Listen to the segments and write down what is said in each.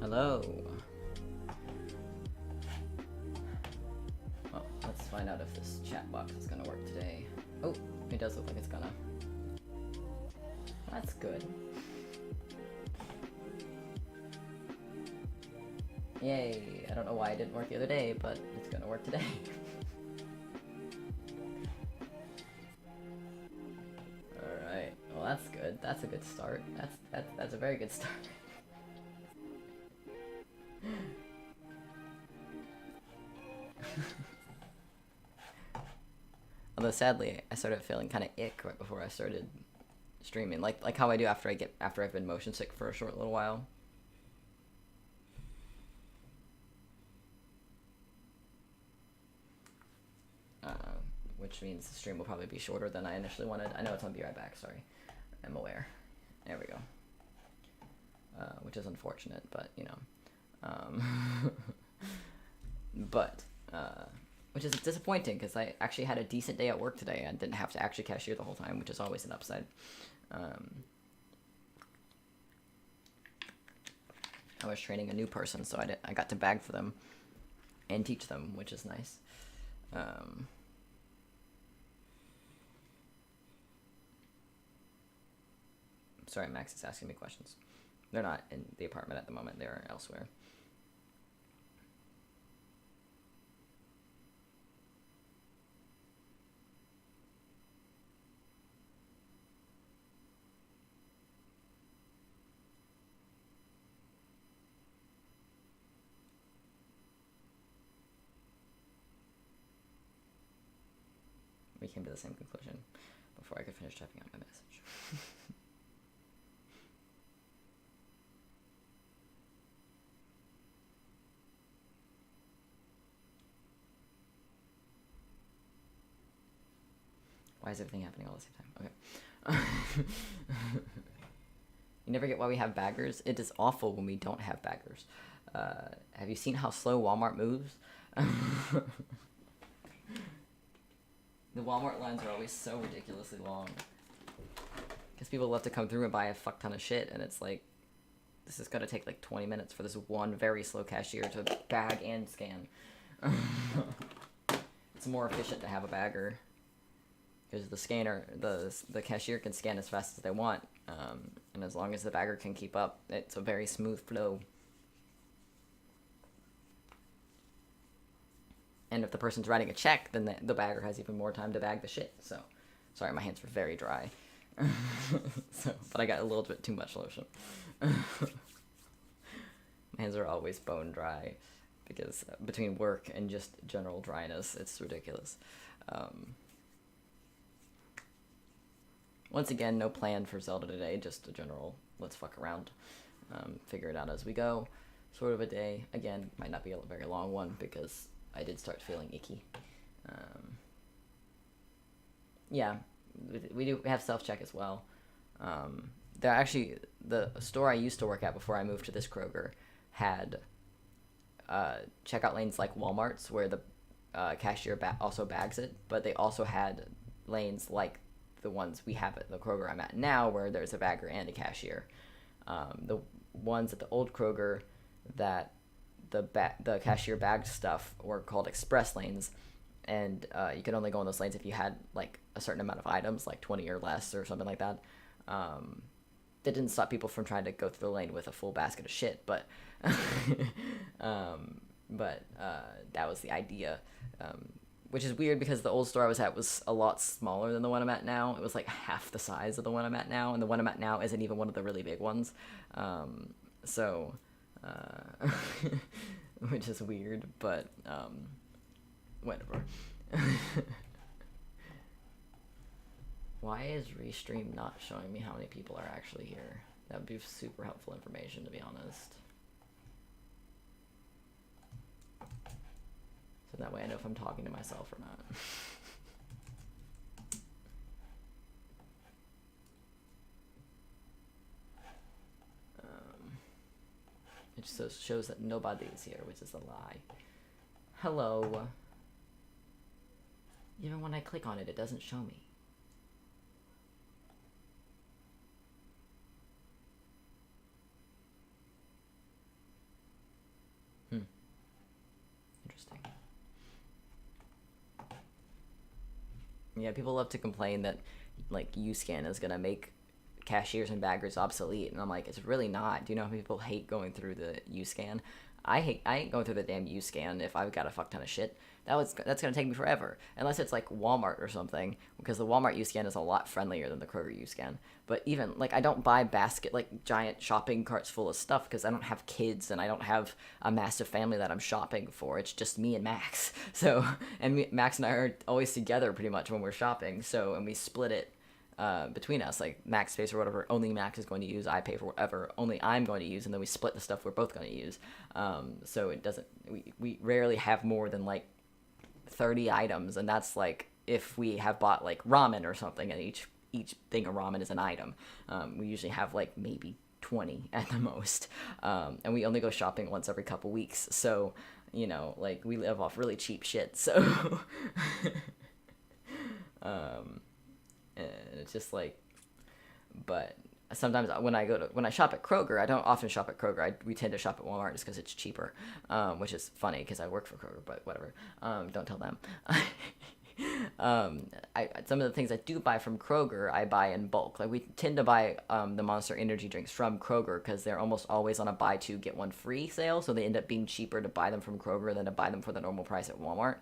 Hello. Well, let's find out if this chat box is gonna work today. Oh, it does look like it's gonna. That's good. Yay! I don't know why it didn't work the other day, but it's gonna work today. Alright, well that's good. That's a good start. That's a very good start. Although sadly, I started feeling kind of ick right before I started streaming, like how I do after I've been motion sick for a short little while. Which means the stream will probably be shorter than I initially wanted. I know it's on Be Right Back. Sorry, I'm aware. There we go. Which is unfortunate, but you know. But which is disappointing because I actually had a decent day at work today and didn't have to actually cashier the whole time, which is always an upside. I was training a new person, so I got to bag for them and teach them, which is nice. Sorry, Max is asking me questions. They're not in the apartment at the moment. They're elsewhere. We came to the same conclusion before I could finish typing out my message. Why is everything happening all at the same time? Okay. You never get why we have baggers? It is awful when we don't have baggers. Have you seen how slow Walmart moves? The Walmart lines are always so ridiculously long. Because people love to come through and buy a fuck ton of shit, and it's like, this is gonna take like 20 minutes for this one very slow cashier to bag and scan. It's more efficient to have a bagger. Because the scanner, the cashier can scan as fast as they want, and as long as the bagger can keep up, it's a very smooth flow. And if the person's writing a check, then the bagger has even more time to bag the shit. So, sorry, my hands were very dry. But I got a little bit too much lotion. My hands are always bone dry, because between work and just general dryness, it's ridiculous. Once again, no plan for Zelda today, just a general let's fuck around, figure it out as we go sort of a day. Again, might not be a very long one because I did start feeling icky. Yeah, we do have self-check as well. There actually, the store I used to work at before I moved to this Kroger had checkout lanes like Walmart's where the cashier also bags it, but they also had lanes like the ones we have at the Kroger I'm at now, where there's a bagger and a cashier. The ones at the old Kroger that the cashier bagged stuff were called express lanes, and you could only go on those lanes if you had like a certain amount of items, like 20 or less or something like that. That didn't stop people from trying to go through the lane with a full basket of shit, but that was the idea. Which is weird because the old store I was at was a lot smaller than the one I'm at now. It was like half the size of the one I'm at now, and the one I'm at now isn't even one of the really big ones. Which is weird, but whatever. Why is Restream not showing me how many people are actually here? That would be super helpful information, to be honest. So that way I know if I'm talking to myself or not. It just shows that nobody is here, which is a lie. Hello. Even when I click on it, it doesn't show me. Interesting. Yeah, people love to complain that like UScan is gonna make cashiers and baggers obsolete, and I'm like, it's really not. Do you know how many people hate going through the UScan? I ain't going through the damn UScan if I've got a fuck ton of shit. That's gonna take me forever, unless it's like Walmart or something, because the Walmart UScan is a lot friendlier than the Kroger UScan. But even like, I don't buy giant shopping carts full of stuff because I don't have kids and I don't have a massive family that I'm shopping for. It's just me and Max. So, and Max and I are always together pretty much when we're shopping. So, and we split it between us, like Max pays for whatever only Max is going to use, I pay for whatever only I'm going to use, and then we split the stuff we're both going to use. So it doesn't, we rarely have more than like 30 items, and that's like if we have bought like ramen or something, and each thing of ramen is an item. We usually have like maybe 20 at the most, and we only go shopping once every couple weeks. So Like we live off really cheap shit, so um, and it's just like, but sometimes when I shop at Kroger, I don't often shop at Kroger. We tend to shop at Walmart just because it's cheaper, which is funny because I work for Kroger, but whatever. Don't tell them. Some of the things I do buy from Kroger, I buy in bulk. Like we tend to buy the Monster Energy drinks from Kroger because they're almost always on a buy two get one free sale, so they end up being cheaper to buy them from Kroger than to buy them for the normal price at Walmart.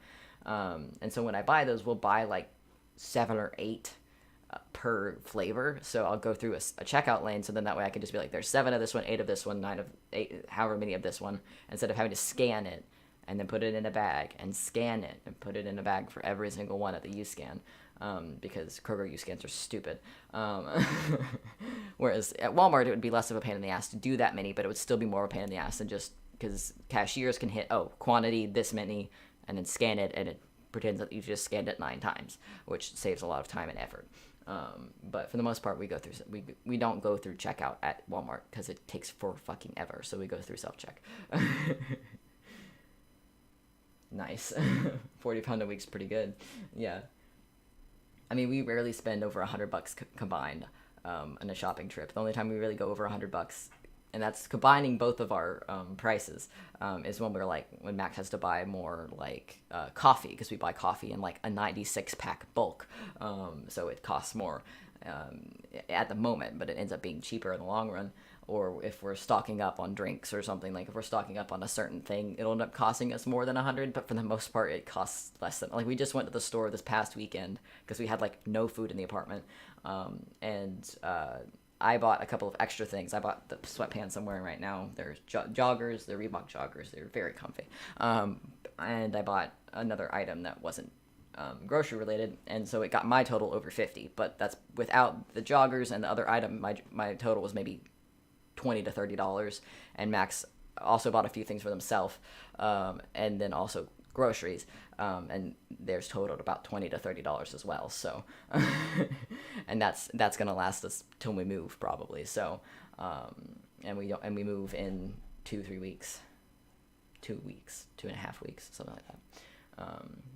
And so when I buy those, we'll buy like 7 or 8 per flavor. So I'll go through a checkout lane, so then that way I can just be like, there's 7 of this one, 8 of this one, 9 of 8, however many of this one, instead of having to scan it and then put it in a bag and scan it and put it in a bag for every single one at the U-Scan, because Kroger U-Scans are stupid. Whereas at Walmart, it would be less of a pain in the ass to do that many, but it would still be more of a pain in the ass than just because cashiers can hit, quantity this many, and then scan it, and it pretends that you just scanned it 9 times, which saves a lot of time and effort. But for the most part, we don't go through checkout at Walmart because it takes for fucking ever. So we go through self-check. Nice. 40 pound a week's pretty good. Yeah. I mean, we rarely spend over $100 combined in a shopping trip. The only time we really go over $100, and that's combining both of our prices, is when when Max has to buy more coffee, because we buy coffee in like a 96 pack bulk, so it costs more at the moment, but it ends up being cheaper in the long run. Or if we're stocking up on drinks or something, like if we're stocking up on a certain thing, it'll end up costing us more than 100, but for the most part it costs less than, like we just went to the store this past weekend because we had like no food in the apartment, and I bought a couple of extra things. I bought the sweatpants I'm wearing right now. They're joggers. They're Reebok joggers. They're very comfy. And I bought another item that wasn't grocery related, and so it got my total over 50. But that's without the joggers and the other item. My total was maybe $20 to $30. And Max also bought a few things for himself, and then also groceries, and there's totaled about $20 to $30 as well. So, and that's gonna last us till we move probably. So, and we move in 2-3 weeks, 2 weeks, 2.5 weeks, something like that.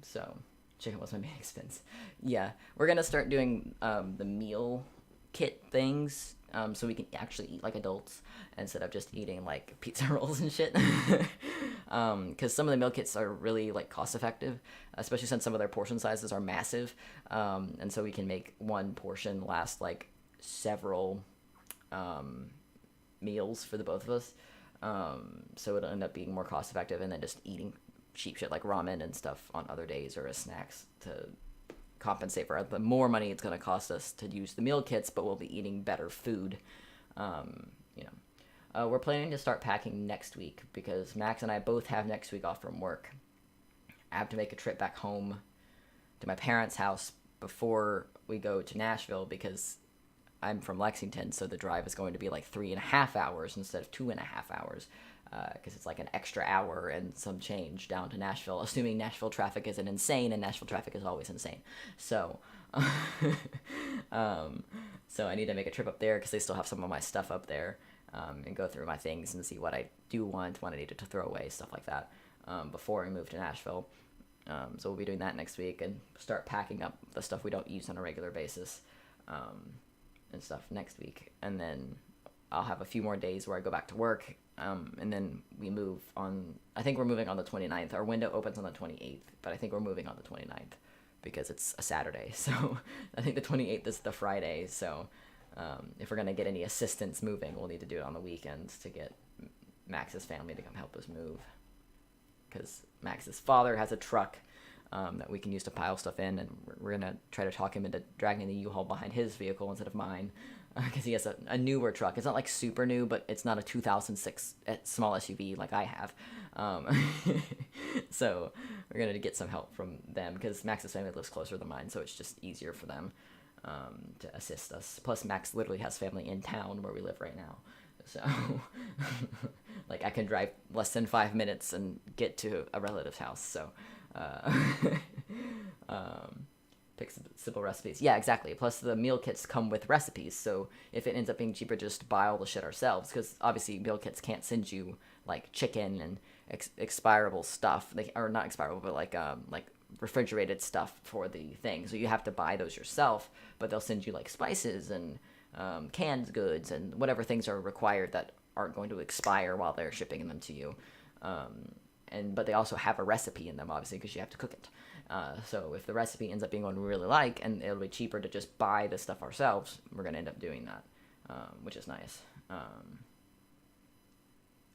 So chicken was my main expense. Yeah, we're gonna start doing the meal kit things. So we can actually eat like adults instead of just eating like pizza rolls and shit. Because some of the meal kits are really like cost effective, especially since some of their portion sizes are massive. And so we can make one portion last like several meals for the both of us. So it'll end up being more cost effective, and then just eating cheap shit like ramen and stuff on other days or as snacks to compensate for the more money it's going to cost us to use the meal kits, but we'll be eating better food. We're planning to start packing next week because Max and I both have next week off from work. I have to make a trip back home to my parents' house before we go to Nashville because I'm from Lexington, so the drive is going to be like 3.5 hours instead of 2.5 hours. Because it's like an extra hour and some change down to Nashville, assuming Nashville traffic isn't insane, and Nashville traffic is always insane. So, so I need to make a trip up there because they still have some of my stuff up there, and go through my things and see what I do want, what I needed to throw away, stuff like that, before I move to Nashville. So we'll be doing that next week and start packing up the stuff we don't use on a regular basis, and stuff next week. And then I'll have a few more days where I go back to work. And then we move on, I think we're moving on the 29th. Our window opens on the 28th, but I think we're moving on the 29th because it's a Saturday. So I think the 28th is the Friday. So if we're going to get any assistance moving, we'll need to do it on the weekends to get Max's family to come help us move. Because Max's father has a truck that we can use to pile stuff in, and we're going to try to talk him into dragging the U-Haul behind his vehicle instead of mine. Because he has a newer truck. It's not like super new, but it's not a 2006 small SUV like I have. So we're going to get some help from them because Max's family lives closer than mine, so it's just easier for them to assist us. Plus, Max literally has family in town where we live right now. So, like, I can drive less than 5 minutes and get to a relative's house. So, Pick simple recipes. Yeah, exactly. Plus, the meal kits come with recipes, so if it ends up being cheaper just to buy all the shit ourselves, because obviously meal kits can't send you like chicken and expirable stuff, or not expirable, but like refrigerated stuff for the thing. So you have to buy those yourself, but they'll send you like spices and canned goods and whatever things are required that aren't going to expire while they're shipping them to you. But they also have a recipe in them, obviously, because you have to cook it. So if the recipe ends up being one we really like, and it'll be cheaper to just buy the stuff ourselves, we're gonna end up doing that, which is nice.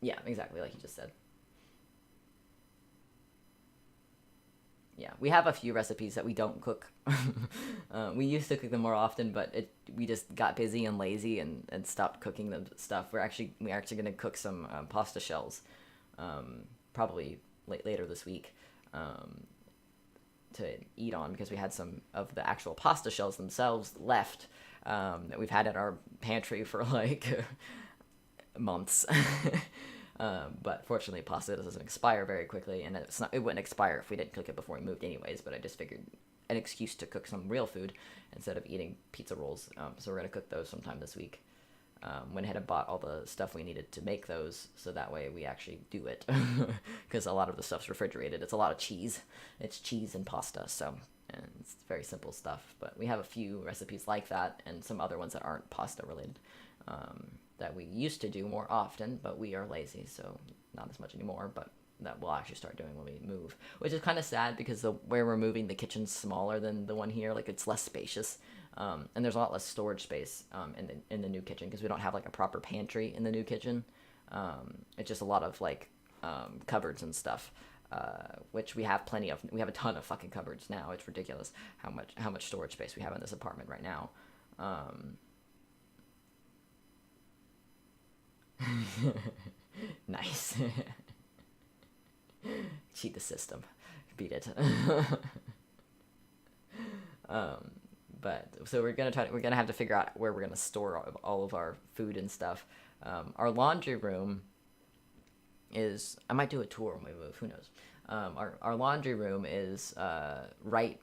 Yeah, exactly, like you just said. Yeah, we have a few recipes that we don't cook. We used to cook them more often, but we just got busy and lazy and stopped cooking the stuff. We're actually gonna cook some pasta shells, probably later this week. To eat on, because we had some of the actual pasta shells themselves left, that we've had in our pantry for like months. But fortunately, pasta doesn't expire very quickly, and it wouldn't expire if we didn't cook it before we moved anyways. But I just figured an excuse to cook some real food instead of eating pizza rolls. So we're gonna cook those sometime this week. Went ahead and bought all the stuff we needed to make those, so that way we actually do it, because a lot of the stuff's refrigerated. It's a lot of cheese. It's cheese and pasta, so, and it's very simple stuff. But we have a few recipes like that, and some other ones that aren't pasta related, that we used to do more often, but we are lazy, so not as much anymore. But that we'll actually start doing when we move, which is kind of sad, because where we're moving, the kitchen's smaller than the one here. Like, it's less spacious. And there's a lot less storage space in the new kitchen, because we don't have like a proper pantry in the new kitchen. It's just a lot of like cupboards and stuff, which we have plenty of. We have a ton of fucking cupboards now. It's ridiculous how much storage space we have in this apartment right now. Nice. Cheat the system. Beat it. But so we're gonna have to figure out where we're gonna store all of our food and stuff. Our laundry room is, I might do a tour when we move. Who knows? Our laundry room is right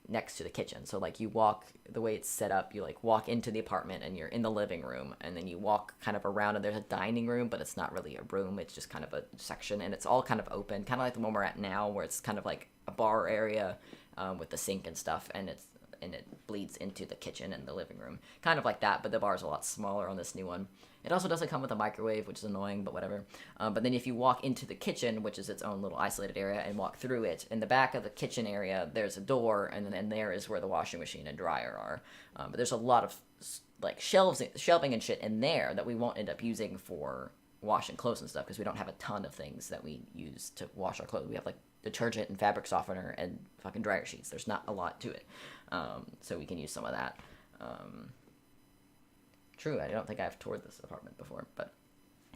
next to the kitchen. So like, you walk, the way it's set up, you like walk into the apartment and you're in the living room, and then you walk kind of around, and there's a dining room, but it's not really a room. It's just kind of a section, and it's all kind of open, kind of like the one we're at now, where it's kind of like a bar area, with the sink and stuff, and it bleeds into the kitchen and the living room, kind of like that. But the bar is a lot smaller on this new one. It also doesn't come with a microwave, which is annoying, but whatever. But then if you walk into the kitchen, which is its own little isolated area, and walk through it, in the back of the kitchen area, there's a door, and then there is where the washing machine and dryer are. But there's a lot of like shelving and shit in there that we won't end up using for washing clothes and stuff, because we don't have a ton of things that we use to wash our clothes. We have like detergent and fabric softener and fucking dryer sheets. There's not a lot to it, so we can use some of that. True, I don't think I've toured this apartment before, but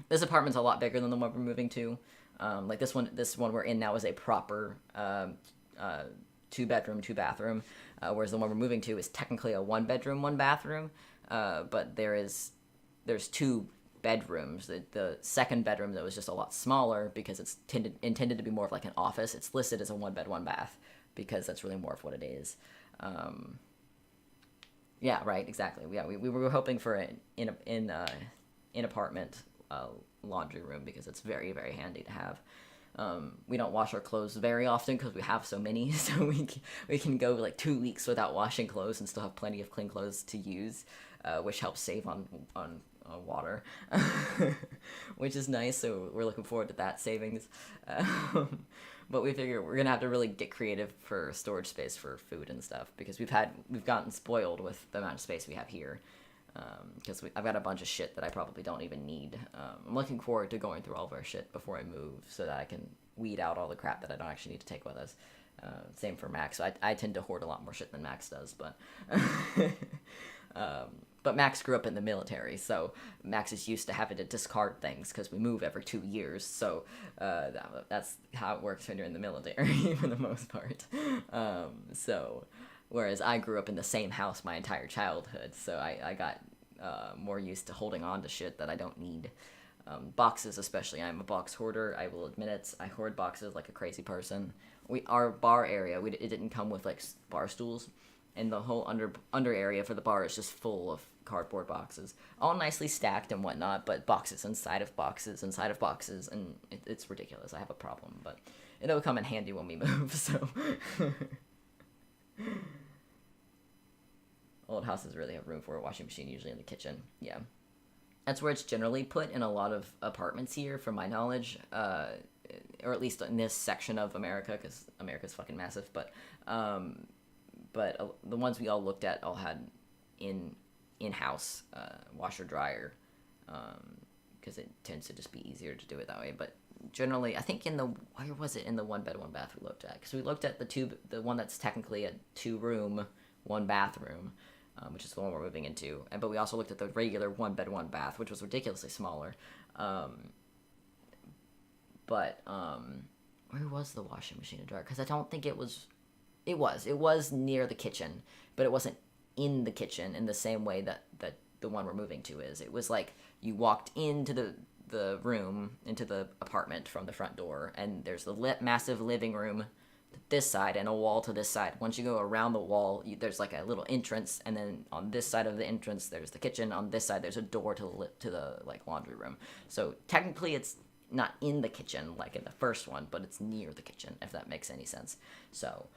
this apartment's a lot bigger than the one we're moving to. Like this one we're in now is a proper 2-bedroom, 2-bathroom, whereas the one we're moving to is technically a 1-bedroom, 1-bathroom, but there's 2 bedrooms. The second bedroom, though, is just a lot smaller, because it's intended to be more of like an office. It's listed as a 1-bed, 1-bath, because that's really more of what it is. Yeah, right, exactly. Yeah, we were hoping for an apartment laundry room, because it's very, very handy to have. We don't wash our clothes very often because we have so many, so we can go like 2 weeks without washing clothes and still have plenty of clean clothes to use, which helps save on water, which is nice. So we're looking forward to that savings. But we figure we're gonna have to really get creative for storage space for food and stuff, because we've gotten spoiled with the amount of space we have here. Because I've got a bunch of shit that I probably don't even need. I'm looking forward to going through all of our shit before I move, so that I can weed out all the crap that I don't actually need to take with us. Same for Max. So I tend to hoard a lot more shit than Max does, but but Max grew up in the military, so Max is used to having to discard things, because we move every 2 years. So that's how it works when you're in the military for the most part. So whereas I grew up in the same house my entire childhood, so I got more used to holding on to shit that I don't need. Boxes especially. I'm a box hoarder, I will admit it. I hoard boxes like a crazy person. Our bar area, it didn't come with like bar stools, and the whole under area for the bar is just full of cardboard boxes, all nicely stacked and whatnot, but boxes inside of boxes inside of boxes, and it's ridiculous. I have a problem, but it'll come in handy when we move. So old houses really have room for a washing machine, usually in the kitchen. Yeah, that's where it's generally put in a lot of apartments here, from my knowledge, or at least in this section of America, because America's fucking massive. But the ones we all looked at all had in-house washer dryer, because it tends to just be easier to do it that way. But generally, I think where was it, in the one bed one bath we looked at? Because we looked at the one that's technically a 2-room 1 bathroom, which is the one we're moving into. But we also looked at the regular 1 bed 1 bath, which was ridiculously smaller. But where was the washing machine and dryer? Because I don't think it was. It was near the kitchen, but it wasn't in the kitchen in the same way that the one we're moving to is. It was like you walked into the room, into the apartment from the front door, and there's the massive living room to this side and a wall to this side. Once you go around the wall, there's like a little entrance, and then on this side of the entrance there's the kitchen. On this side there's a door to the like laundry room. So technically it's not in the kitchen like in the first one, but it's near the kitchen, if that makes any sense. So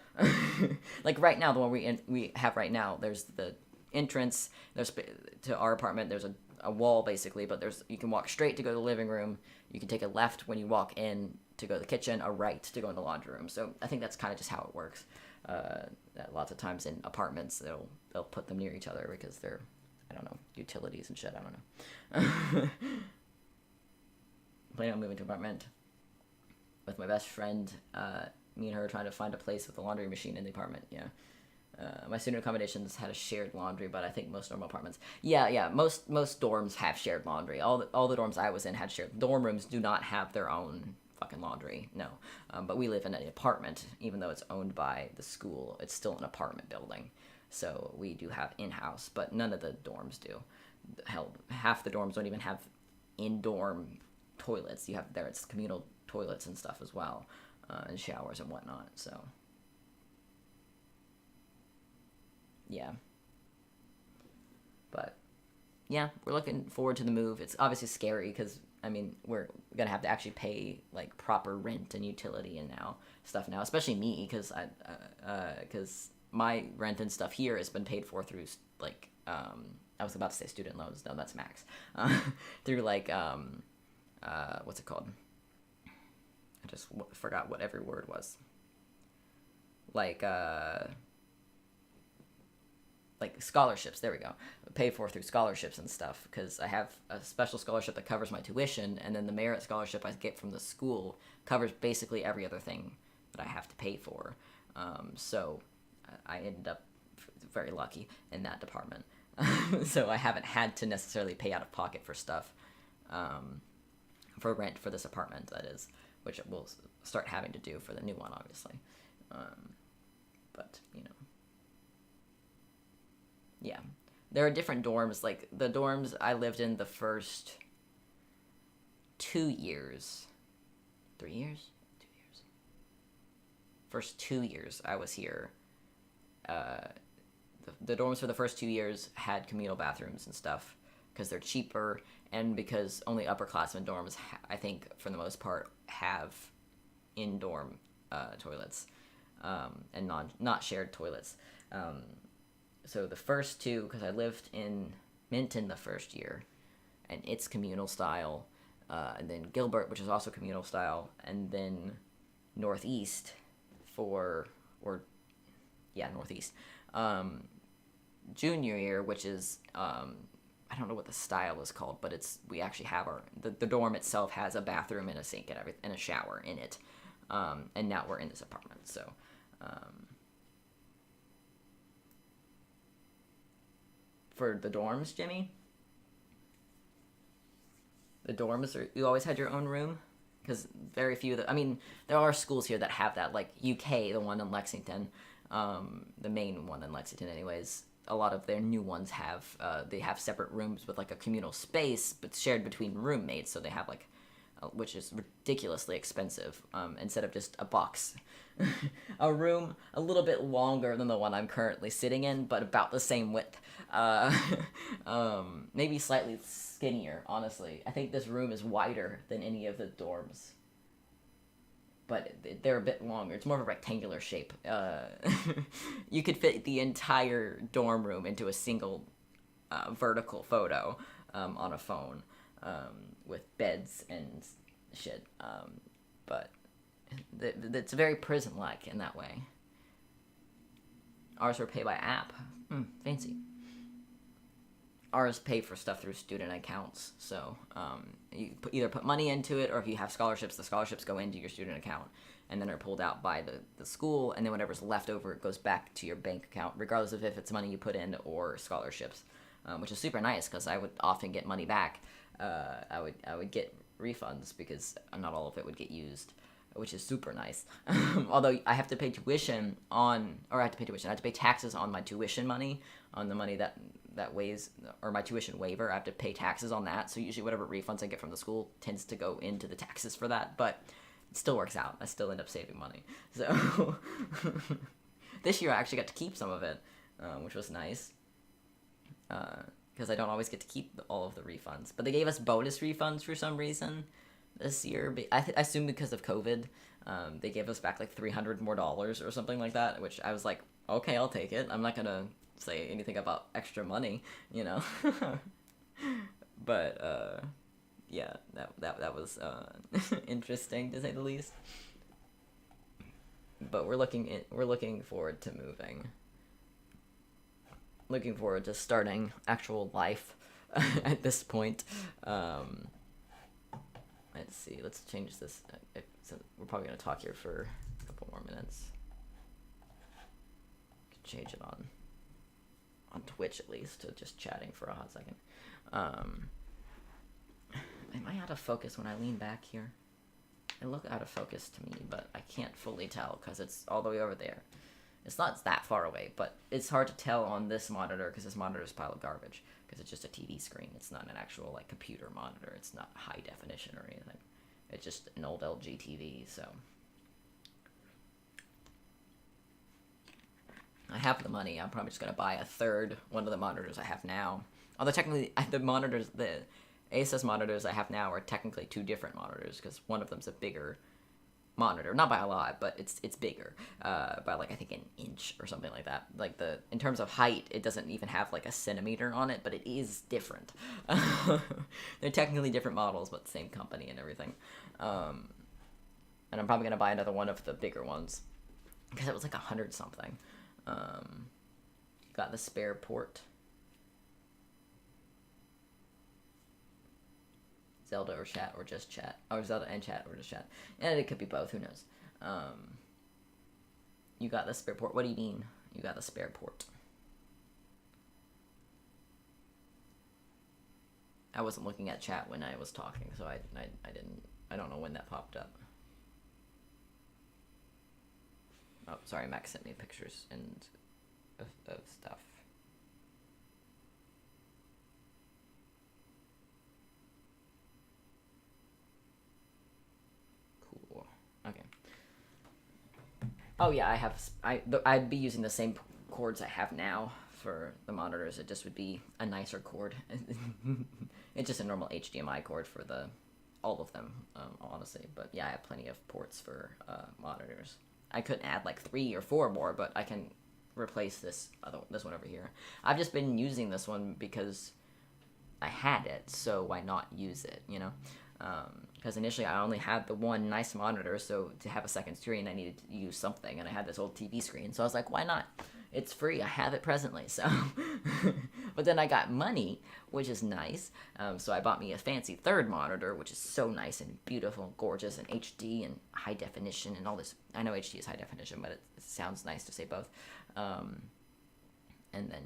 like right now, the one we have right now, there's the entrance, there's to our apartment, there's a wall basically, but you can walk straight to go to the living room, you can take a left when you walk in to go to the kitchen, a right to go in the laundry room. So I think that's kind of just how it works. Lots of times in apartments they'll put them near each other because they're, I don't know, utilities and shit, I don't know. Planning on moving to an apartment with my best friend. Me and her trying to find a place with a laundry machine in the apartment. Yeah. My student accommodations had a shared laundry, but I think most normal apartments. Yeah. Most dorms have shared laundry. All the dorms I was in had shared. Dorm rooms do not have their own fucking laundry. No. But we live in an apartment, even though it's owned by the school. It's still an apartment building, so we do have in-house, but none of the dorms do. Hell, half the dorms don't even have in-dorm toilets. You have it's communal toilets and stuff as well, and showers and whatnot. So yeah, but yeah, we're looking forward to the move. It's obviously scary because I mean we're gonna have to actually pay like proper rent and utility and stuff now, especially me, because because my rent and stuff here has been paid for through like I was about to say student loans. No, that's max. Through like what's it called? I just forgot what every word was. Like scholarships. There we go. Pay for through scholarships and stuff, because I have a special scholarship that covers my tuition, and then the merit scholarship I get from the school covers basically every other thing that I have to pay for. So I ended up very lucky in that department. So I haven't had to necessarily pay out of pocket for stuff. For rent for this apartment, that is, which we'll start having to do for the new one, obviously. But, yeah. There are different dorms. Like, the dorms I lived in the first 2 years. 3 years? 2 years. First 2 years I was here. The dorms for the first 2 years had communal bathrooms and stuff, because they're cheaper, and because only upperclassmen dorms, I think, for the most part, have in-dorm toilets, and not shared toilets. So the first two, because I lived in Minton the first year, and it's communal style, and then Gilbert, which is also communal style, and then Northeast Northeast. Junior year, which is I don't know what the style is called, but we actually have the dorm itself has a bathroom and a sink and everything and a shower in it, and now we're in this apartment. So for the dorms, Jimmy, you always had your own room, because very few there are schools here that have that, like UK, the one in Lexington, the main one in Lexington anyways. A lot of their new ones they have separate rooms with like a communal space, but shared between roommates. So they have like which is ridiculously expensive, instead of just a box. A room a little bit longer than the one I'm currently sitting in, but about the same width. Maybe slightly skinnier, honestly. I think this room is wider than any of the dorms. But they're a bit longer. It's more of a rectangular shape. You could fit the entire dorm room into a single vertical photo on a phone, with beds and shit. But it's very prison-like in that way. Ours were pay by app. Fancy. Ours pay for stuff through student accounts, so you either put money into it, or if you have scholarships, the scholarships go into your student account, and then are pulled out by the school, and then whatever's left over, it goes back to your bank account, regardless of if it's money you put in or scholarships, which is super nice, because I would often get money back. I would get refunds, because not all of it would get used, which is super nice. Although I have to pay tuition on, or I have to pay tuition, I have to pay taxes on my tuition money, on the money that weighs, or my tuition waiver. I have to pay taxes on that, so usually whatever refunds I get from the school tends to go into the taxes for that, but it still works out. I still end up saving money. So this year I actually got to keep some of it, which was nice, because I don't always get to keep all of the refunds. But they gave us bonus refunds for some reason this year. I assume because of COVID. They gave us back like $300 more or something like that, which I was like, okay, I'll take it. I'm not gonna say anything about extra money, you know. But yeah, that was interesting, to say the least. But we're looking forward to moving. Looking forward to starting actual life at this point. Let's see. Let's change this. So we're probably gonna talk here for a couple more minutes. Change it on Twitch, at least, to just chatting for a hot second. Am I out of focus when I lean back here? It look out of focus to me, but I can't fully tell because it's all the way over there. It's not that far away, but it's hard to tell on this monitor because this monitor is a pile of garbage, because it's just a TV screen. It's not an actual like computer monitor. It's not high definition or anything. It's just an old LG TV, so I have the money. I'm probably just gonna buy a third one of the monitors I have now. Although technically, the Asus monitors I have now are technically two different monitors, because one of them's a bigger monitor, not by a lot, but it's bigger, by like I think an inch or something like that. Like in terms of height, it doesn't even have like a centimeter on it, but it is different. They're technically different models, but same company and everything. And I'm probably gonna buy another one of the bigger ones, because it was like 100 something. Got the spare port. Zelda or chat, or just chat. Or Zelda and chat, or just chat. And it could be both, who knows. You got the spare port. What do you mean you got the spare port? I wasn't looking at chat when I was talking, so I don't know when that popped up. Oh, sorry, Max sent me pictures and of stuff. Cool. Okay. Oh yeah, I'd be using the same cords I have now for the monitors. It just would be a nicer cord. It's just a normal HDMI cord for all of them, honestly. But yeah, I have plenty of ports for monitors. I could add like 3 or 4 more, but I can replace this one over here. I've just been using this one because I had it, so why not use it, you know? Because initially I only had the one nice monitor, so to have a second screen I needed to use something, and I had this old TV screen, so I was like, why not? It's free, I have it presently, so... But then I got money, which is nice, so I bought me a fancy third monitor, which is so nice and beautiful and gorgeous and HD and high definition and all this. I know HD is high definition, but it sounds nice to say both. And then,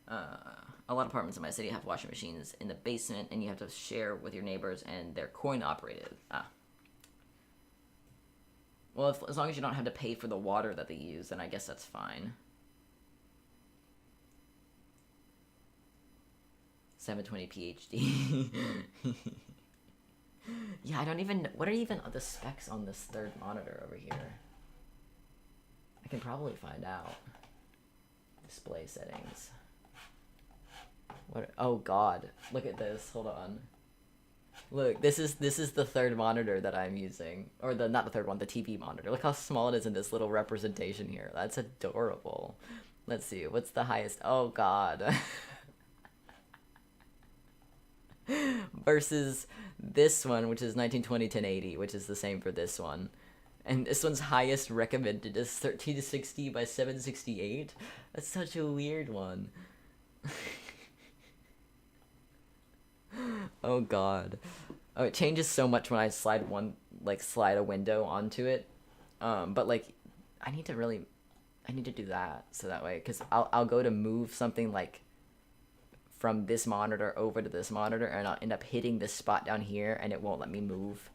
a lot of apartments in my city have washing machines in the basement, and you have to share with your neighbors, and they're coin operated. Well, as long as you don't have to pay for the water that they use, then I guess that's fine. 720p HD. Yeah, I don't even... What are even the specs on this third monitor over here? I can probably find out. Display settings. What? Oh god. Look at this. Hold on. Look, this is the third monitor that I'm using. Or not the third one, the TV monitor. Look how small it is in this little representation here. That's adorable. Let's see. What's the highest? Oh god. Versus this one, which is 1920 1080, which is the same for this one. And this one's highest recommended is 1360 by 768. That's such a weird one. Oh god. Oh, it changes so much when I slide a window onto it. But like, I need to do that so that way, because I'll go to move something like from this monitor over to this monitor, and I'll end up hitting this spot down here, and it won't let me move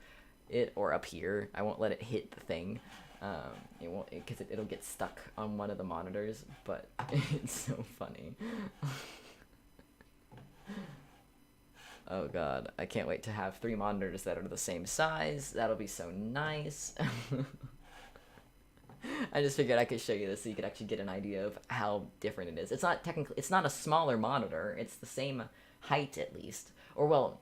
it, or up here. I won't let it hit the thing. It won't, because it'll get stuck on one of the monitors, but it's so funny. Oh god, I can't wait to have 3 monitors that are the same size. That'll be so nice. I just figured I could show you this so you could actually get an idea of how different it is. It's not a smaller monitor. It's the same height at least. Or well,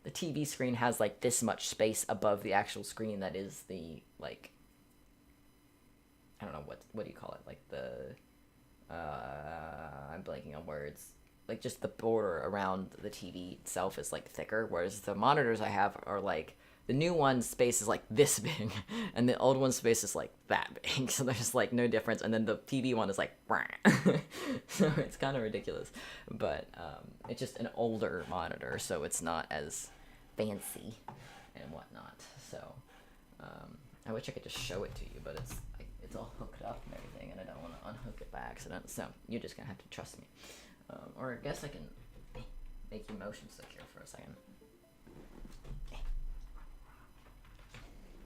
the TV screen has like this much space above the actual screen that is the, like, I don't know, what do you call it? Like the, I'm blanking on words. Like just the border around the TV itself is like thicker, whereas the monitors I have are like, the new one's space is like this big, and the old one's space is like that big, so there's like no difference, and then the TV one is like, so it's kind of ridiculous, but it's just an older monitor, so it's not as fancy and whatnot, so I wish I could just show it to you, but it's all hooked up and everything, and I don't want to unhook it by accident, so you're just gonna have to trust me. Or I guess I can make you motion secure for a second.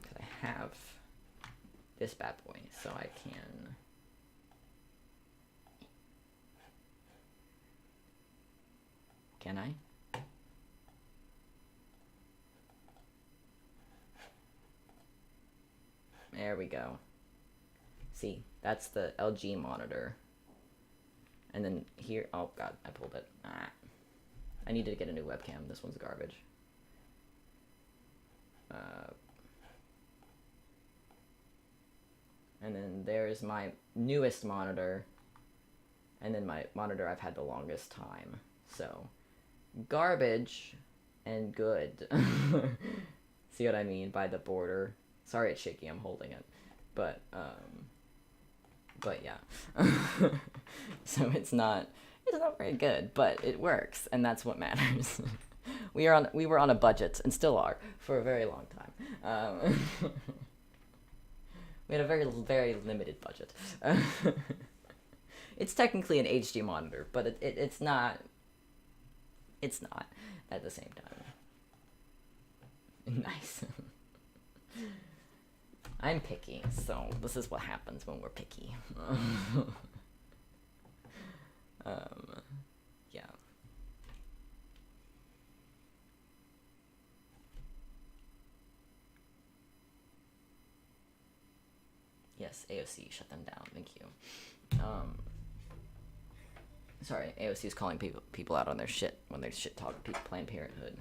Because I have this bad boy, so I can... Can I? There we go. See, that's the LG monitor. And then here, oh god, I pulled it. I needed to get a new webcam. This one's garbage. And then there's my newest monitor. And then my monitor I've had the longest time. So, garbage and good. See what I mean by the border? Sorry it's shaky, I'm holding it. But yeah. So it's not very good, but it works, and that's what matters. We were on a budget, and still are, for a very long time. We had a very, very limited budget. It's technically an HD monitor, but it's not. It's not at the same time. Nice. I'm picky, so this is what happens when we're picky. Yeah. Yes, AOC, shut them down. Thank you. Sorry, AOC is calling people out on their shit when they shit talk Planned Parenthood,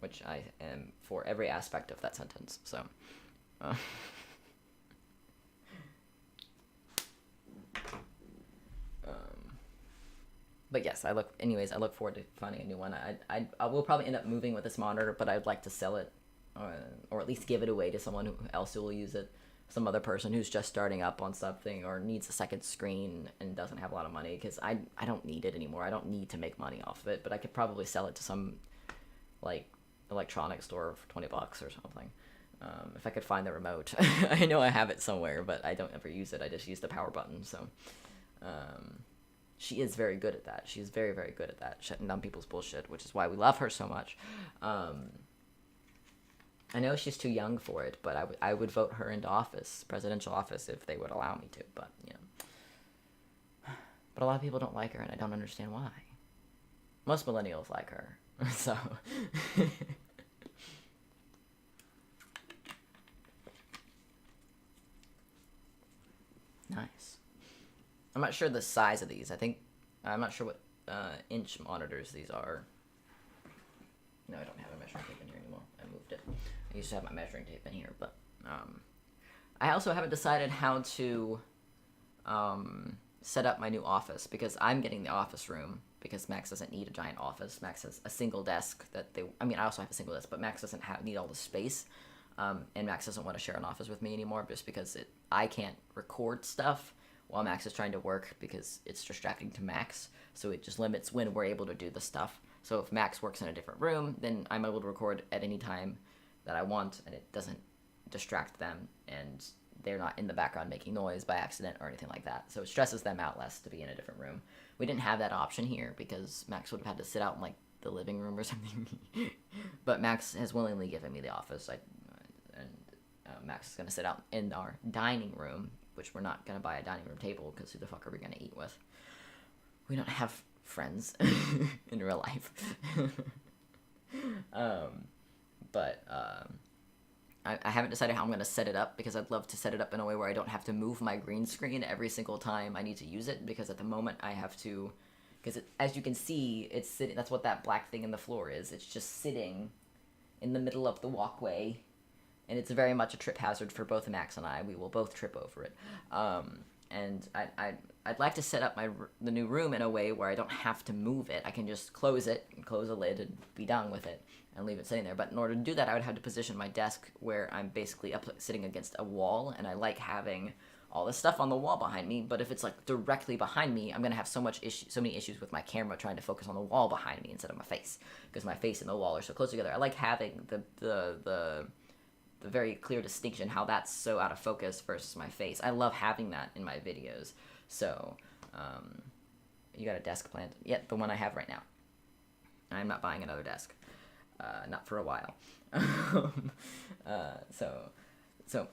which I am for every aspect of that sentence. So. But yes, I look forward to finding a new one. I will probably end up moving with this monitor, but I'd like to sell it, or at least give it away to someone else who will use it. Some other person who's just starting up on something or needs a second screen and doesn't have a lot of money, because I don't need it anymore. I don't need to make money off of it, but I could probably sell it to some like electronics store for $20 or something. If I could find the remote. I know I have it somewhere, but I don't ever use it. I just use the power button. So she is very good at that. She's very, very good at that, shutting down people's bullshit, which is why we love her so much. I know she's too young for it, but I would vote her into office, presidential office, if they would allow me to. But, you know. But a lot of people don't like her, and I don't understand why. Most millennials like her. So... I'm not sure the size of these. I'm not sure what inch monitors these are. No, I don't have a measuring tape in here anymore. I moved it. I used to have my measuring tape in here, but I also haven't decided how to set up my new office, because I'm getting the office room because Max doesn't need a giant office. Max has a single desk I also have a single desk, but Max doesn't need all the space. And Max doesn't want to share an office with me anymore, just because I can't record stuff while Max is trying to work, because it's distracting to Max. So it just limits when we're able to do the stuff. So if Max works in a different room, then I'm able to record at any time that I want, and it doesn't distract them, and they're not in the background making noise by accident or anything like that. So it stresses them out less to be in a different room. We didn't have that option here because Max would have had to sit out in, like, the living room or something. But Max has willingly given me the office. Max is going to sit out in our dining room, which we're not going to buy a dining room table, because who the fuck are we going to eat with? We don't have friends in real life. I haven't decided how I'm going to set it up, because I'd love to set it up in a way where I don't have to move my green screen every single time I need to use it, because at the moment I have to, because as you can see, it's sitting, that's what that black thing in the floor is. It's just sitting in the middle of the walkway, and it's very much a trip hazard for both Max and I. We will both trip over it. And I'd like to set up the new room in a way where I don't have to move it. I can just close it and close a lid and be done with it and leave it sitting there. But in order to do that, I would have to position my desk where I'm basically sitting against a wall, and I like having all this stuff on the wall behind me. But if it's like directly behind me, I'm gonna have so many issues with my camera trying to focus on the wall behind me instead of my face, because my face and the wall are so close together. I like having the very clear distinction, how that's so out of focus versus my face. I love having that in my videos. So, you got a desk planned? Yeah, the one I have right now. I'm not buying another desk. Not for a while. So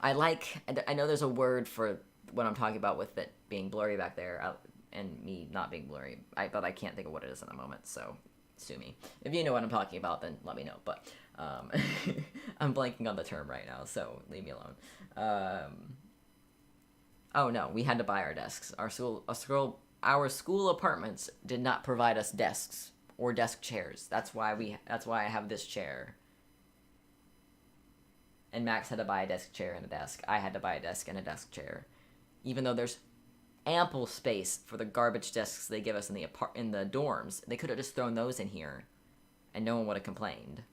I know there's a word for what I'm talking about with it being blurry back there, and me not being blurry, but I can't think of what it is at the moment, so sue me. If you know what I'm talking about, then let me know, but I'm blanking on the term right now, so leave me alone. Oh no, we had to buy our desks. Our school apartments did not provide us desks or desk chairs. That's why I have this chair. And Max had to buy a desk chair and a desk. I had to buy a desk and a desk chair. Even though there's ample space for the garbage desks they give us in the dorms, they could have just thrown those in here, and no one would have complained.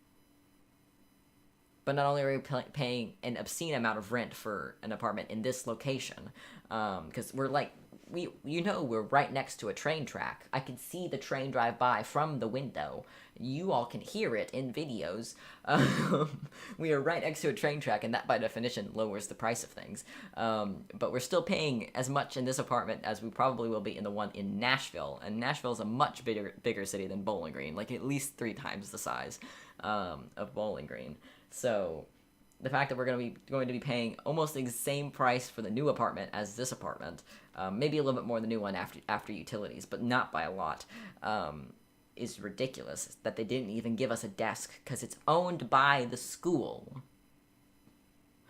But not only are we paying an obscene amount of rent for an apartment in this location, because we're right next to a train track. I can see the train drive by from the window. You all can hear it in videos. We are right next to a train track, and that by definition lowers the price of things. But we're still paying as much in this apartment as we probably will be in the one in Nashville. And Nashville is a much bigger city than Bowling Green, like at least 3 times the size of Bowling Green. So the fact that we're going to be paying almost the same price for the new apartment as this apartment, maybe a little bit more the new one after utilities, but not by a lot, is ridiculous. That they didn't even give us a desk, because it's owned by the school.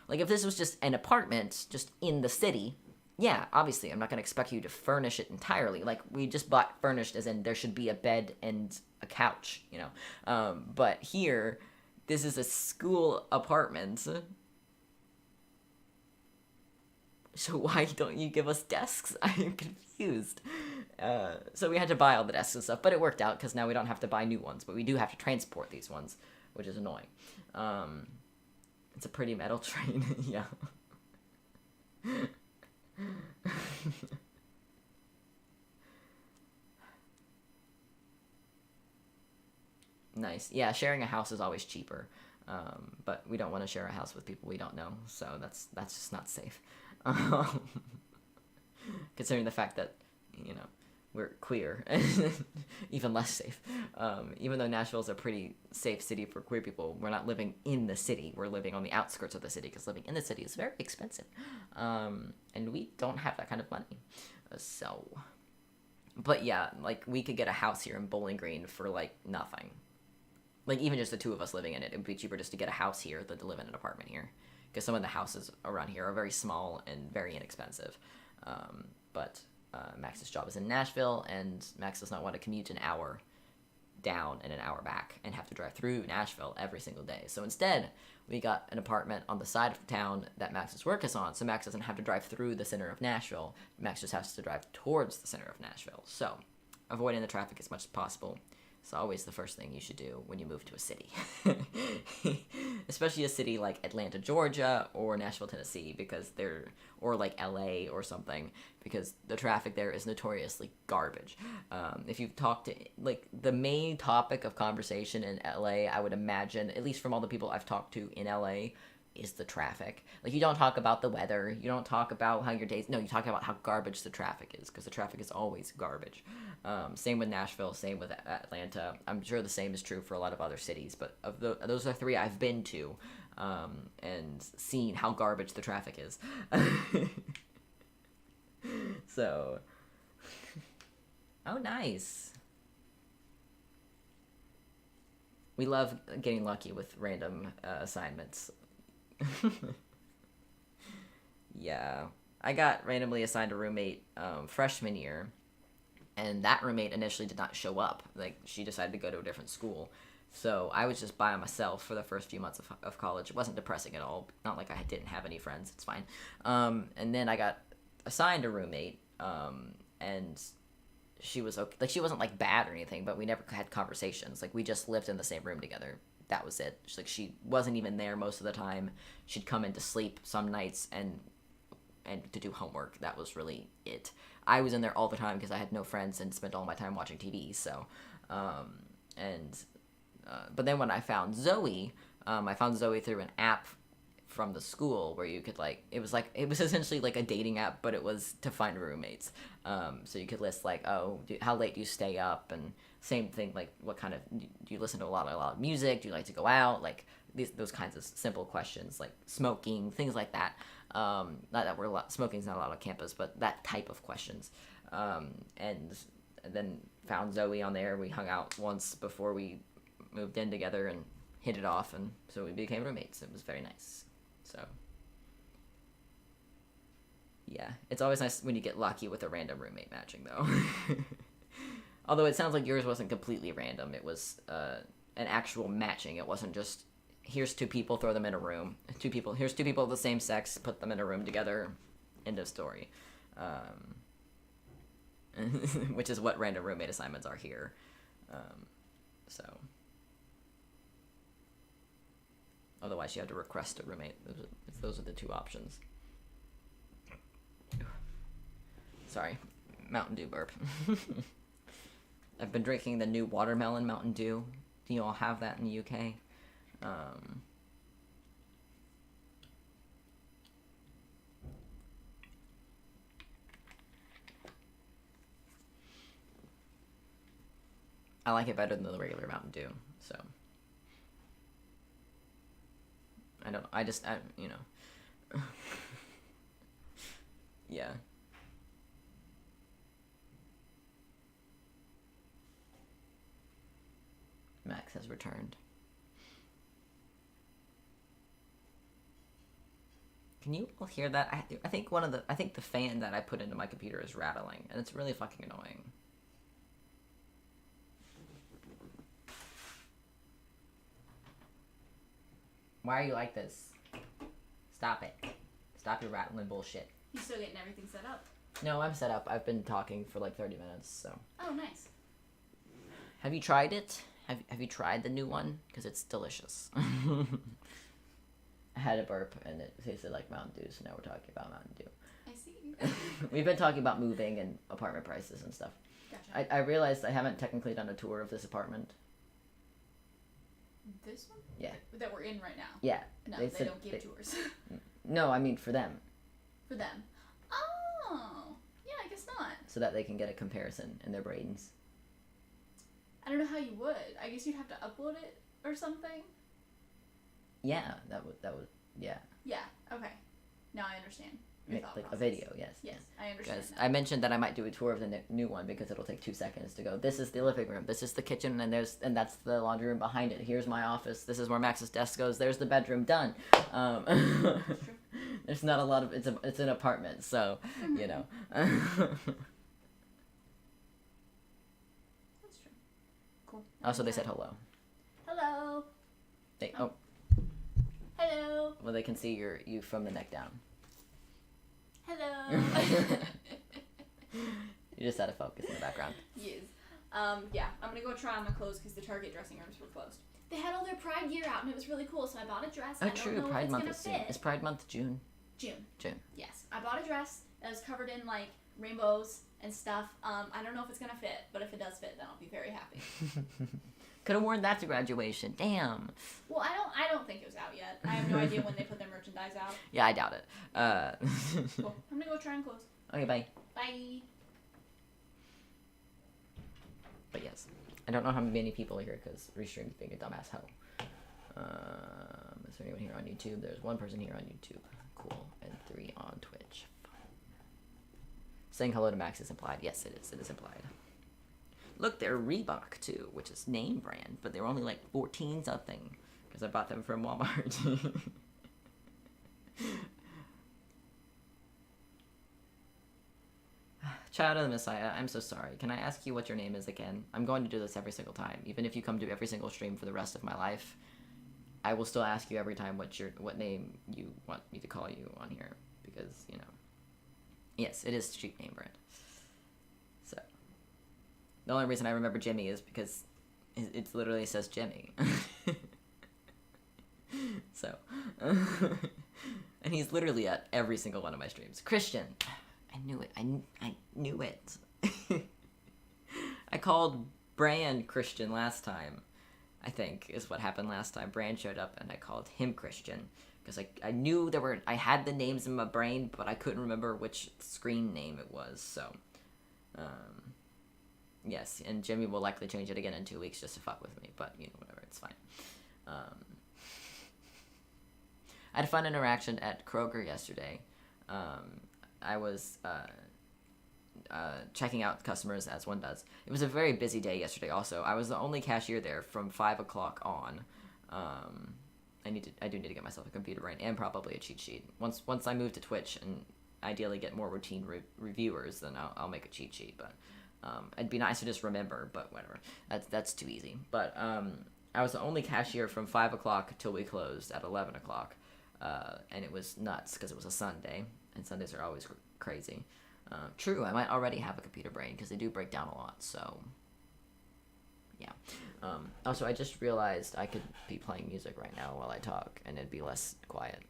Like, if this was just an apartment just in the city, yeah, obviously I'm not going to expect you to furnish it entirely. Like, we just bought furnished as in there should be a bed and a couch, you know. But here, this is a school apartment. So why don't you give us desks? I'm confused. So we had to buy all the desks and stuff, but it worked out, because now we don't have to buy new ones, but we do have to transport these ones, which is annoying. It's a pretty metal train, yeah. Nice. Yeah, sharing a house is always cheaper, but we don't want to share a house with people we don't know, so that's just not safe. Considering the fact that, you know, we're queer, even less safe. Even though Nashville's a pretty safe city for queer people, we're not living in the city. We're living on the outskirts of the city, because living in the city is very expensive, and we don't have that kind of money. So, but yeah, like, we could get a house here in Bowling Green for like nothing. Like, even just the 2 of us living in it would be cheaper just to get a house here than to live in an apartment here, because some of the houses around here are very small and very inexpensive. But Max's job is in Nashville, and Max does not want to commute an hour down and an hour back and have to drive through Nashville every single day. So instead, we got an apartment on the side of town that Max's work is on, so Max doesn't have to drive through the center of Nashville. Max just has to drive towards the center of Nashville. So, avoiding the traffic as much as possible is always the first thing you should do when you move to a city. Especially a city like Atlanta, Georgia, or Nashville, Tennessee, or like LA or something, because the traffic there is notoriously garbage. If you've talked to, like, the main topic of conversation in LA, I would imagine, at least from all the people I've talked to in LA, is the traffic. Like, you don't talk about the weather, you don't talk about how your days, no, you talk about how garbage the traffic is, because the traffic is always garbage. Same with Nashville, same with Atlanta. I'm sure the same is true for a lot of other cities, but those are 3 I've been to, and seen how garbage the traffic is. So, oh, nice. We love getting lucky with random assignments. Yeah, I got randomly assigned a roommate freshman year, and that roommate initially did not show up. Like, she decided to go to a different school, so I was just by myself for the first few months of college. It wasn't depressing at all. Not like I didn't have any friends. It's fine. And then I got assigned a roommate, and she was okay. Like, she wasn't like bad or anything, but we never had conversations. Like, we just lived in the same room together. That was it. She wasn't even there most of the time. She'd come in to sleep some nights and to do homework. That was really it. I was in there all the time because I had no friends and spent all my time watching TV. So, but then when I found Zoe, I found Zoe through an app from the school where you could, like, it was essentially like a dating app, but it was to find roommates. So you could list, like, how late do you stay up, and same thing, like, what kind of, do you listen to a lot of music, do you like to go out, like, those kinds of simple questions, like smoking, things like that. Not that smoking's not allowed on campus, but that type of questions. And then found Zoe on there. We hung out once before we moved in together and hit it off, and so we became roommates. It was very nice. So, yeah, it's always nice when you get lucky with a random roommate matching, though. Although it sounds like yours wasn't completely random. It was an actual matching. It wasn't just, here's 2 people, throw them in a room. Here's 2 people of the same sex, put them in a room together, end of story. Which is what random roommate assignments are here. So, otherwise you have to request a roommate. Those are the 2 options. Sorry, Mountain Dew burp. I've been drinking the new watermelon Mountain Dew. Do you all have that in the UK? I like it better than the regular Mountain Dew, so. Yeah. Max has returned. Can you all hear that? I think the fan that I put into my computer is rattling, and it's really fucking annoying. Why are you like this? Stop it. Stop your rattling bullshit. You still getting everything set up? No, I'm set up. I've been talking for like 30 minutes, so. Oh, nice. Have you tried it? Have you tried the new one? Because it's delicious. I had a burp and it tasted like Mountain Dew, so now we're talking about Mountain Dew. I see. We've been talking about moving and apartment prices and stuff. Gotcha. I realized I haven't technically done a tour of this apartment. This one? Yeah. That we're in right now? Yeah. No, they don't give tours. No, I mean for them. For them? Oh, yeah, I guess not. So that they can get a comparison in their brains. I don't know how you would. I guess you'd have to upload it or something. Yeah, that would, yeah. Yeah, okay. Now I understand. Like a video, yes. Yes, I understand. Because I mentioned that I might do a tour of the new one because it'll take 2 seconds to go. This is the living room. This is the kitchen, and that's the laundry room behind it. Here's my office. This is where Max's desk goes. There's the bedroom. Done. That's true. There's not a lot of it's an apartment, so you know. Cool. Also, they said hello. Hello. Oh. Hello. Well, they can see you from the neck down. Hello. You just had a focus in the background. Yes. Yeah, I'm gonna go try on my clothes because the Target dressing rooms were closed. They had all their Pride gear out and it was really cool, so I bought a dress. Oh, I don't true. know Pride if Month it's is gonna soon. fit. Is Pride Month June? June. June. Yes, I bought a dress that was covered in like rainbows and stuff. I don't know if it's gonna fit, but if it does fit, then I'll be very happy. Could have worn that to graduation. Damn. Well, I don't think it was out yet. I have no idea when they put their merchandise out. Yeah, I doubt it. Cool. I'm gonna go try on clothes. Okay, bye. Bye. But yes, I don't know how many people are here because Restream's being a dumbass hoe. Is there anyone here on YouTube? There's one person here on YouTube. Cool. And 3 on Twitch. Fun. Saying hello to Max is implied. Yes, it is. It is implied. Look, they're Reebok too, which is name brand, but they were only like 14 something because I bought them from Walmart. Child of the Messiah, I'm so sorry. Can I ask you what your name is again? I'm going to do this every single time. Even if you come to every single stream for the rest of my life, I will still ask you every time what name you want me to call you on here. Because, you know. Yes, it is street name brand. So. The only reason I remember Jimmy is because it literally says Jimmy. So. And he's literally at every single one of my streams. Christian. I knew it. I knew it. I called Brand Christian last time, I think, is what happened last time. Brand showed up and I called him Christian. Because I knew I had the names in my brain, but I couldn't remember which screen name it was, so. Yes, and Jimmy will likely change it again in 2 weeks just to fuck with me, but, you know, whatever, it's fine. I had a fun interaction at Kroger yesterday. I was checking out customers as one does. It was a very busy day yesterday also. I was the only cashier there from 5 o'clock on. I do need to get myself a computer brain and probably a cheat sheet. Once I move to Twitch and ideally get more routine reviewers, then I'll make a cheat sheet. But it'd be nice to just remember, but whatever. That's too easy. But I was the only cashier from 5 o'clock till we closed at 11 o'clock. And it was nuts because it was a Sunday, and Sundays are always crazy. True, I might already have a computer brain because they do break down a lot, so yeah. Also, I just realized I could be playing music right now while I talk, and it'd be less quiet.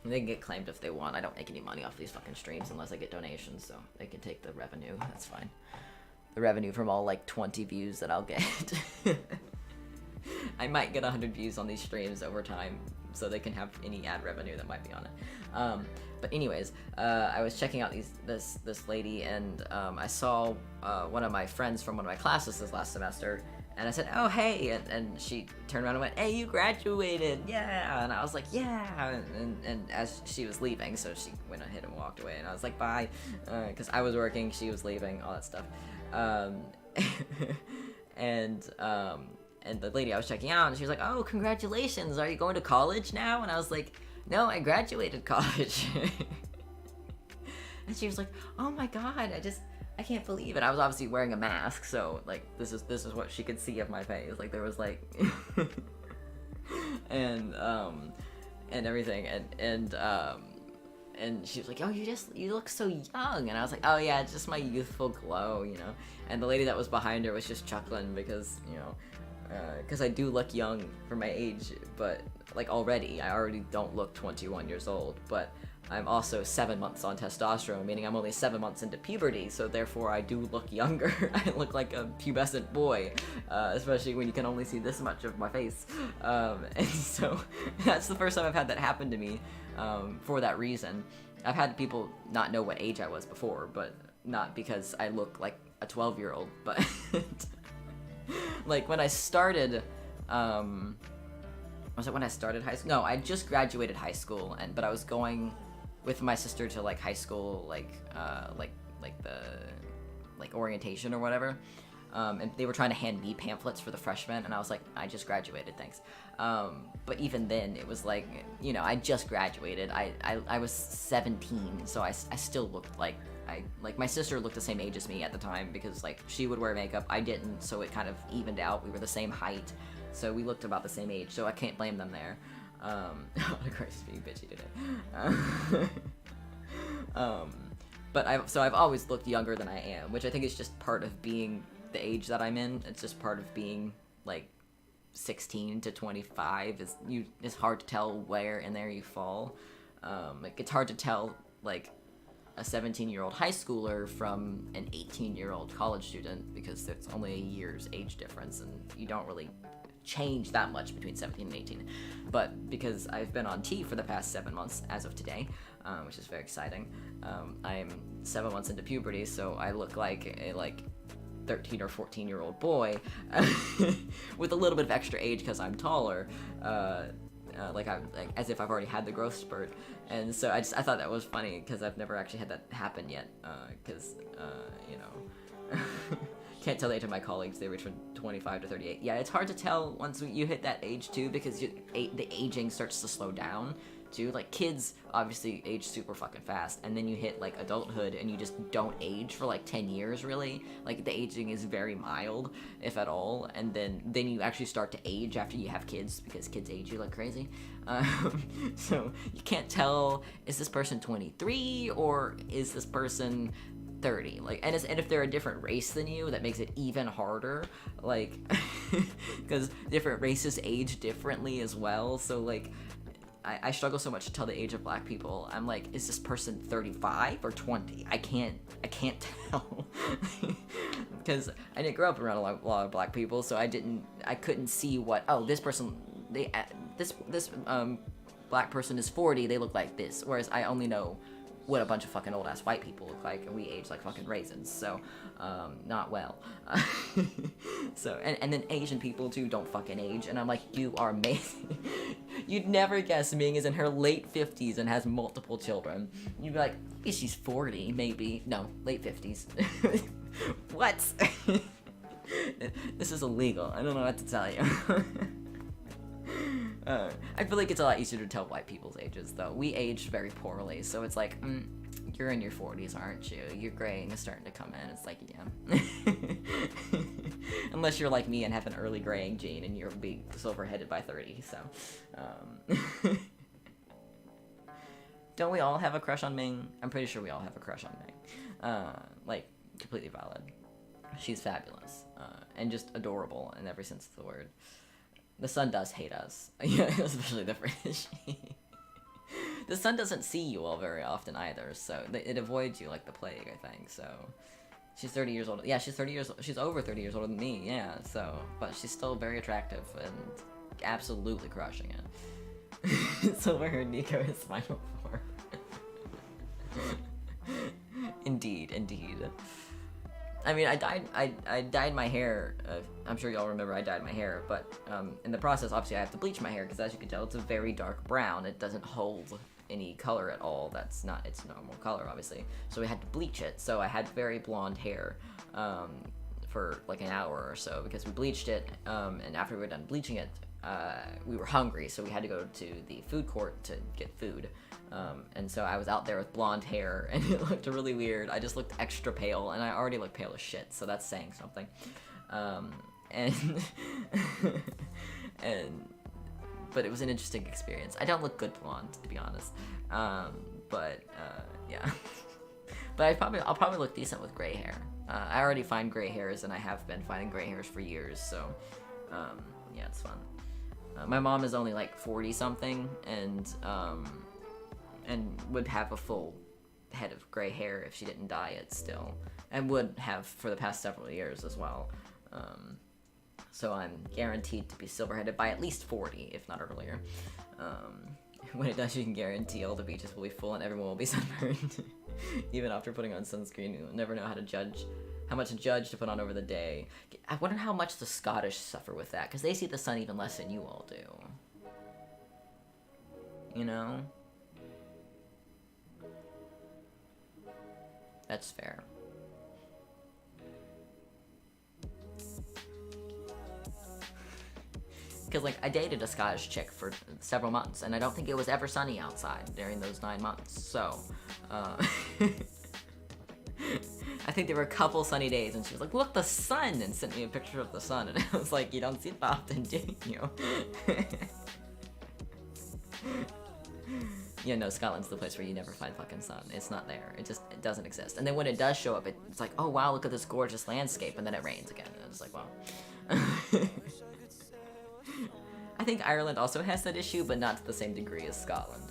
They can get claimed if they want. I don't make any money off these fucking streams unless I get donations, so they can take the revenue. That's fine. The revenue from all, like, 20 views that I'll get. I might get 100 views on these streams over time, so they can have any ad revenue that might be on it. But anyways, I was checking out this lady, and I saw one of my friends from one of my classes this last semester, and I said, "Oh, hey," and she turned around and went, "Hey, you graduated, yeah," and I was like, "Yeah," and as she was leaving, so she went ahead and walked away, and I was like, "Bye," because I was working, she was leaving, all that stuff, and the lady I was checking out, and she was like, "Oh, congratulations, are you going to college now?" And I was like, "No, I graduated college." And she was like, "Oh my god, I can't believe it." I was obviously wearing a mask, so, like, this is what she could see of my face. Like, there was, like, and everything, and she was like, "Oh, you look so young," and I was like, "Oh yeah, it's just my youthful glow, you know." And the lady that was behind her was just chuckling because, you know, because I do look young for my age, but, like, I already don't look 21 years old, but I'm also 7 months on testosterone, meaning I'm only 7 months into puberty, so therefore I do look younger. I look like a pubescent boy, especially when you can only see this much of my face, and so that's the first time I've had that happen to me, for that reason. I've had people not know what age I was before, but not because I look like a 12-year-old, but like when I started, was it when I started high school? No, I just graduated high school, but I was going with my sister to, like, high school, like orientation or whatever, and they were trying to hand me pamphlets for the freshmen, and I was like, "I just graduated, thanks." But even then, it was like, you know, I just graduated. I was 17, so I still looked like like my sister looked the same age as me at the time because like she would wear makeup, I didn't, so it kind of evened out. We were the same height, so we looked about the same age. So I can't blame them there. Of course, being bitchy today. But I've always looked younger than I am, which I think is just part of being the age that I'm in. It's just part of being like 16 to 25. It's hard to tell where in there you fall. Like it's hard to tell like a 17-year-old high schooler from an 18-year-old college student because there's only a year's age difference, and you don't really change that much between 17 and 18. But because I've been on T for the past 7 months as of today, which is very exciting, I'm 7 months into puberty, so I look like a 13 or 14-year-old boy with a little bit of extra age because I'm taller, like as if I've already had the growth spurt. And so I thought that was funny because I've never actually had that happen yet, because you know, can't tell the age of my colleagues. They range from 25 to 38. Yeah, it's hard to tell once you hit that age too, because the aging starts to slow down too. Like kids obviously age super fucking fast, and then you hit like adulthood and you just don't age for like 10 years really. Like the aging is very mild, if at all, and then you actually start to age after you have kids, because kids age you like crazy. So you can't tell, is this person 23 or is this person 30? Like, and if they're a different race than you, that makes it even harder, like because different races age differently as well. So like I struggle so much to tell the age of black people. I'm like, is this person 35 or 20? I can't tell. Because I didn't grow up around a lot of black people, so I couldn't see what, oh, this person, this black person is 40, they look like this. Whereas I only know what a bunch of fucking old ass white people look like, and we age like fucking raisins, so not well. So and then Asian people too don't fucking age, and I'm like, you are amazing. You'd never guess Ming is in her late 50s and has multiple children. You'd be like, maybe she's 40, maybe. No, late 50s. What? This is illegal. I don't know what to tell you. I feel like it's a lot easier to tell white people's ages, though. We aged very poorly, so it's like, you're in your 40s, aren't you? Your graying is starting to come in. It's like, yeah. Unless you're like me and have an early graying gene and you'll be silver-headed by 30, so. Don't we all have a crush on Ming? I'm pretty sure we all have a crush on Ming. Like, completely valid. She's fabulous, and just adorable in every sense of the word. The sun does hate us, especially the British. The sun doesn't see you all very often either, so it avoids you like the plague, I think. So she's 30 years old. Yeah, she's 30 years. She's over 30 years older than me. Yeah. So, but she's still very attractive and absolutely crushing it. So where Nico is final form. Indeed. I mean, I dyed my hair. I'm sure y'all remember I dyed my hair, but in the process, obviously, I have to bleach my hair because, as you can tell, it's a very dark brown. It doesn't hold any color at all. That's not its normal color, obviously. So we had to bleach it. So I had very blonde hair for like an hour or so because we bleached it. And after we were done bleaching it, we were hungry, so we had to go to the food court to get food. And so I was out there with blonde hair, and it looked really weird. I just looked extra pale, and I already look pale as shit, so that's saying something. But it was an interesting experience. I don't look good blonde, to be honest. Yeah. But I'll probably look decent with gray hair. I already find gray hairs, and I have been finding gray hairs for years, so yeah, it's fun. My mom is only like 40-something, and would have a full head of gray hair if she didn't dye it still, and would have for the past several years as well. So I'm guaranteed to be silver-headed by at least 40, if not earlier. When it does, you can guarantee all the beaches will be full and everyone will be sunburned. Even after putting on sunscreen, you'll never know how much to put on over the day. I wonder how much the Scottish suffer with that, because they see the sun even less than you all do. You know? That's fair. Because, like, I dated a Scottish chick for several months, and I don't think it was ever sunny outside during those 9 months, so, I think there were a couple sunny days, and she was like, "Look, the sun," and sent me a picture of the sun, and I was like, "You don't see it often, do you?" Yeah, no, Scotland's the place where you never find fucking sun. It's not there. It doesn't exist. And then when it does show up, it's like, oh wow, look at this gorgeous landscape, and then it rains again. And it's like, wow. I think Ireland also has that issue, but not to the same degree as Scotland.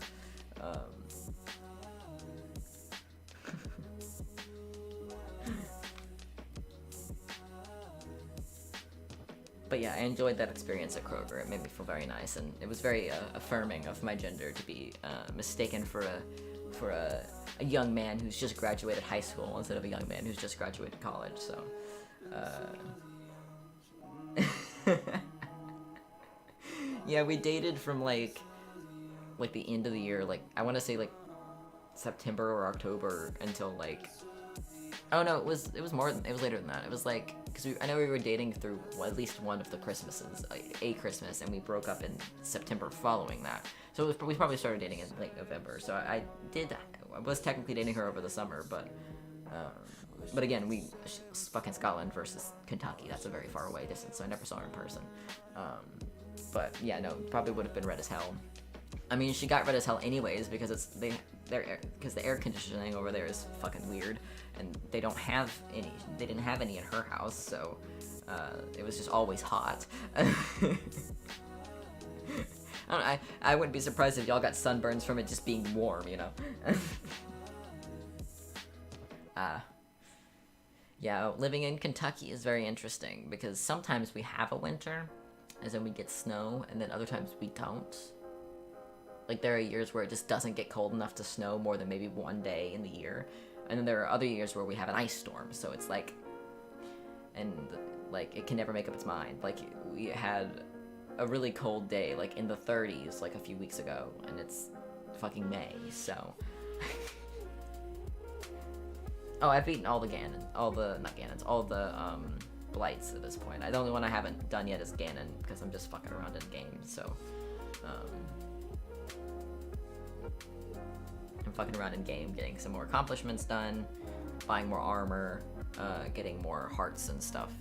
But yeah, I enjoyed that experience at Kroger. It made me feel very nice, and it was very affirming of my gender to be mistaken for a young man who's just graduated high school instead of a young man who's just graduated college. So, yeah, we dated from like the end of the year. Like I want to say like September or October until like. Oh no, it was later than that. It was like, because I know we were dating through at least one of the Christmases, like a Christmas, and we broke up in September following that. So we probably started dating in late November. So I was technically dating her over the summer, but again, fucking Scotland versus Kentucky. That's a very far away distance, so I never saw her in person. But yeah, no, probably would have been red as hell. I mean, she got red as hell anyways because because the air conditioning over there is fucking weird, and they didn't have any in her house, so it was just always hot. I wouldn't be surprised if y'all got sunburns from it just being warm, you know. Yeah, living in Kentucky is very interesting because sometimes we have a winter, as in we get snow, and then other times we don't. Like, there are years where it just doesn't get cold enough to snow more than maybe one day in the year. And then there are other years where we have an ice storm, so it's like... And, like, it can never make up its mind. Like, we had a really cold day, like, in the 30s, like, a few weeks ago, and it's fucking May, so... Oh, I've eaten all the blights at this point. The only one I haven't done yet is Ganon, because I'm just fucking around in games, so... I'm fucking around in game, getting some more accomplishments done, buying more armor, getting more hearts and stuff.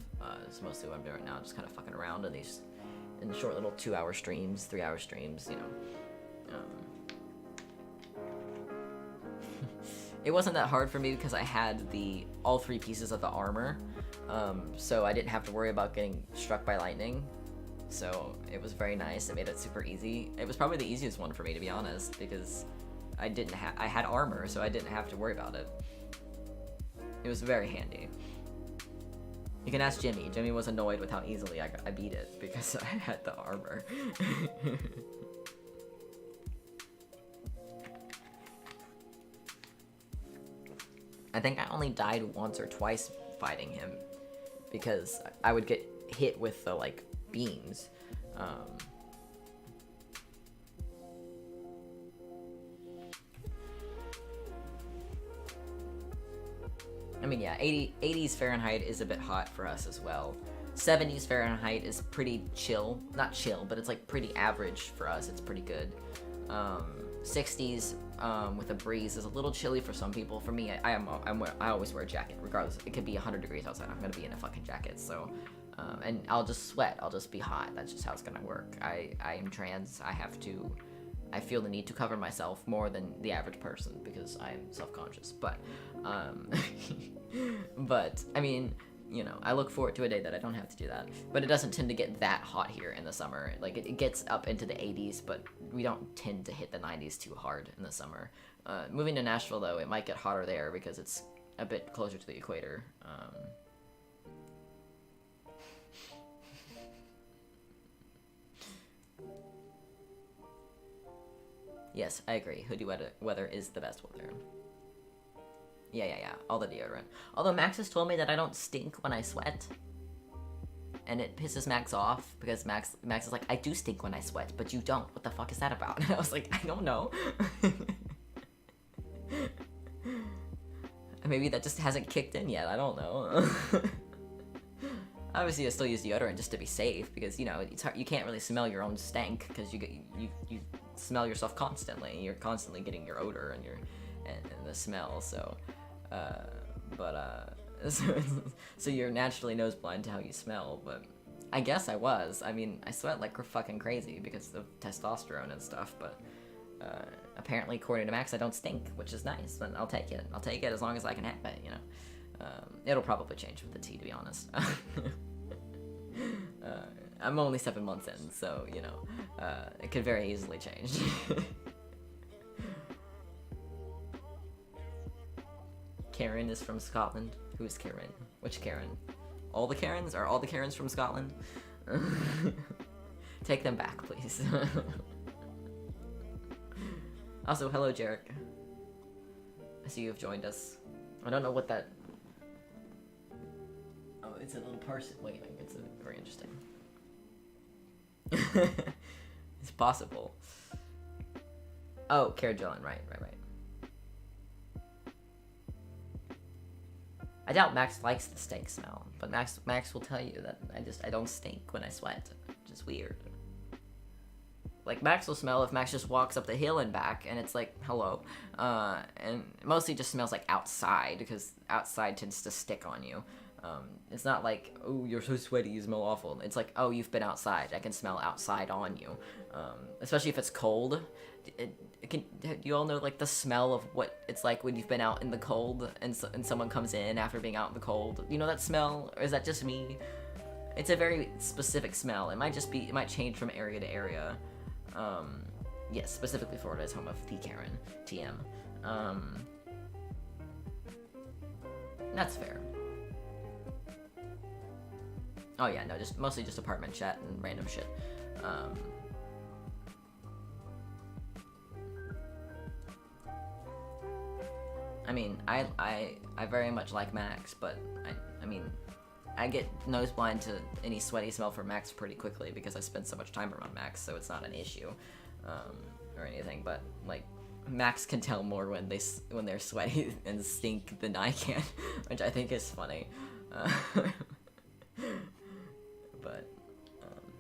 Is mostly what I'm doing right now, just kind of fucking around in short little 2-hour streams, 3-hour streams, you know. It wasn't that hard for me because I had all 3 pieces of the armor, so I didn't have to worry about getting struck by lightning. So it was very nice. It made it super easy. It was probably the easiest one for me, to be honest, because I had armor, so I didn't have to worry about it. It was very handy. You can ask Jimmy. Jimmy was annoyed with how easily I beat it because I had the armor. I think I only died once or twice fighting him because I would get hit with the, like, beams. I mean, yeah, 80s Fahrenheit is a bit hot for us as well. 70s Fahrenheit is pretty chill. Not chill, but it's like pretty average for us. It's pretty good. 60s with a breeze is a little chilly for some people. For me, I always wear a jacket, regardless. It could be 100 degrees outside. I'm gonna be in a fucking jacket, so... and I'll just sweat. I'll just be hot. That's just how it's gonna work. I am trans. I feel the need to cover myself more than the average person because I'm self-conscious. But I mean, you know, I look forward to a day that I don't have to do that. But it doesn't tend to get that hot here in the summer. Like, it gets up into the 80s, but we don't tend to hit the 90s too hard in the summer. Moving to Nashville, though, it might get hotter there because it's a bit closer to the equator. Yes, I agree. Hoodie weather is the best weather. Yeah. All the deodorant. Although Max has told me that I don't stink when I sweat. And it pisses Max off because Max is like, I do stink when I sweat, but you don't. What the fuck is that about? And I was like, I don't know. Maybe that just hasn't kicked in yet. I don't know. Obviously, I still use deodorant just to be safe because, you know, it's hard, you can't really smell your own stank because you smell yourself constantly. You're constantly getting your odor and the smell. So, so you're naturally nose blind to how you smell, but I guess I was. I mean, I sweat like fucking crazy because of testosterone and stuff, but apparently, according to Max, I don't stink, which is nice, and I'll take it. I'll take it as long as I can have it, you know. It'll probably change with the tea, to be honest. I'm only 7 months in, so, you know, it could very easily change. Karen is from Scotland. Who's Karen? Which Karen? All the Karens? Are all the Karens from Scotland? Take them back, please. Also, hello, Jarek. I see you've joined us. I don't know what that... Oh, it's a little parson waving. It's very interesting. It's possible. Oh, Cara Jolin, right. I doubt Max likes the stink smell, but Max will tell you that I don't stink when I sweat, which is weird. Like, Max will smell if Max just walks up the hill and back, and it's like, hello. And it mostly just smells like outside, because outside tends to stick on you. It's not like, oh, you're so sweaty, you smell awful. It's like, oh, you've been outside. I can smell outside on you. Especially if it's cold. Do you all know, like, the smell of what it's like when you've been out in the cold and someone comes in after being out in the cold? You know that smell? Or is that just me? It's a very specific smell. It might change from area to area. Yes, specifically Florida is home of the Karen. TM. That's fair. Oh yeah, no, mostly just apartment chat and random shit. I mean, I very much like Max, but I mean, I get nose blind to any sweaty smell from Max pretty quickly because I spend so much time around Max, so it's not an issue, or anything. But like, Max can tell more when they're sweaty and stink than I can, which I think is funny.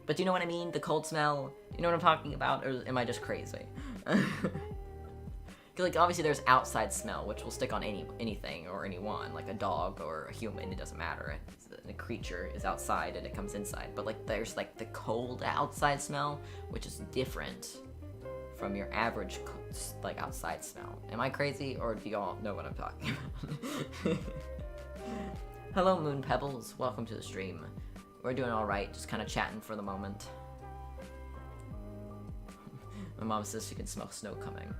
But you know what I mean? The cold smell. You know what I'm talking about, or am I just crazy? Like, obviously there's outside smell, which will stick on anything or anyone, like a dog or a human, it doesn't matter. A creature is outside and it comes inside. But like, there's like the cold outside smell, which is different from your average like outside smell. Am I crazy, or do y'all know what I'm talking about? Hello, Moon Pebbles. Welcome to the stream. We're doing all right, just kind of chatting for the moment. My mom says she can smell snow coming.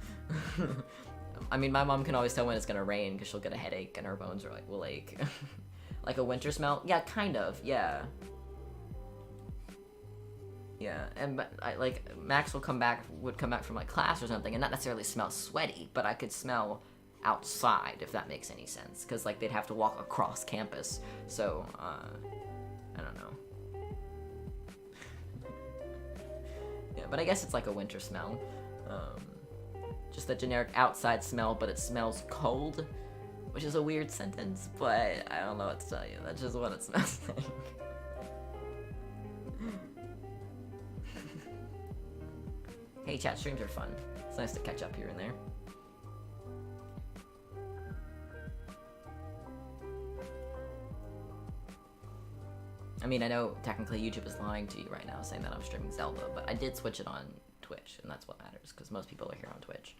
I mean, my mom can always tell when it's gonna rain because she'll get a headache and her bones will ache. Like a winter smell? Yeah, kind of, yeah. Yeah, and like, Max would come back from like class or something and not necessarily smell sweaty, but I could smell outside, if that makes any sense. Because like, they'd have to walk across campus, so, I don't know. Yeah, but I guess it's like a winter smell. Just the generic outside smell, but it smells cold, which is a weird sentence, but I don't know what to tell you. That's just what it smells like. Hey chat, streams are fun. It's nice to catch up here and there. I mean, I know technically YouTube is lying to you right now saying that I'm streaming Zelda, but I did switch it on Twitch, and that's what matters, because most people are here on Twitch.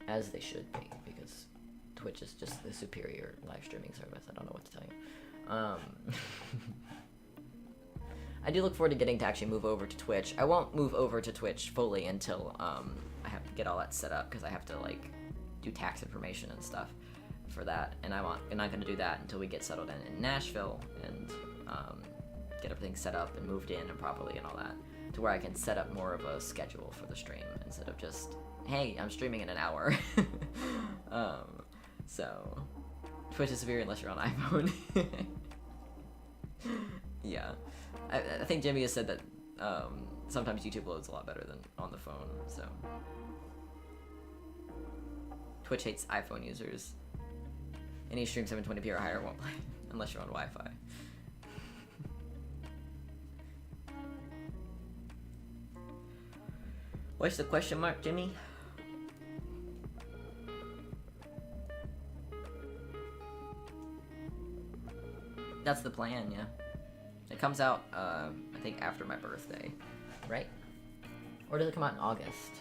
As they should be, because Twitch is just the superior live streaming service. I don't know what to tell you. I do look forward to getting to actually move over to Twitch. I won't move over to Twitch fully until I have to get all that set up, because I have to like do tax information and stuff for that, and I'm not going to do that until we get settled in Nashville and get everything set up and moved in and properly and all that, to where I can set up more of a schedule for the stream instead of just, hey, I'm streaming in an hour. So Twitch is superior unless you're on iPhone. Yeah, I think Jimmy has said that sometimes YouTube loads a lot better than on the phone, so Twitch hates iPhone users. Any stream 720p or higher won't play unless you're on Wi-Fi. What's the question mark, Jimmy? That's the plan, yeah. It comes out, I think after my birthday, right? Or does it come out in August?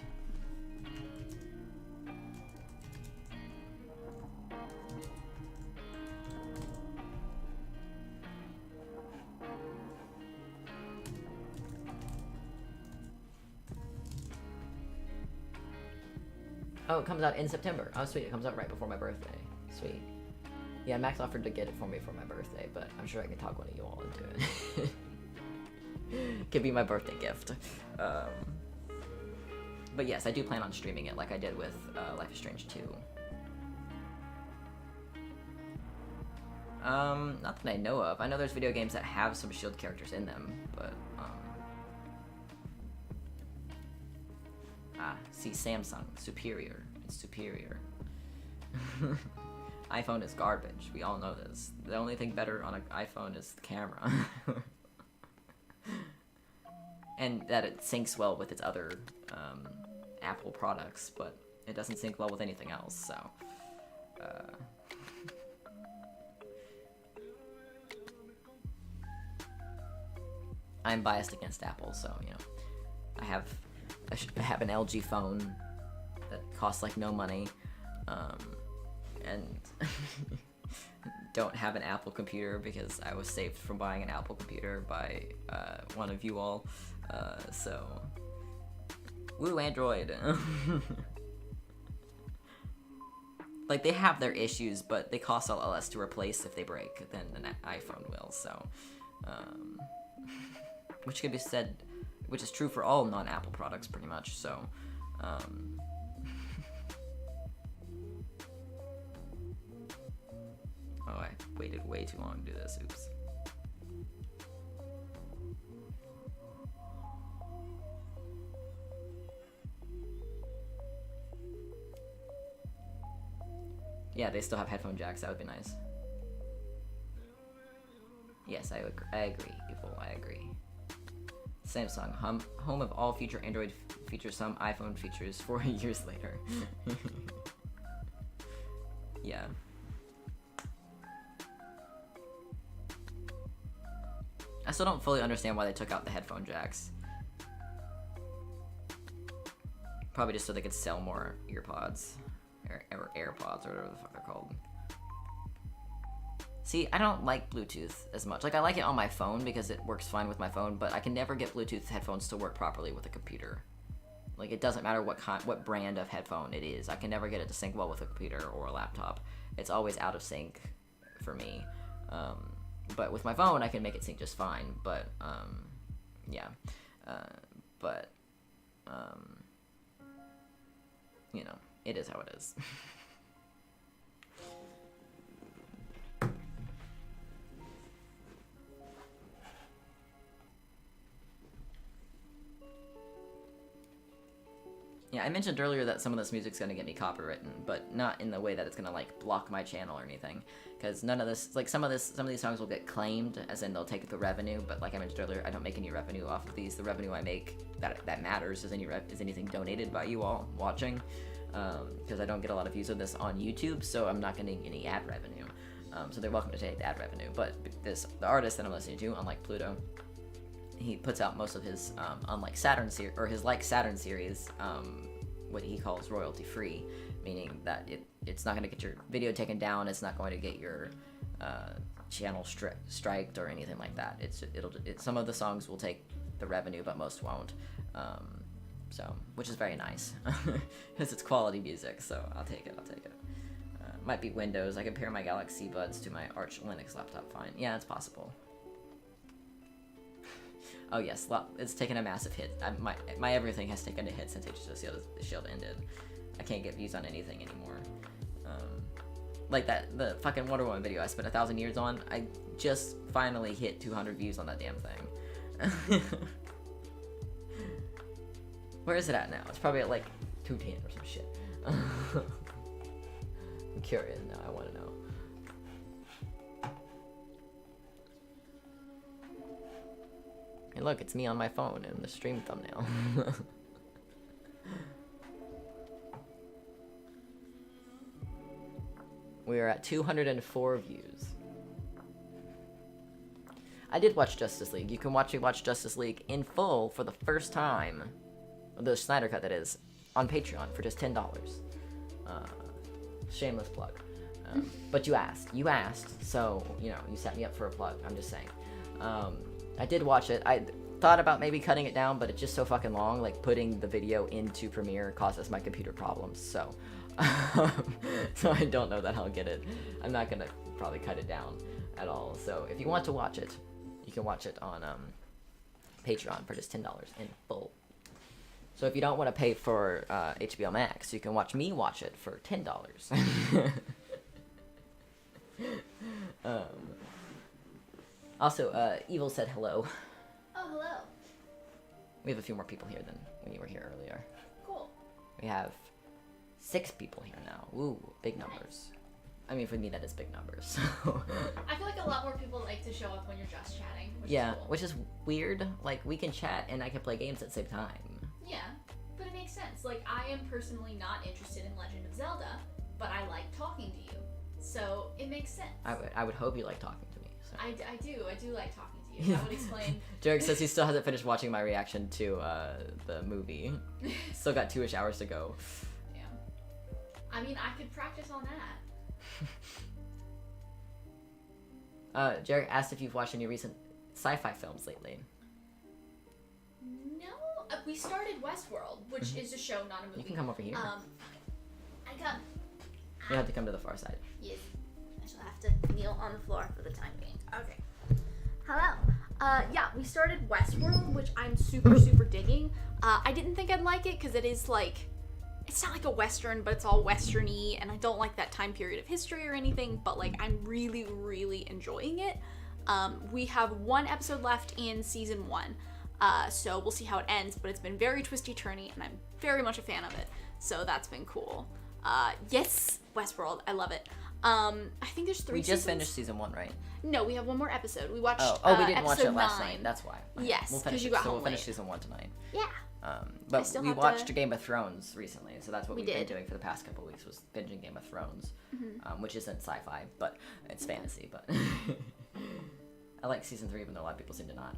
Oh, it comes out in September. Oh, sweet. It comes out right before my birthday. Sweet. Yeah, Max offered to get it for me for my birthday, but I'm sure I can talk one of you all into it. Could be my birthday gift. But yes, I do plan on streaming it like I did with Life is Strange 2. Not that I know of. I know there's video games that have some S.H.I.E.L.D. characters in them, but, see, Samsung. Superior. It's superior. iPhone is garbage. We all know this. The only thing better on an iPhone is the camera. And that it syncs well with its other, Apple products, but it doesn't sync well with anything else, so, I'm biased against Apple, so, you know, I have an LG phone that costs like no money, and don't have an Apple computer because I was saved from buying an Apple computer by one of you all, so woo Android. Like, they have their issues, but they cost a lot less to replace if they break than an iPhone will, so which could be said, which is true for all non-Apple products pretty much, so oh, I waited way too long to do this, oops. Yeah, they still have headphone jacks, that would be nice. Yes, I agree, Evil, I agree. Samsung, home of all future Android features some iPhone features 4 years later. Yeah. I still don't fully understand why they took out the headphone jacks. Probably just so they could sell more earpods. Or AirPods, or whatever the fuck they're called. See, I don't like Bluetooth as much. Like, I like it on my phone because it works fine with my phone, but I can never get Bluetooth headphones to work properly with a computer. Like, it doesn't matter what brand of headphone it is. I can never get it to sync well with a computer or a laptop. It's always out of sync for me. But with my phone, I can make it sync just fine. But, yeah. You know, it is how it is. Yeah, I mentioned earlier that some of this music's gonna get me copywritten, but not in the way that it's gonna, like, block my channel or anything. Because none of this, like, some of these songs will get claimed, as in they'll take the revenue, but like I mentioned earlier, I don't make any revenue off of these. The revenue I make, that matters, is anything donated by you all watching. Because I don't get a lot of views of this on YouTube, so I'm not getting any ad revenue. So they're welcome to take the ad revenue. But the artist that I'm listening to, unlike Pluto, he puts out most of his unlike Saturn his like Saturn series, what he calls royalty free, meaning that it's not going to get your video taken down, it's not going to get your channel striked or anything like that. Some of the songs will take the revenue, but most won't. So, which is very nice, because it's quality music, so I'll take it. Might be Windows. I can pair my Galaxy Buds to my Arch Linux laptop fine. Yeah, it's possible. Oh yes, it's taken a massive hit. My everything has taken a hit since Agents of S.H.I.E.L.D. ended. I can't get views on anything anymore. Like the fucking Wonder Woman video I spent 1,000 years on, I just finally hit 200 views on that damn thing. Where is it at now? It's probably at like 210 or some shit. I'm curious now, I want to know. Hey look, it's me on my phone in the stream thumbnail. We are at 204 views. I did watch Justice League. You can watch Justice League in full for the first time, the Snyder Cut that is, on Patreon for just $10. Shameless plug. But you asked, so, you set me up for a plug. I'm just saying. I did watch it. I thought about maybe cutting it down, but it's just so fucking long. Like, putting the video into Premiere causes my computer problems, so so I don't know that I'll get it. I'm not gonna probably cut it down at all. So if you want to watch it, you can watch it on Patreon for just $10 in full. So if you don't want to pay for HBO Max, you can watch me watch it for $10. Also, Evil said hello. Oh, hello. We have a few more people here than when you were here earlier. Cool. We have 6 people here now. Ooh, big numbers. Nice. I mean, for me, that is big numbers. I feel like a lot more people like to show up when you're just chatting, which yeah, is cool. which is weird. Like, we can chat and I can play games at the same time. Yeah, but it makes sense. Like, I am personally not interested in Legend of Zelda, but I like talking to you. So, it makes sense. I would hope you like talking to me. So. I do like talking to you. That would explain. Jarek says he still hasn't finished watching my reaction to the movie. Still got 2-ish hours to go. Yeah. I mean, I could practice on that. Jarek asked if you've watched any recent sci-fi films lately. No, we started Westworld, which is a show, not a movie. You can come over here. I got. You have to come to the far side. Yes. I shall have to kneel on the floor for the time being. Okay. Hello. Yeah, we started Westworld, which I'm super, super digging. I didn't think I'd like it because it is like, it's not like a Western, but it's all Western-y, and I don't like that time period of history or anything, but like, I'm really, really enjoying it. We have 1 episode left in season 1, so we'll see how it ends, but it's been very twisty-turny, and I'm very much a fan of it, so that's been cool. Yes, Westworld, I love it. I think there's 3 We just seasons. finished season 1, right? No, we have 1 more episode. We watched we didn't watch it last 9. night. That's why. Yes, we'll finish 'cause you it. got So home we'll finish late. season 1 tonight. Yeah. But still we have watched to- Game of Thrones recently, so that's what We we've been did. doing for the past couple weeks, was binging Game of Thrones, which isn't sci-fi, but it's fantasy. But I like season 3, even though a lot of people seem to not.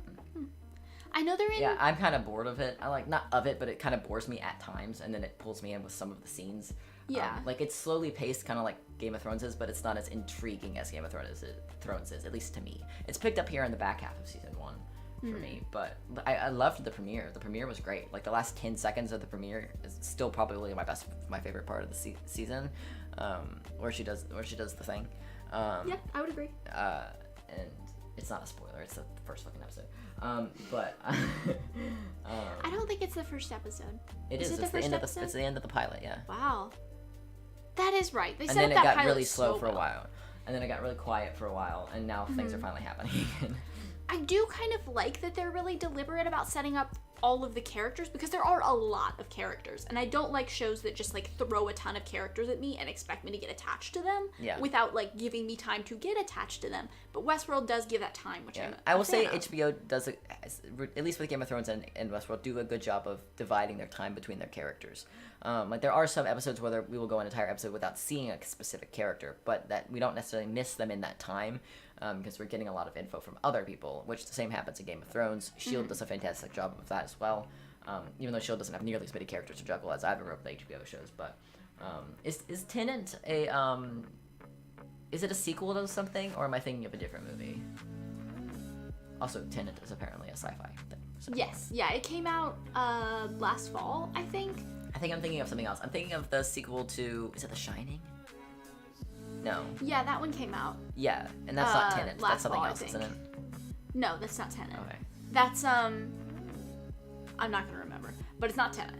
I know they're in. Yeah, I'm kind of bored of it. I like, not of it, but it kind of bores me at times, and then it pulls me in with some of the scenes. Yeah. Like, it's slowly paced, kind of like Game of Thrones is, but it's not as intriguing as Game of Thrones is, at least to me. It's picked up here in the back half of season 1 for me, but I loved the premiere. The premiere was great. Like, the last 10 seconds of the premiere is still probably my favorite part of the season, where she does the thing. Yeah, I would agree. And it's not a spoiler. It's the first fucking episode. But I don't think it's the first episode. it is. It the It's the first end episode? it's the end of the pilot. Yeah. Wow. That is right. They And set then up it that got pilot really slow so for a well. while, and then it got really quiet for a while, and now things are finally happening again. I do kind of like that they're really deliberate about setting up all of the characters, because there are a lot of characters, and I don't like shows that just like throw a ton of characters at me and expect me to get attached to them without like giving me time to get attached to them. But Westworld does give that time, which I'm I will a say fan of. HBO does, at least with Game of Thrones and Westworld, do a good job of dividing their time between their characters. Like, there are some episodes where we will go an entire episode without seeing a specific character, but that we don't necessarily miss them in that time, because we're getting a lot of info from other people, which the same happens in Game of Thrones. S.H.I.E.L.D. does a fantastic job of that as well, even though S.H.I.E.L.D. doesn't have nearly as many characters to juggle as either of the HBO shows. But is Tenet is it a sequel to something, or am I thinking of a different movie? Also, Tenet is apparently a sci-fi thing. So. Yes, yeah, it came out last fall, I think. I think I'm thinking of something else. I'm thinking of the sequel to, is it The Shining? No. Yeah, that one came out. Yeah, and that's not Tenet. last That's something fall, I else, isn't it? No, that's not Tenet. Okay. That's I'm not gonna remember, but it's not Tenet.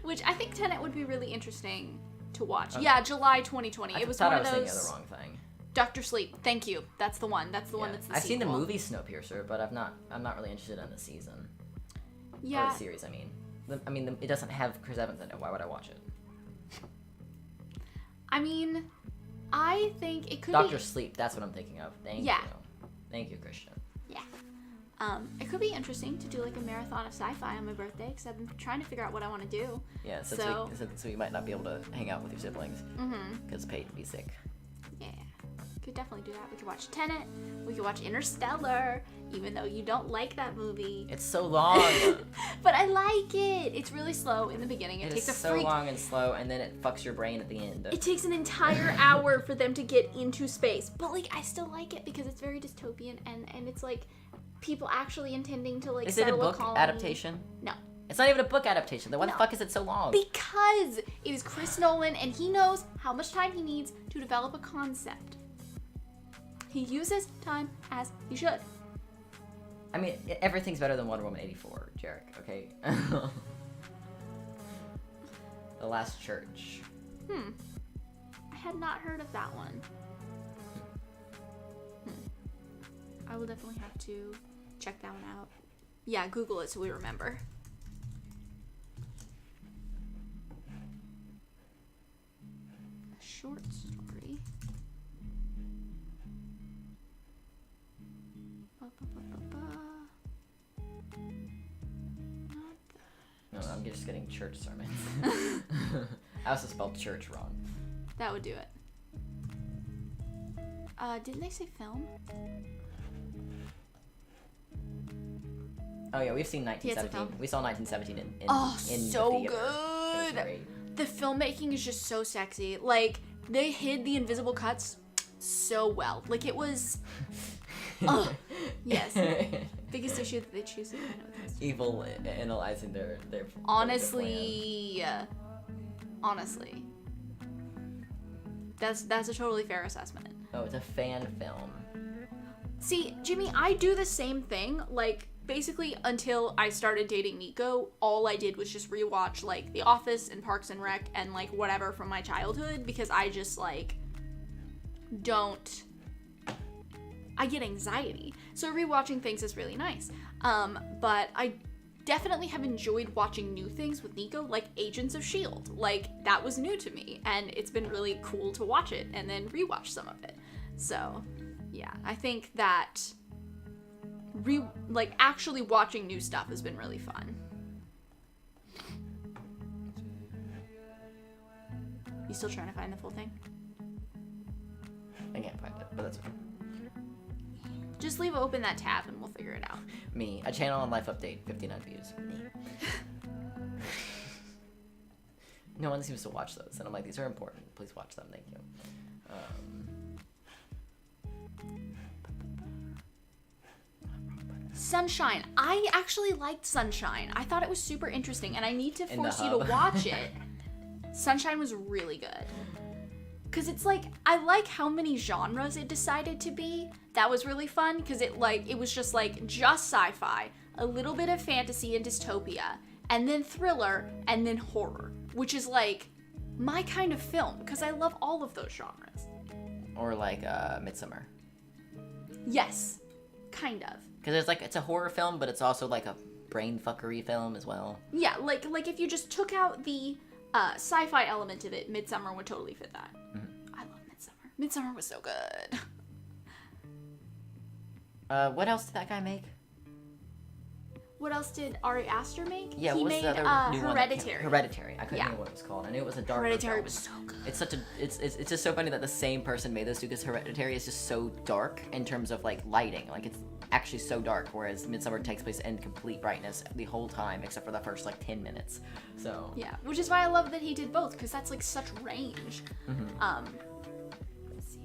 Which I think Tenet would be really interesting to watch. Okay. Yeah, July 2020. It was thought one I was of thinking of those. the wrong thing. Doctor Sleep. Thank you. That's the one. That's the one. That's the I've seen the sequel. movie Snowpiercer, but I'm not really interested in the season. Yeah. Or the series, I mean. It doesn't have Chris Evans in it. Why would I watch it? I mean, I think it could Doctor be. Sleep, that's what I'm thinking of. Thank Yeah. you. Thank you, Christian. Yeah. It could be interesting to do like a marathon of sci-fi on my birthday, because I've been trying to figure out what I want to do. Yeah, So- so you might not be able to hang out with your siblings. Because Peyton be sick. Yeah. could definitely do that. We could watch Tenet. We could watch Interstellar, even though you don't like that movie. It's so long. But I like it. It's really slow in the beginning. It takes is so long and slow, and then it fucks your brain at the end. It takes an entire hour for them to get into space. But, like, I still like it because it's very dystopian, and it's, like, people actually intending to, like, Is it a settle book colony. adaptation? No. It's not even a book adaptation. Then why the fuck is it so long? Because it is Chris Nolan, and he knows how much time he needs to develop a concept. He uses time as he should. I mean, everything's better than Wonder Woman 84, Jarek, okay? The Last Church. I had not heard of that one. I will definitely have to check that one out. Yeah, Google it so we remember. A short story. No, I'm just getting church sermons. I also spelled church wrong. That would do it. Didn't they say film? Oh yeah, we've seen 1917. We saw 1917 in so the theater. good. It was great. The filmmaking is just so sexy. Like, they hid the invisible cuts so well. Like, it was... yes. Biggest issue that they choose. Evil analyzing their honestly, that's a totally fair assessment. Oh, it's a fan film. See, Jimmy, I do the same thing. Like, basically, until I started dating Nico, all I did was just rewatch, like, The Office and Parks and Rec and, like, whatever from my childhood, because I just, like, don't... I get anxiety. So rewatching things is really nice. But I definitely have enjoyed watching new things with Nico, like Agents of S.H.I.E.L.D. Like, that was new to me, and it's been really cool to watch it and then rewatch some of it. So, yeah, I think that actually watching new stuff has been really fun. You still trying to find the full thing? I can't find it, but that's okay. Just leave open that tab and we'll figure it out. Me, a channel on life update, 59 views. Me. No one seems to watch those, and I'm like, these are important. Please watch them, thank you. Sunshine. I actually liked Sunshine. I thought it was super interesting, and I need to force you to watch it. Sunshine was really good. Because it's like, I like how many genres it decided to be. That was really fun, because it was just sci-fi, a little bit of fantasy and dystopia, and then thriller, and then horror, which is like my kind of film, because I love all of those genres. Or like Midsummer. Yes, kind of. Because it's a horror film, but it's also like a brain fuckery film as well. Yeah, like if you just took out the sci-fi element of it, Midsummer would totally fit that. Mm-hmm. I love Midsummer. Midsummer was so good. What else did that guy make? What else did Ari Aster make? Yeah, he what was made the other new Hereditary. One? Hereditary. I couldn't remember what it was called. I knew it was a dark. Hereditary was so good. It's such a. It's just so funny that the same person made those two, because Hereditary is just so dark in terms of like lighting. Like, it's actually so dark, whereas Midsummer takes place in complete brightness the whole time except for the first like 10 minutes. So yeah, which is why I love that he did both, because that's like such range. Mm-hmm. Let's see.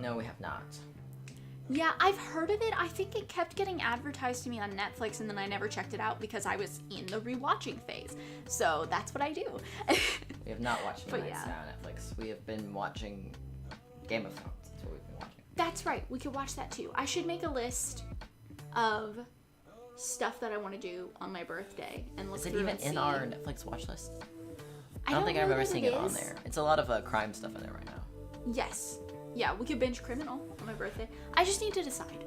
No, we have not. Yeah, I've heard of it. I think it kept getting advertised to me on Netflix, and then I never checked it out because I was in the rewatching phase. So that's what I do. We have not watched Midnight yeah. Sky on Netflix. We have been watching Game of Thrones. That's what we've been watching. That's right. We could watch that too. I should make a list of stuff that I want to do on my birthday and look through. Is it even and in see. our Netflix watch list? I don't think I've ever seen it on there. It's a lot of crime stuff in there right now. Yes. Yeah, we could binge Criminal on my birthday. I just need to decide.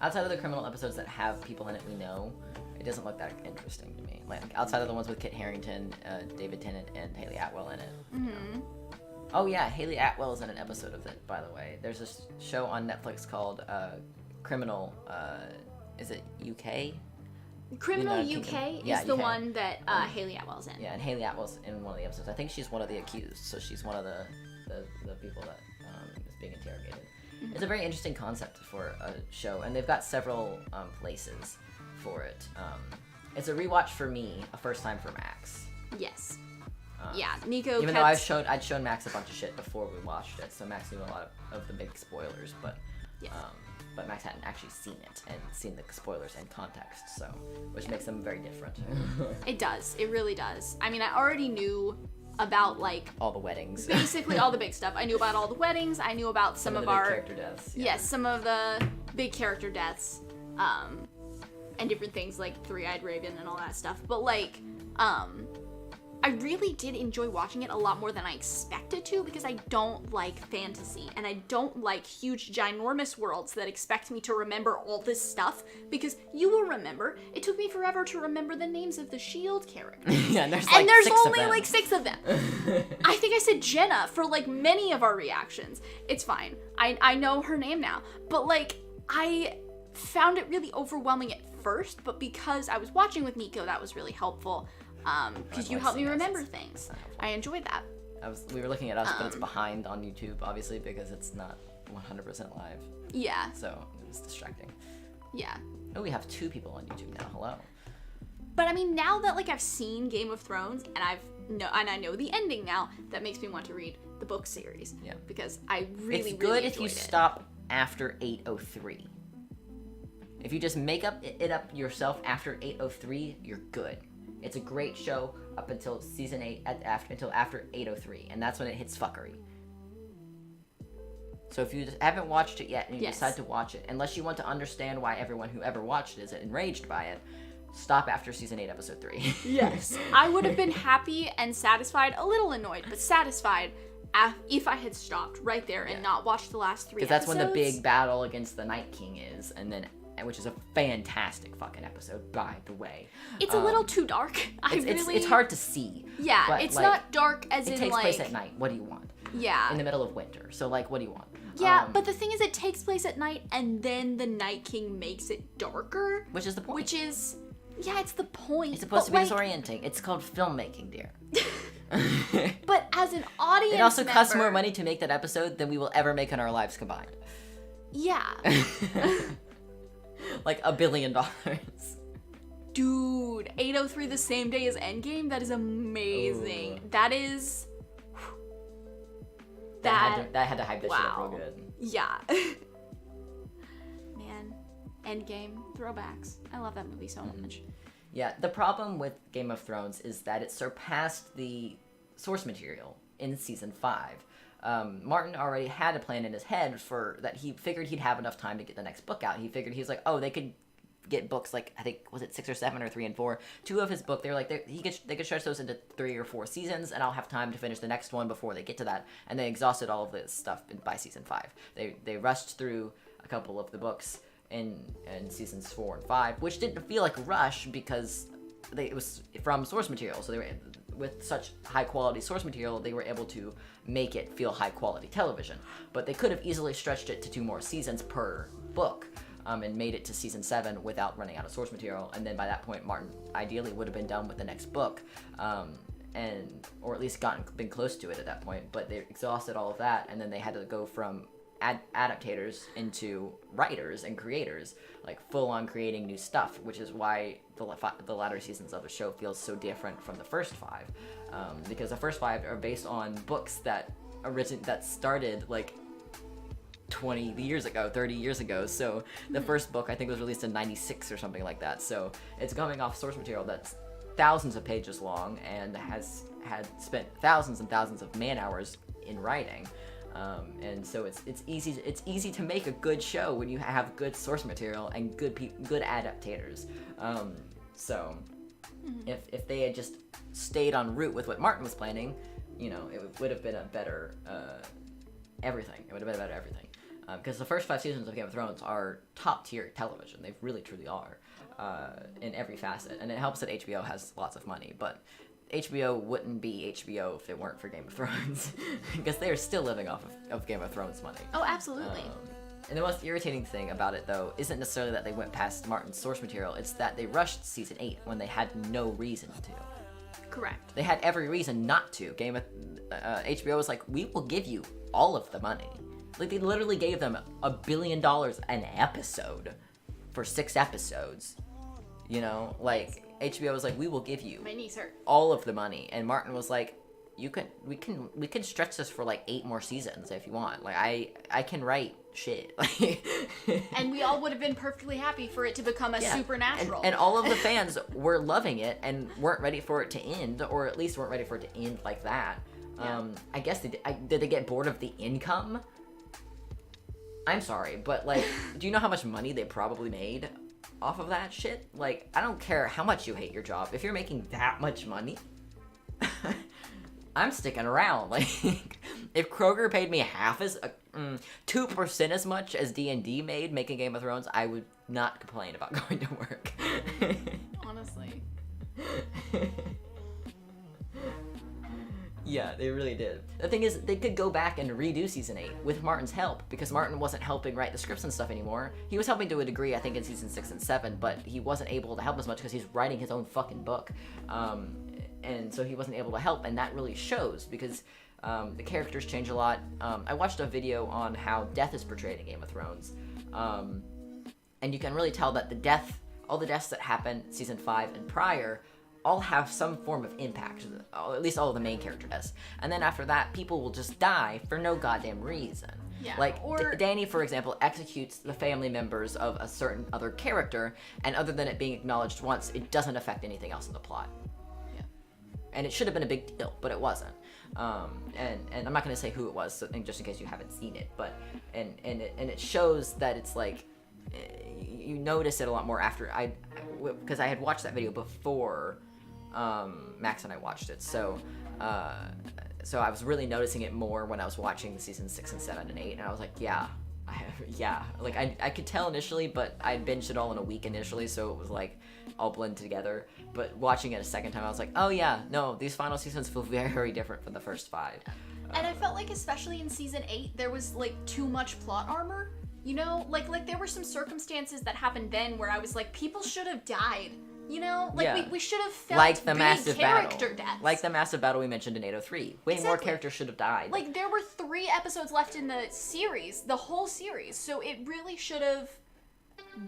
Outside of the Criminal episodes that have people in it we know, it doesn't look that interesting to me. Like, outside of the ones with Kit Harington, David Tennant, and Haley Atwell in it. Mm-hmm. Oh yeah, Haley Atwell is in an episode of it, by the way. There's this show on Netflix called Criminal, is it UK? Criminal United UK Kingdom. is Yeah, the UK. one that Haley Atwell's in. Yeah, and Haley Atwell's in one of the episodes. I think she's one of the accused, so she's one of the people that is being interrogated. Mm-hmm. It's a very interesting concept for a show, and they've got several places for it. It's a rewatch for me, a first time for Max. Yes. Yeah, Nico. Even though I'd shown Max a bunch of shit before we watched it, so Max knew a lot of the big spoilers, but Yes. but Max hadn't actually seen it and seen the spoilers and context, so which makes them very different. It does. It really does. I mean, I already knew about like All the weddings. basically all the big stuff. I knew about all the weddings. I knew about some of the big our character deaths. Yeah. yes, some of the big character deaths, and different things like Three-Eyed Raven and all that stuff. But like, I really did enjoy watching it a lot more than I expected to because I don't like fantasy and I don't like huge ginormous worlds that expect me to remember all this stuff because you will remember it took me forever to remember the names of the SHIELD characters. Yeah, and there's only like 6 of them. I think I said Jenna for like many of our reactions. It's fine. I know her name now. But like I found it really overwhelming at first, but because I was watching with Nico, that was really helpful. Because you helped me remember things. I enjoyed that. We were looking at us, but it's behind on YouTube, obviously, because it's not 100% live. Yeah. So it was distracting. Yeah. Oh, we have 2 people on YouTube now. Hello. But I mean, now that like I've seen Game of Thrones and I know the ending now, that makes me want to read the book series. Yeah. Because I really, It's really good if you enjoyed it. stop after 8:03. If you just make it up yourself after 8:03, you're good. It's a great show up until season 8, until after 8:03, and that's when it hits fuckery. So if you just haven't watched it yet and you decide to watch it, unless you want to understand why everyone who ever watched it is enraged by it, stop after season 8, episode 3. Yes. I would have been happy and satisfied, a little annoyed, but satisfied if I had stopped right there and not watched the last 3 episodes. Because that's when the big battle against the Night King is, which is a fantastic fucking episode, by the way. It's a little too dark. It's hard to see. Yeah, but, it's like, not dark as in it takes like... place at night. What do you want? Yeah. In the middle of winter. So, like, what do you want? Yeah, but the thing is, it takes place at night, and then the Night King makes it darker. Which is the point. Which is... Yeah, it's the point. It's supposed to be like, disorienting. It's called filmmaking, dear. But as an audience It also costs member- more money to make that episode than we will ever make in our lives combined. Yeah. Like $1 billion. Dude, 8:03 the same day as Endgame? That is amazing. Ooh. That is... That had to hype this shit up wow. real good. Yeah. Man, Endgame, throwbacks. I love that movie so much. Yeah, the problem with Game of Thrones is that it surpassed the source material in season 5. Martin already had a plan in his head for that. He figured he'd have enough time to get the next book out. He was like, oh, they could get books like, I think, was it 6 or 7 or 3 and 4? 2 of his book, they were like, they could stretch those into 3 or 4 seasons, and I'll have time to finish the next one before they get to that. And they exhausted all of this stuff by season 5. They rushed through a couple of the books in seasons 4 and 5, which didn't feel like a rush because it was from source material. So they were, with such high quality source material, they were able to make it feel high quality television. But they could have easily stretched it to 2 more seasons per book. And made it to season 7 without running out of source material, and then by that point, Martin ideally would have been done with the next book, or at least been close to it at that point. But they exhausted all of that, and then they had to go from adaptators into writers and creators, like full on creating new stuff, which is why the latter seasons of the show feels so different from the first 5, because the first 5 are based on books that started like 20 years ago, 30 years ago. So the first book, I think, was released in 96 or something like that. So it's coming off source material that's thousands of pages long and had spent thousands and thousands of man hours in writing. And so it's easy to make a good show when you have good source material and good adaptators. So if they had just stayed en route with what Martin was planning, it would have been a better everything. It would have been about everything. Because the first 5 seasons of Game of Thrones are top-tier television. They really, truly are, in every facet. And it helps that HBO has lots of money, but HBO wouldn't be HBO if it weren't for Game of Thrones. Because they are still living off of Game of Thrones money. Oh, absolutely. And the most irritating thing about it, though, isn't necessarily that they went past Martin's source material. It's that they rushed season 8 when they had no reason to. Correct. They had every reason not to. HBO was like, we will give you all of the money. Like, they literally gave them $1 billion an episode for 6 episodes. You know, like, HBO was like, we will give you My knees hurt. all of the money. And Martin was like, we can stretch this for like 8 more seasons if you want. Like, I can write shit. And we all would have been perfectly happy for it to become a supernatural. And all of the fans were loving it and weren't ready for it to end, or at least weren't ready for it to end like that. Yeah. I guess did they get bored of the income? I'm sorry, but like, do you know how much money they probably made off of that shit? Like, I don't care how much you hate your job. If you're making that much money, I'm sticking around. Like, if Kroger paid me 2% as much as D&D made making Game of Thrones, I would not complain about going to work. Honestly. Yeah, they really did. The thing is, they could go back and redo season 8 with Martin's help, because Martin wasn't helping write the scripts and stuff anymore. He was helping to a degree, I think, in season 6 and 7, but he wasn't able to help as much because he's writing his own fucking book. And so he wasn't able to help, and that really shows, because the characters change a lot. I watched a video on how death is portrayed in Game of Thrones, and you can really tell that all the deaths that happen season 5 and prior all have some form of impact, at least all of the main character does. And then after that, people will just die for no goddamn reason. Yeah, like, or Dany, for example, executes the family members of a certain other character, and other than it being acknowledged once, it doesn't affect anything else in the plot. Yeah. And it should have been a big deal, but it wasn't. And I'm not going to say who it was, so, just in case you haven't seen it, but and it shows that it's like, you notice it a lot more after because I had watched that video before Max and I watched it, so I was really noticing it more when I was watching the season 6 and 7 and 8, and I was like, like I could tell initially, but I binged it all in a week initially, so it was like all blended together. But watching it a second time, I was like, oh yeah, no, these final seasons feel very, very different from the first 5. And I felt like, especially in season 8, there was like too much plot armor. You know, like there were some circumstances that happened then where I was like, people should have died. You know, like Yeah. we should have felt Like the big massive character battle. deaths. Like the massive battle we mentioned in 803. Way more Exactly. characters should have died. Like, there were 3 episodes left in the series, the whole series, so it really should have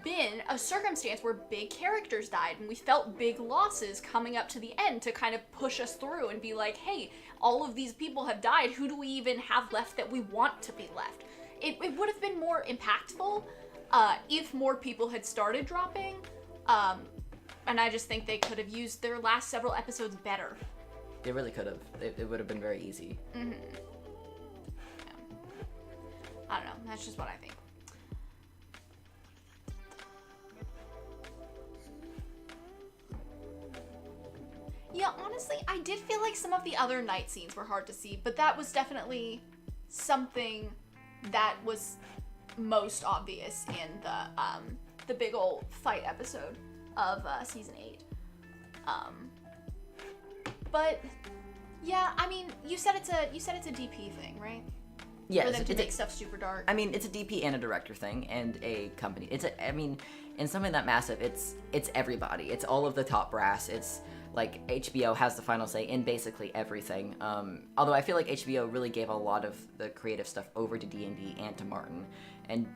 been a circumstance where big characters died, and we felt big losses coming up to the end to kind of push us through and be like, hey, all of these people have died, who do we even have left that we want to be left? It would have been more impactful if more people had started dropping, and I just think they could have used their last several episodes better. They really could have. It would have been very easy. Mm-hmm. Yeah. I don't know. That's just what I think. Yeah, honestly, I did feel like some of the other night scenes were hard to see, but that was definitely something that was most obvious in the big old fight episode of season 8. But yeah, I mean, you said it's a DP thing, right? Yes, For them to make stuff super dark. I mean, it's a DP and a director thing, and a company. In something that massive, it's everybody. It's all of the top brass. It's like HBO has the final say in basically everything. Although I feel like HBO really gave a lot of the creative stuff over to D&D and to Martin. And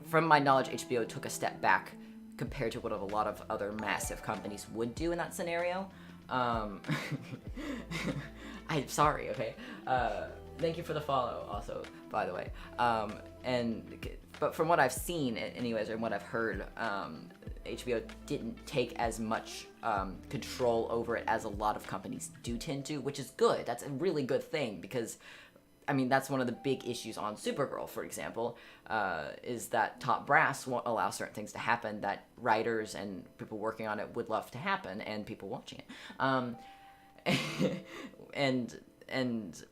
from my knowledge, HBO took a step back compared to what a lot of other massive companies would do in that scenario. I'm sorry, okay? Thank you for the follow, also, by the way. But from what I've seen, anyways, and what I've heard, HBO didn't take as much control over it as a lot of companies do tend to, which is good. That's a really good thing, because I mean, that's one of the big issues on Supergirl, for example, is that top brass won't allow certain things to happen that writers and people working on it would love to happen, and people watching it. And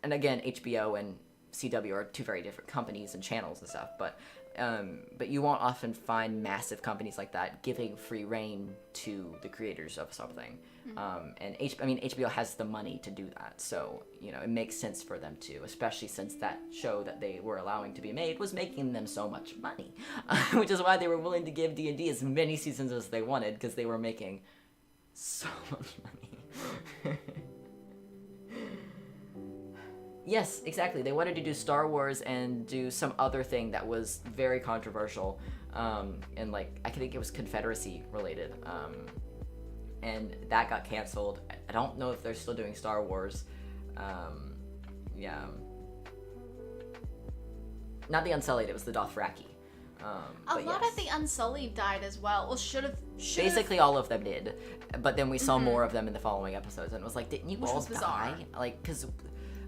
again, HBO and CW are 2 very different companies and channels and stuff, but But you won't often find massive companies like that giving free reign to the creators of something. And HBO has the money to do that, so it makes sense for them to, especially since that show that they were allowing to be made was making them so much money, which is why they were willing to give D&D as many seasons as they wanted, because they were making so much money. Yes, exactly. They wanted to do Star Wars and do some other thing that was very controversial, and I think it was Confederacy related, and that got canceled. I don't know if they're still doing Star Wars. Yeah. Not the Unsullied, it was the Dothraki. A lot of the Unsullied died as well. Well, should have. Basically, all of them did, but then we saw more of them in the following episodes, and it was like, didn't you all die? Because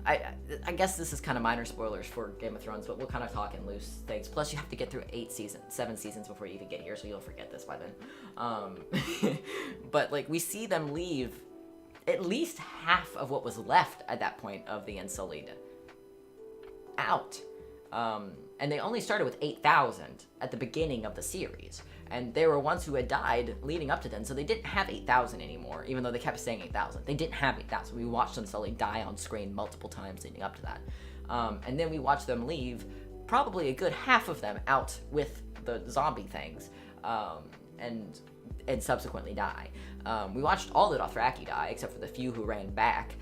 I guess this is kind of minor spoilers for Game of Thrones, but we'll kind of talk in loose things. Plus, you have to get through 7 seasons before you even get here, so you'll forget this by then. But we see them leave at least half of what was left at that point of the Unsullied out. And they only started with 8,000 at the beginning of the series. And they were ones who had died leading up to then, so they didn't have 8,000 anymore, even though they kept saying 8,000. They didn't have 8,000. We watched Unsullied die on screen multiple times leading up to that. And then we watched them leave, probably a good half of them out with the zombie things, and subsequently die. We watched all the Dothraki die, except for the few who ran back,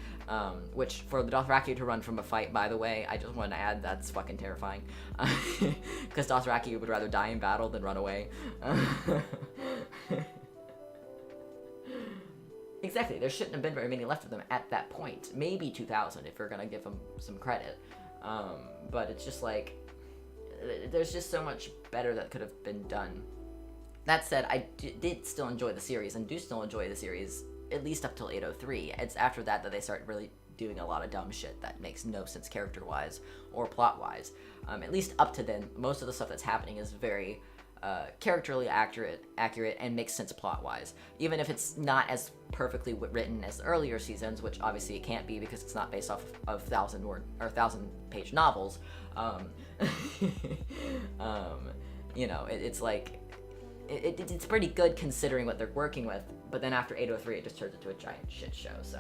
which, for the Dothraki to run from a fight, by the way, I just want to add, that's fucking terrifying. Because Dothraki would rather die in battle than run away. Exactly, there shouldn't have been very many left of them at that point. Maybe 2,000, if we're going to give them some credit. But it's just there's just so much better that could have been done. That said, I did still enjoy the series, and do still enjoy the series, at least up till 803. It's after that they start really doing a lot of dumb shit that makes no sense character-wise or plot-wise. At least up to then, most of the stuff that's happening is very characterly accurate, and makes sense plot-wise. Even if it's not as perfectly written as the earlier seasons, which obviously it can't be because it's not based off of 1,000-page novels. It's pretty good considering what they're working with, but then after 803 it just turns into a giant shit show, so.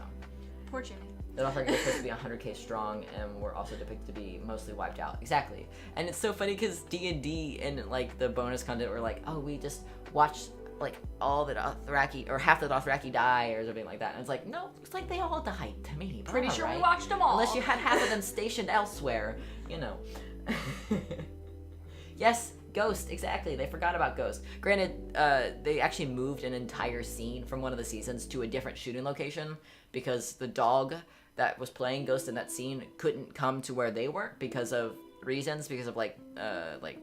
Poor Jimmy. The Dothraki are supposed to be 100k strong, and were also depicted to be mostly wiped out. Exactly. And it's so funny because D&D and the bonus content were we just watched all the Dothraki, or half the Dothraki die, or something like that. And it's no, looks like they all died to me. Pretty sure we watched them all. Unless you had half of them stationed elsewhere, Yes, Ghost, exactly. They forgot about Ghost. Granted, they actually moved an entire scene from one of the seasons to a different shooting location because the dog that was playing Ghost in that scene couldn't come to where they were because of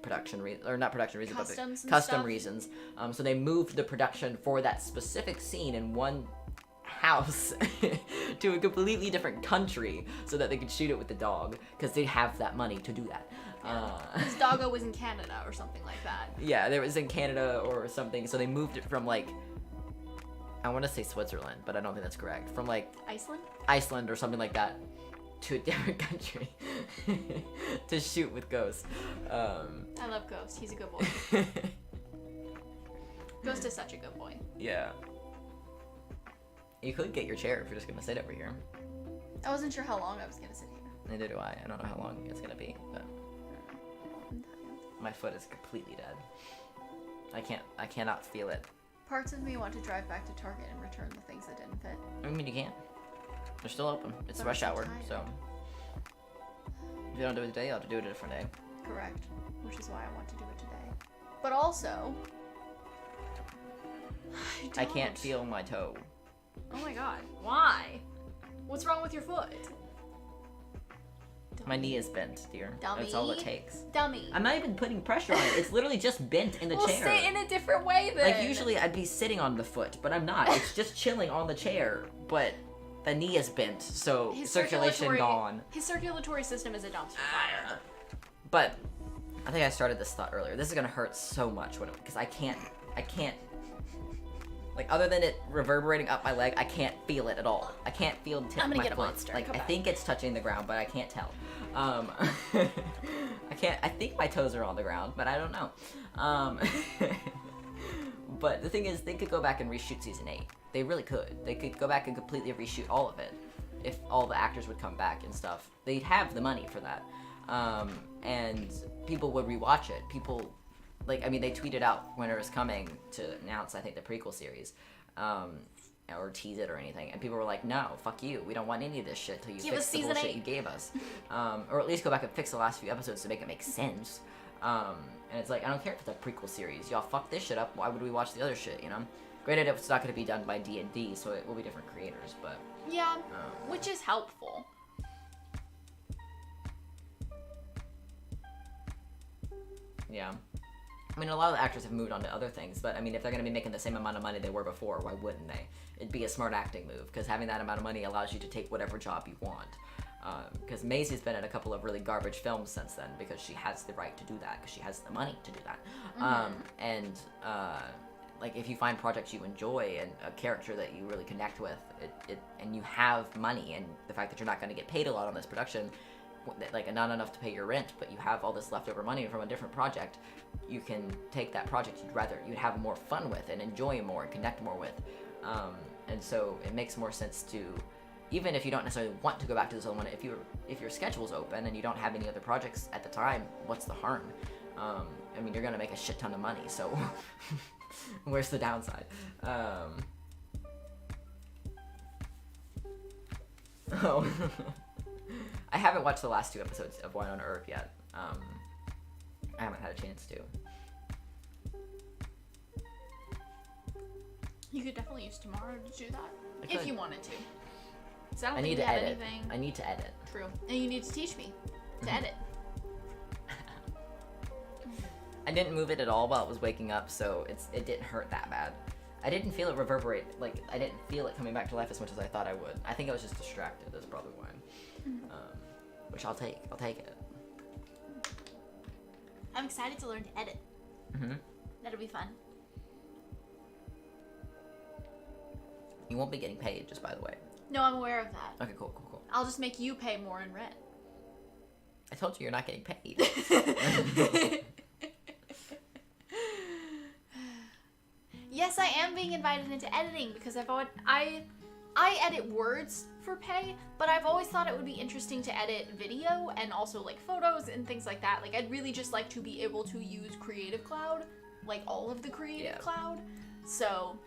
production or not production reasons, Customs but custom reasons. So they moved the production for that specific scene in one house to a completely different country so that they could shoot it with the dog because they have that money to do that. This doggo was in Canada or something like that. Yeah, it was in Canada or something, so they moved it from I want to say Switzerland, but I don't think that's correct. From Iceland or something like that to a different country to shoot with Ghost. I love Ghost. He's a good boy. Ghost is such a good boy. Yeah. You could get your chair if you're just gonna sit over here. I wasn't sure how long I was gonna sit here. Neither do I. I don't know how long it's gonna be, but my foot is completely dead. I cannot feel it. Parts of me want to drive back to Target and return the things that didn't fit. I mean, you can't. They're still open. It's rush hour, so if you don't do it today, you'll have to do it a different day. Correct. Which is why I want to do it today. But also, I can't feel my toe. Oh my god. Why? What's wrong with your foot? My knee is bent, dear. Dummy. That's all it takes. Dummy. I'm not even putting pressure on it. It's literally just bent in the chair. We'll sit in a different way then. Usually I'd be sitting on the foot, but I'm not. It's just chilling on the chair, but the knee is bent, so circulation gone. His circulatory system is a dumpster fire. But I think I started this thought earlier. This is gonna hurt so much because I can't. Other than it reverberating up my leg, I can't feel it at all. I can't feel the tip of my foot. I'm gonna get a monster. I think it's touching the ground, but I can't tell. I I think my toes are on the ground, but I don't know. But the thing is, they could go back and reshoot season 8. They really could. They could go back and completely reshoot all of it if all the actors would come back and stuff. They'd have the money for that. And people would rewatch it. People, like, I mean, they tweeted out when it was coming to announce, I think, the prequel series, or tease it or anything. And people were like, no, fuck you. We don't want any of this shit till you fix the bullshit you gave us. Or at least go back and fix the last few episodes to make it make sense. And it's like, I don't care if it's a prequel series. Y'all fuck this shit up. Why would we watch the other shit, you know? Granted, it's not going to be done by D&D, so it will be different creators, but... Yeah, which is helpful. Yeah. I mean, a lot of the actors have moved on to other things, but I mean, if they're going to be making the same amount of money they were before, why wouldn't they? It'd be a smart acting move, because having that amount of money allows you to take whatever job you want. Because Maisie's been in a couple of really garbage films since then, because she has the right to do that, because she has the money to do that. Like, if you find projects you enjoy and a character that you really connect with, and you have money, and the fact that you're not going to get paid a lot on this production, like, not enough to pay your rent, but you have all this leftover money from a different project, you can take that project you'd have more fun with and enjoy more and connect more with. And so it makes more sense to, even if you don't necessarily want to go back to this other one, if your schedule's open and you don't have any other projects at the time, what's the harm? I mean, you're gonna make a shit ton of money, so where's the downside? Oh. I haven't watched the last 2 episodes of Wine on Earth yet. I haven't had a chance to. You could definitely use tomorrow to do that, if you wanted to. So I don't I think need you to have edit. anything. I need to edit. True. And you need to teach me to edit. I didn't move it at all while it was waking up, so it didn't hurt that bad. I didn't feel it reverberate, like, I didn't feel it coming back to life as much as I thought I would. I think I was just distracted, that's probably why. Which I'll take it. I'm excited to learn to edit. That'll be fun. You won't be getting paid, just by the way. No, I'm aware of that. Okay, cool. I'll just make you pay more in rent. I told you you're not getting paid. Yes, I am being invited into editing because I edit words for pay, but I've always thought it would be interesting to edit video and also like photos and things like that. Like, I'd really just like to be able to use Creative Cloud, like all of the Creative Cloud. So,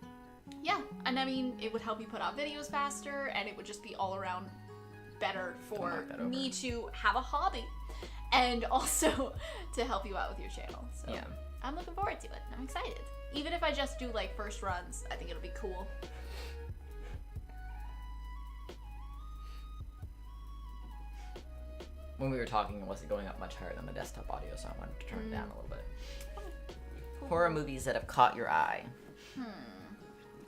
yeah, and I mean, it would help you put out videos faster, and it would just be all around better for me to have a hobby and also to help you out with your channel. So Yeah. I'm looking forward to it. I'm excited. Even if I just do like first runs, I think it'll be cool. When we were talking, it wasn't going up much higher than the desktop audio, so I wanted to turn it down a little bit. Cool. Horror movies that have caught your eye.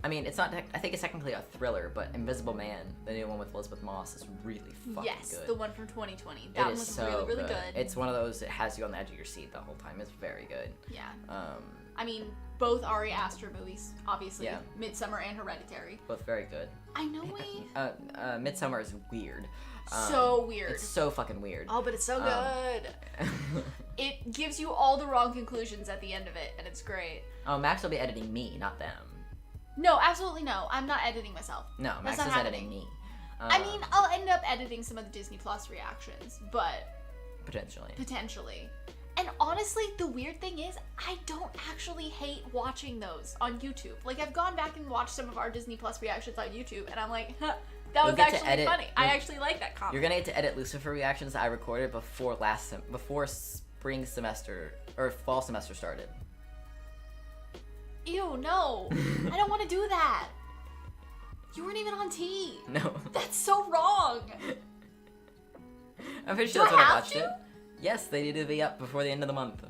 I mean, it's not. I think it's technically a thriller, but Invisible Man, the new one with Elizabeth Moss, is really fucking good. Yes, the one from 2020. That one was so really good. It's one of those that has you on the edge of your seat the whole time. It's very good. Yeah. I mean, both Ari Aster movies, obviously. Yeah. Midsummer and Hereditary. Both very good. I know we. Midsummer is weird. So weird. It's so fucking weird. Oh, but it's so good. It gives you all the wrong conclusions at the end of it, and it's great. Oh, Max will be editing me, not them. No, absolutely no. I'm not editing myself. No, Max That's is not editing happening. me. I mean, I'll end up editing some of the Disney Plus reactions, but potentially. And honestly, the weird thing is, I don't actually hate watching those on YouTube. Like, I've gone back and watched some of our Disney Plus reactions on YouTube, and I'm like, huh, that was actually funny. I actually like that comment. You're gonna get to edit Lucifer reactions that I recorded before before spring semester or fall semester started. Ew, no. I don't want to do that. You weren't even on T. No. That's so wrong. I'm pretty sure that's when I watched it. Yes, they need to be up before the end of the month.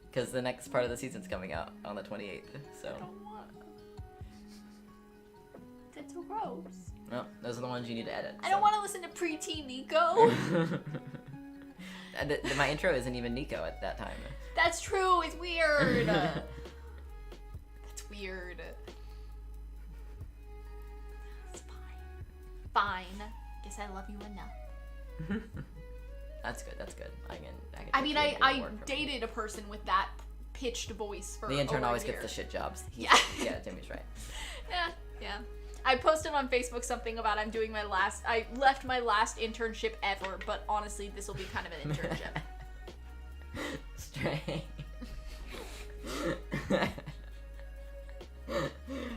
Because the next part of the season's coming out on the 28th, so. I don't want. That's so gross. No, those are the ones you need to edit. I don't want to listen to preteen Nico. My intro isn't even Nico at that time. That's true. It's weird. That's weird. It's fine. Fine. Guess I love you enough. That's good. That's good. I can I mean, picture it I doing work for me. dated a person with that pitched voice for The intern over always a year. gets the shit jobs. Yeah. Yeah, Timmy's right. Yeah. I posted on Facebook something about I left my last internship ever, but honestly, this will be kind of an internship. Strange.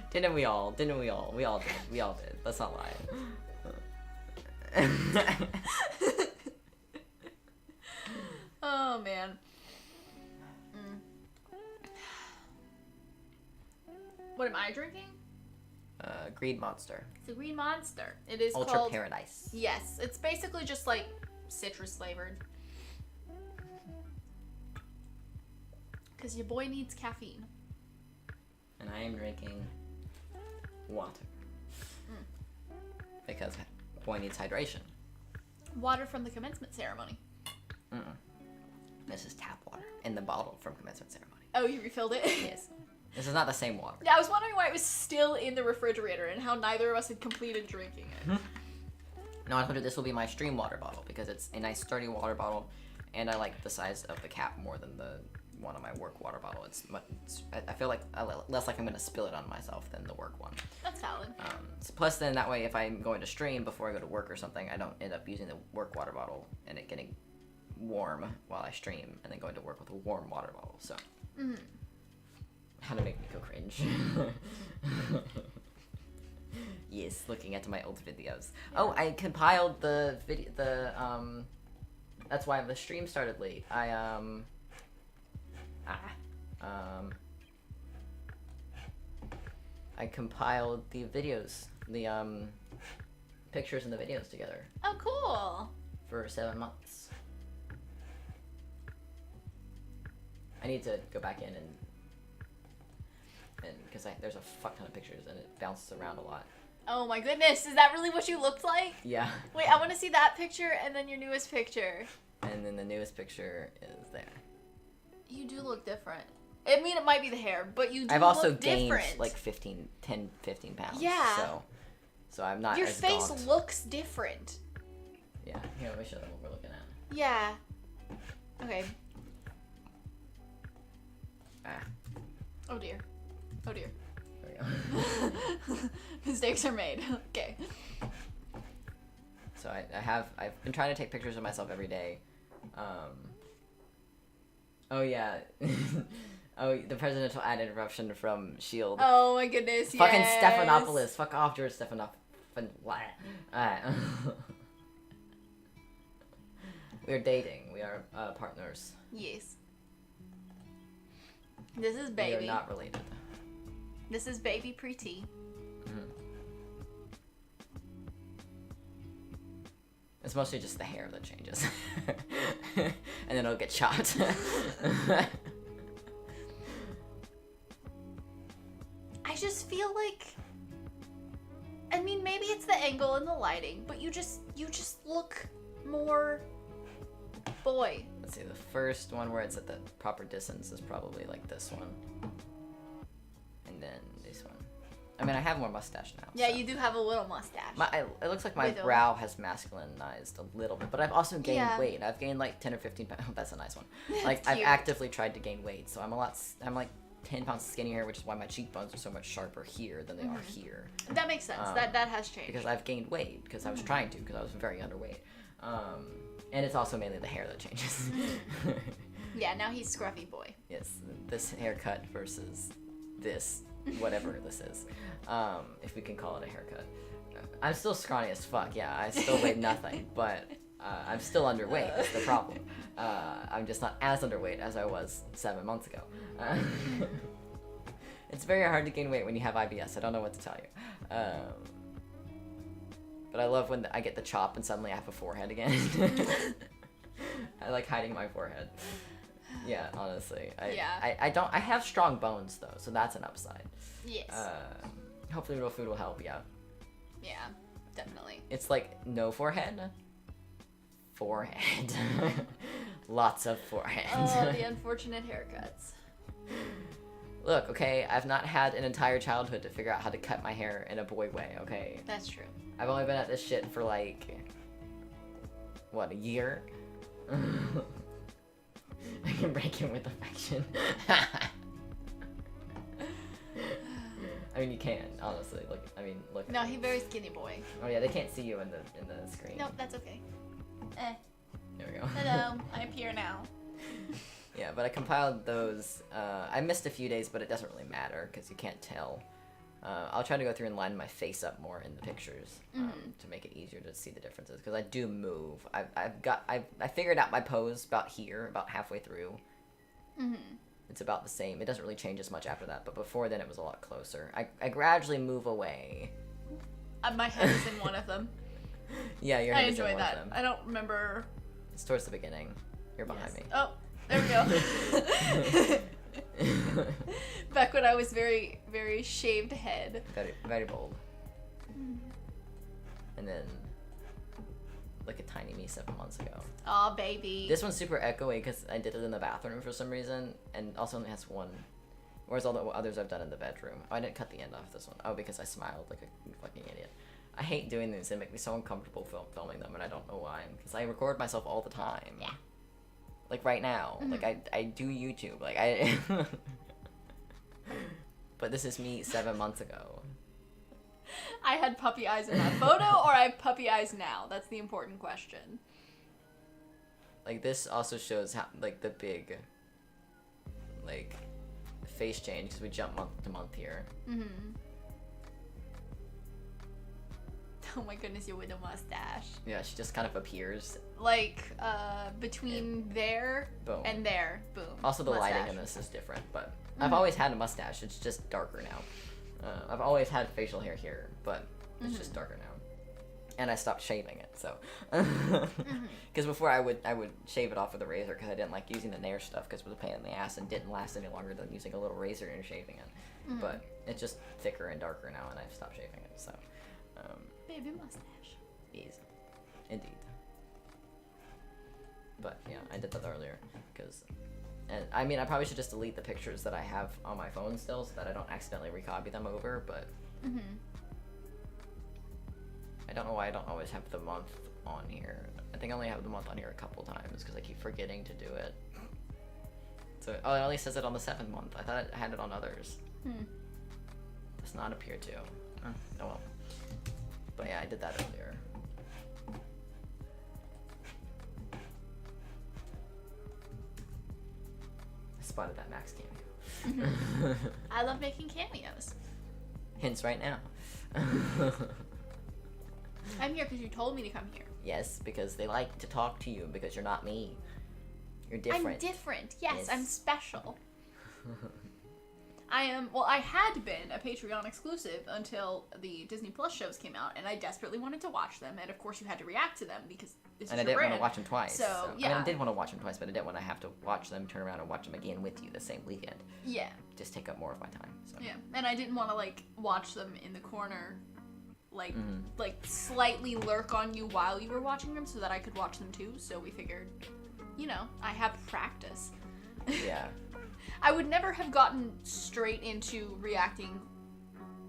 Didn't we all? We all did. We all did. Let's not lie. Oh, man. What am I drinking? Green Monster. It's a green monster. It is Ultra called... Paradise. Yes, it's basically just like citrus flavored. Because your boy needs caffeine. And I am drinking water. Because boy needs hydration. Water from the commencement ceremony. This is tap water in the bottle from commencement ceremony. Oh, you refilled it? Yes. This is not the same water. Yeah, I was wondering why it was still in the refrigerator and how neither of us had completed drinking it. No, I told you this will be my stream water bottle because it's a nice sturdy water bottle, and I like the size of the cap more than the one on my work water bottle. I feel like less like I'm gonna spill it on myself than the work one. That's valid. Plus, then that way, if I'm going to stream before I go to work or something, I don't end up using the work water bottle and it getting warm while I stream, and then going to work with a warm water bottle. So, how to make me go cringe. Yes, looking at my old videos. Yeah. Oh, I compiled the video. That's why the stream started late. I compiled the videos, the pictures and the videos together. Oh, cool. For 7 months. I need to go back in and because there's a fuck ton of pictures and it bounces around a lot. Oh my goodness, is that really what you looked like? Yeah. Wait, I want to see that picture and then your newest picture. And then the newest picture is there. You do look different. I mean, it might be the hair, but you do I've also look gained different. like 15 pounds. Yeah. So I'm not Your as face gaunt. looks different. Yeah, here, let me show them what we're looking at. Yeah. Okay. Oh dear. Oh dear. There we go. Mistakes are made. Okay. So I've been trying to take pictures of myself every day. Oh yeah. Oh, the presidential ad interruption from S.H.I.E.L.D. Oh my goodness, Fucking yes. Stephanopoulos. Fuck off, George Stephanopoulos. Alright. We're dating. We are partners. Yes. This is baby. We are not related. This is baby Preeti. It's mostly just the hair that changes. And then it'll get chopped. I just feel like, I mean, maybe it's the angle and the lighting, but you just look more boy. Let's see, the first one where it's at the proper distance is probably like this one. And then this one. I mean, I have more mustache now. Yeah, so. you do have a little mustache. It looks like my brow has masculinized a little bit, but I've also gained weight. I've gained like 10 or 15 pounds. Oh, that's a nice one. Like, I've actively tried to gain weight, so I'm like 10 pounds skinnier, which is why my cheekbones are so much sharper here than they are here. That makes sense. That has changed. Because I've gained weight, because I was trying to, because I was very underweight. And it's also mainly the hair that changes. Yeah, now he's scruffy boy. Yes, this haircut versus this, whatever this is. If we can call it a haircut. I'm still scrawny as fuck, yeah, I still weigh nothing, but I'm still underweight, that's the problem. I'm just not as underweight as I was 7 months ago. It's very hard to gain weight when you have IBS, I don't know what to tell you. But I love when I get the chop and suddenly I have a forehead again. I like hiding my forehead. Yeah, honestly. I have strong bones though, so that's an upside. Yes. Hopefully real food will help, yeah. Yeah, definitely. It's like no forehead. Forehead. Lots of forehead. Oh, the unfortunate haircuts. Look, okay, I've not had an entire childhood to figure out how to cut my hair in a boy way, okay? That's true. I've only been at this shit for like, what, a year? Reagan with affection. I mean, you can honestly look. I mean, look. No, he's very skinny boy. Oh yeah, they can't see you in the screen. No, that's okay. There we go. Hello, I appear now. Yeah, but I compiled those. I missed a few days, but it doesn't really matter because you can't tell. I'll try to go through and line my face up more in the pictures to make it easier to see the differences because I do move. I figured out my pose about here, about halfway through. It's about the same. It doesn't really change as much after that, but before then it was a lot closer. I gradually move away. My head is in one of them. Yeah, your I head is in enjoy one that. of them. I don't remember. It's towards the beginning. You're behind me. Oh, there we go. Back when I was very, very shaved head. Very, very bold. And then, look at tiny me 7 months ago. Aw, baby. This one's super echoey because I did it in the bathroom for some reason, and also only has one. Whereas all the others I've done in the bedroom. Oh, I didn't cut the end off this one. Oh, because I smiled like a fucking idiot. I hate doing these. They make me so uncomfortable filming them, and I don't know why. Because I record myself all the time. Yeah. Like right now. Like I do YouTube. Like But this is me 7 months ago. I had puppy eyes in that photo, or I have puppy eyes now? That's the important question. Like this also shows how like the big like face change because we jump month to month here. Oh my goodness, you with a mustache. Yeah, she just kind of appears. Like, between there Boom. and there, boom. Also, the mustache. lighting in this is different, but I've always had a mustache. It's just darker now. I've always had facial hair here, but it's just darker now. And I stopped shaving it, so. Because before I would shave it off with a razor because I didn't like using the Nair stuff because it was a pain in the ass and didn't last any longer than using a little razor and shaving it. But it's just thicker and darker now, and I've stopped shaving it, so. Baby mustache. Easy. Indeed. But yeah, I did that earlier because, and I mean, I probably should just delete the pictures that I have on my phone still so that I don't accidentally recopy them over. But I don't know why I don't always have the month on here. I think I only have the month on here a couple times because I keep forgetting to do it. So oh, it only says it on the 7th month. I thought it had it on others. Does not appear to. Oh well. But yeah, I did that earlier. I spotted that Max cameo. I love making cameos. Hints right now. I'm here because you told me to come here. Yes, because they like to talk to you because you're not me. You're different. I'm different. Yes, I'm special. I had been a Patreon exclusive until the Disney Plus shows came out, and I desperately wanted to watch them, and of course you had to react to them because this is your brand. And I didn't want to watch them twice. So, yeah. I mean, I did want to watch them twice, but I didn't want to have to watch them, turn around and watch them again with you the same weekend. Yeah. Just take up more of my time. So. Yeah, and I didn't want to, like, watch them in the corner, like, slightly lurk on you while you were watching them so that I could watch them too, so we figured, you know, I have practice. Yeah. I would never have gotten straight into reacting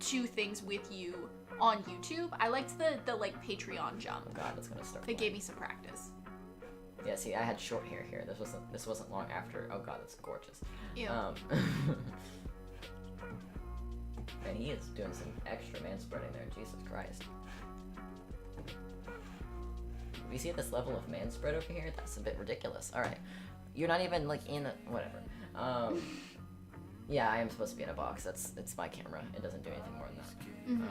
to things with you on YouTube. I liked the like Patreon jump. Oh god, it's gonna start. It gave me some practice. Yeah, see, I had short hair here. This wasn't long after. Oh god, that's gorgeous. Ew. And he is doing some extra man spreading there. Jesus Christ. You see this level of man spread over here? That's a bit ridiculous. All right, you're not even like in a whatever. Yeah, I am supposed to be in a box. It's my camera. It doesn't do anything more than that.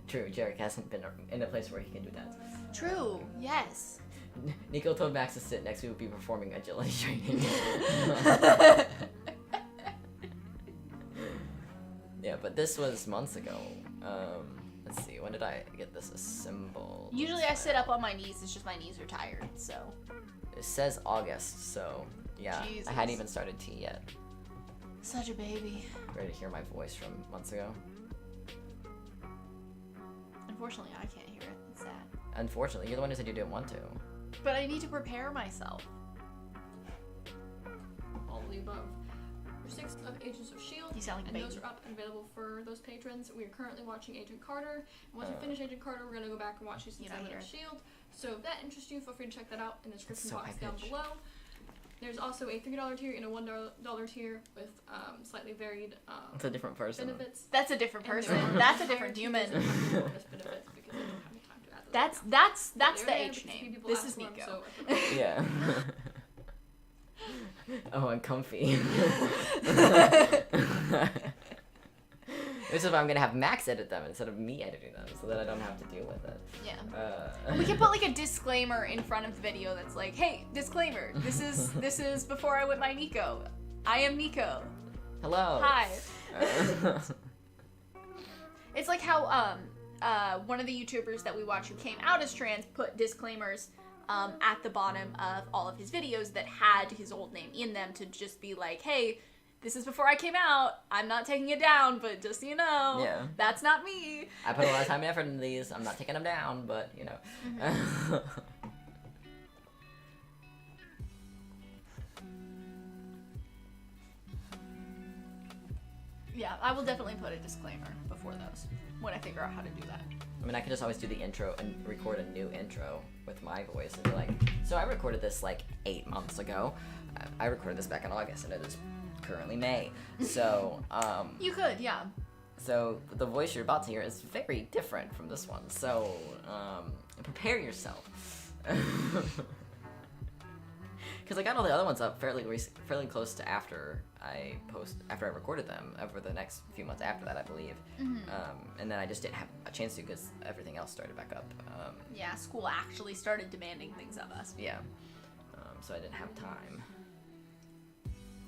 True, Jarek hasn't been in a place where he can do that. True. Yes. Nico told Max to sit next. We would be performing agility training. Yeah, but this was months ago. Let's see. When did I get this assembled? Usually I sit up on my knees. It's just my knees are tired. So. It says August, so yeah. Jesus. I hadn't even started tea yet. Such a baby. Ready to hear my voice from months ago? Unfortunately, I can't hear it. It's sad. Unfortunately, you're the one who said you didn't want to. But I need to prepare myself. All of the above. There's 6 of Agents of S.H.I.E.L.D. You sound like a and those baby. are up and available for those patrons. We are currently watching Agent Carter. And once we finish Agent Carter, we're going to go back and watch Season You don't 7 hear of it. S.H.I.E.L.D. So if that interests you, feel free to check that out in the description So box high down pitch. below. There's also a $3 tier and a $1 tier with slightly varied It's a different person. benefits. That's a different And person. there are That's a higher different tiers human. that have bonus benefits because I don't have the time to add those That's right now. that's They're the there H because name. people This ask is for 'em, Nico. so I put them Yeah. Oh, I'm comfy. This is why I'm gonna have Max edit them instead of me editing them, so that I don't have to deal with it. Yeah. We can put like a disclaimer in front of the video that's like, "Hey, disclaimer. This is before I whip my Nico. I am Nico. Hello. Hi." It's like how one of the YouTubers that we watch who came out as trans put disclaimers at the bottom of all of his videos that had his old name in them to just be like, "Hey, this is before I came out. I'm not taking it down, but just so you know, Yeah. that's not me." I put a lot of time and effort into these. I'm not taking them down, but you know. Yeah, I will definitely put a disclaimer before those when I figure out how to do that. I mean, I could just always do the intro and record a new intro with my voice and be like, so I recorded this like 8 months ago. I recorded this back in August and it is currently May. So, You could, yeah. so the voice you're about to hear is very different from this one. So, prepare yourself. Because I got all the other ones up fairly close to after I recorded them over the next few months after that, I believe. And then I just didn't have a chance to because everything else started back up. Yeah, school actually started demanding things of us. Yeah. So I didn't have time.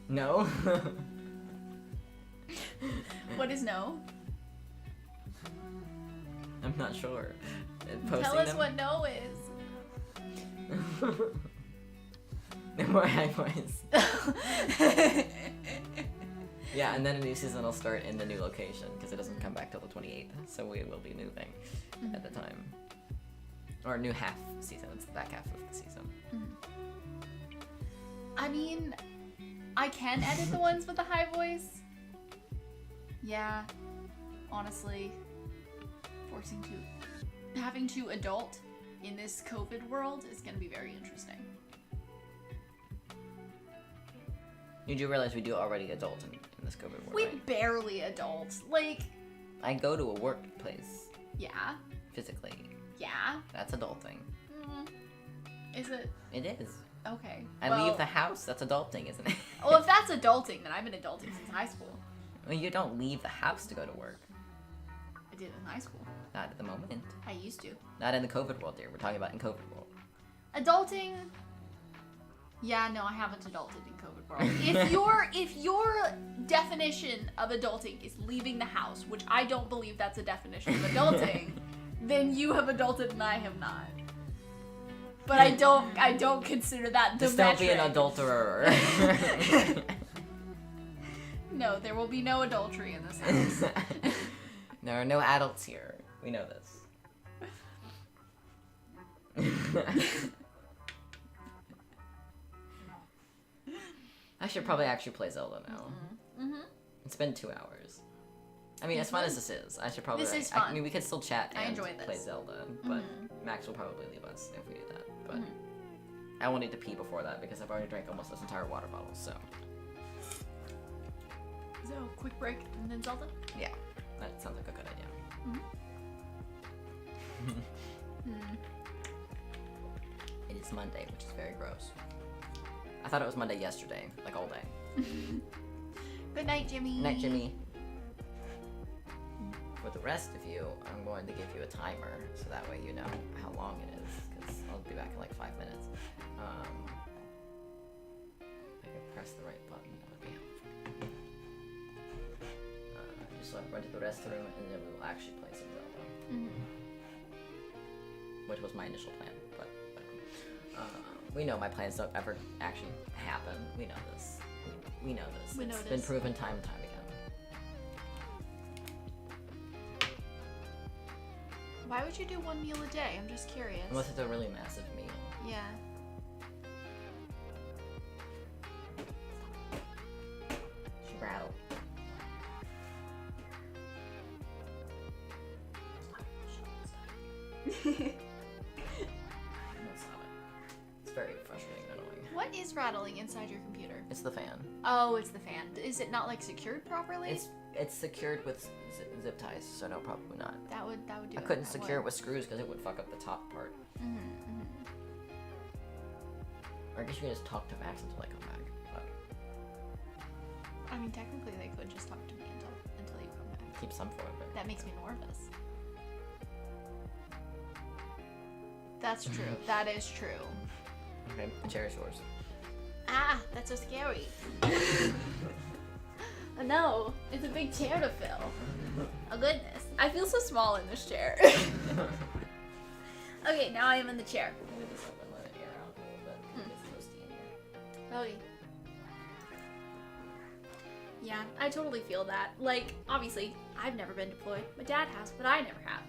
No? What is no? I'm not sure. Posting Tell us them? what no is. No more high points. Yeah, and then a new season will start in the new location because it doesn't come back till the 28th, so we will be moving at the time. Or new half season, it's the back half of the season. I mean, I can edit the ones with the high voice. Yeah, honestly, having to adult in this COVID world is gonna be very interesting. You do realize we do already adult in this COVID world, We right? barely adult. Like, I go to a workplace yeah, physically. yeah. That's adulting. Is it? It is. Okay. I leave the house. That's adulting, isn't it? Well, if that's adulting, then I've been adulting since high school. Well, you don't leave the house to go to work. I did in high school. Not at the moment. I used to. Not in the COVID world, dear. We're talking about in COVID world. Adulting. Yeah, no, I haven't adulted in COVID world. If your definition of adulting is leaving the house, which I don't believe that's a definition of adulting, then you have adulted and I have not. But I don't consider that the Just don't be an metric. adulterer. No, there will be no adultery in this house. There are no adults here. We know this. I should probably actually play Zelda now. It's been 2 hours. I mean, as fun as this is, I should probably. This is I fun. mean, we could still chat I and enjoy play this. Zelda, but Max will probably leave us if we do that. But I will need to pee before that because I've already drank almost this entire water bottle. So So, quick break and then Zelda? yeah, that sounds like a good idea. It is Monday, which is very gross. I thought it was Monday yesterday, like all day. Good night, Jimmy. Good night, Jimmy. For the rest of you, I'm going to give you a timer, so that way you know how long it is, because I'll be back in like 5 minutes. If I can press the right button, that would be helpful. Just so I can run to the rest room, and then we will actually play some Zelda. Which was my initial plan, but we know my plans don't ever actually happen. We know this. We know this. We know It's been this. proven time and time again. Why would you do one meal a day? I'm just curious. Unless it's a really massive meal. Yeah. She rattled. It's very frustrating and annoying. What is rattling inside your computer? It's the fan. Oh, it's the fan. Is it not like secured properly? It's secured with zip ties, so no, probably not. That would do. I couldn't secure it with screws because it would fuck up the top part. Or I guess you can just talk to Max until I come back. But I mean, technically they could just talk to me until you come back. keep some for it. That makes me nervous. That's true. That is true. Okay, the chair is yours. Ah, that's so scary. No, it's a big chair to fill. Oh goodness. I feel so small in this chair. Okay, now I am in the chair. Move this up and let it air out a little bit. It's toasty in here. Okay. Yeah, I totally feel that. Like, obviously, I've never been deployed. My dad has, but I never have.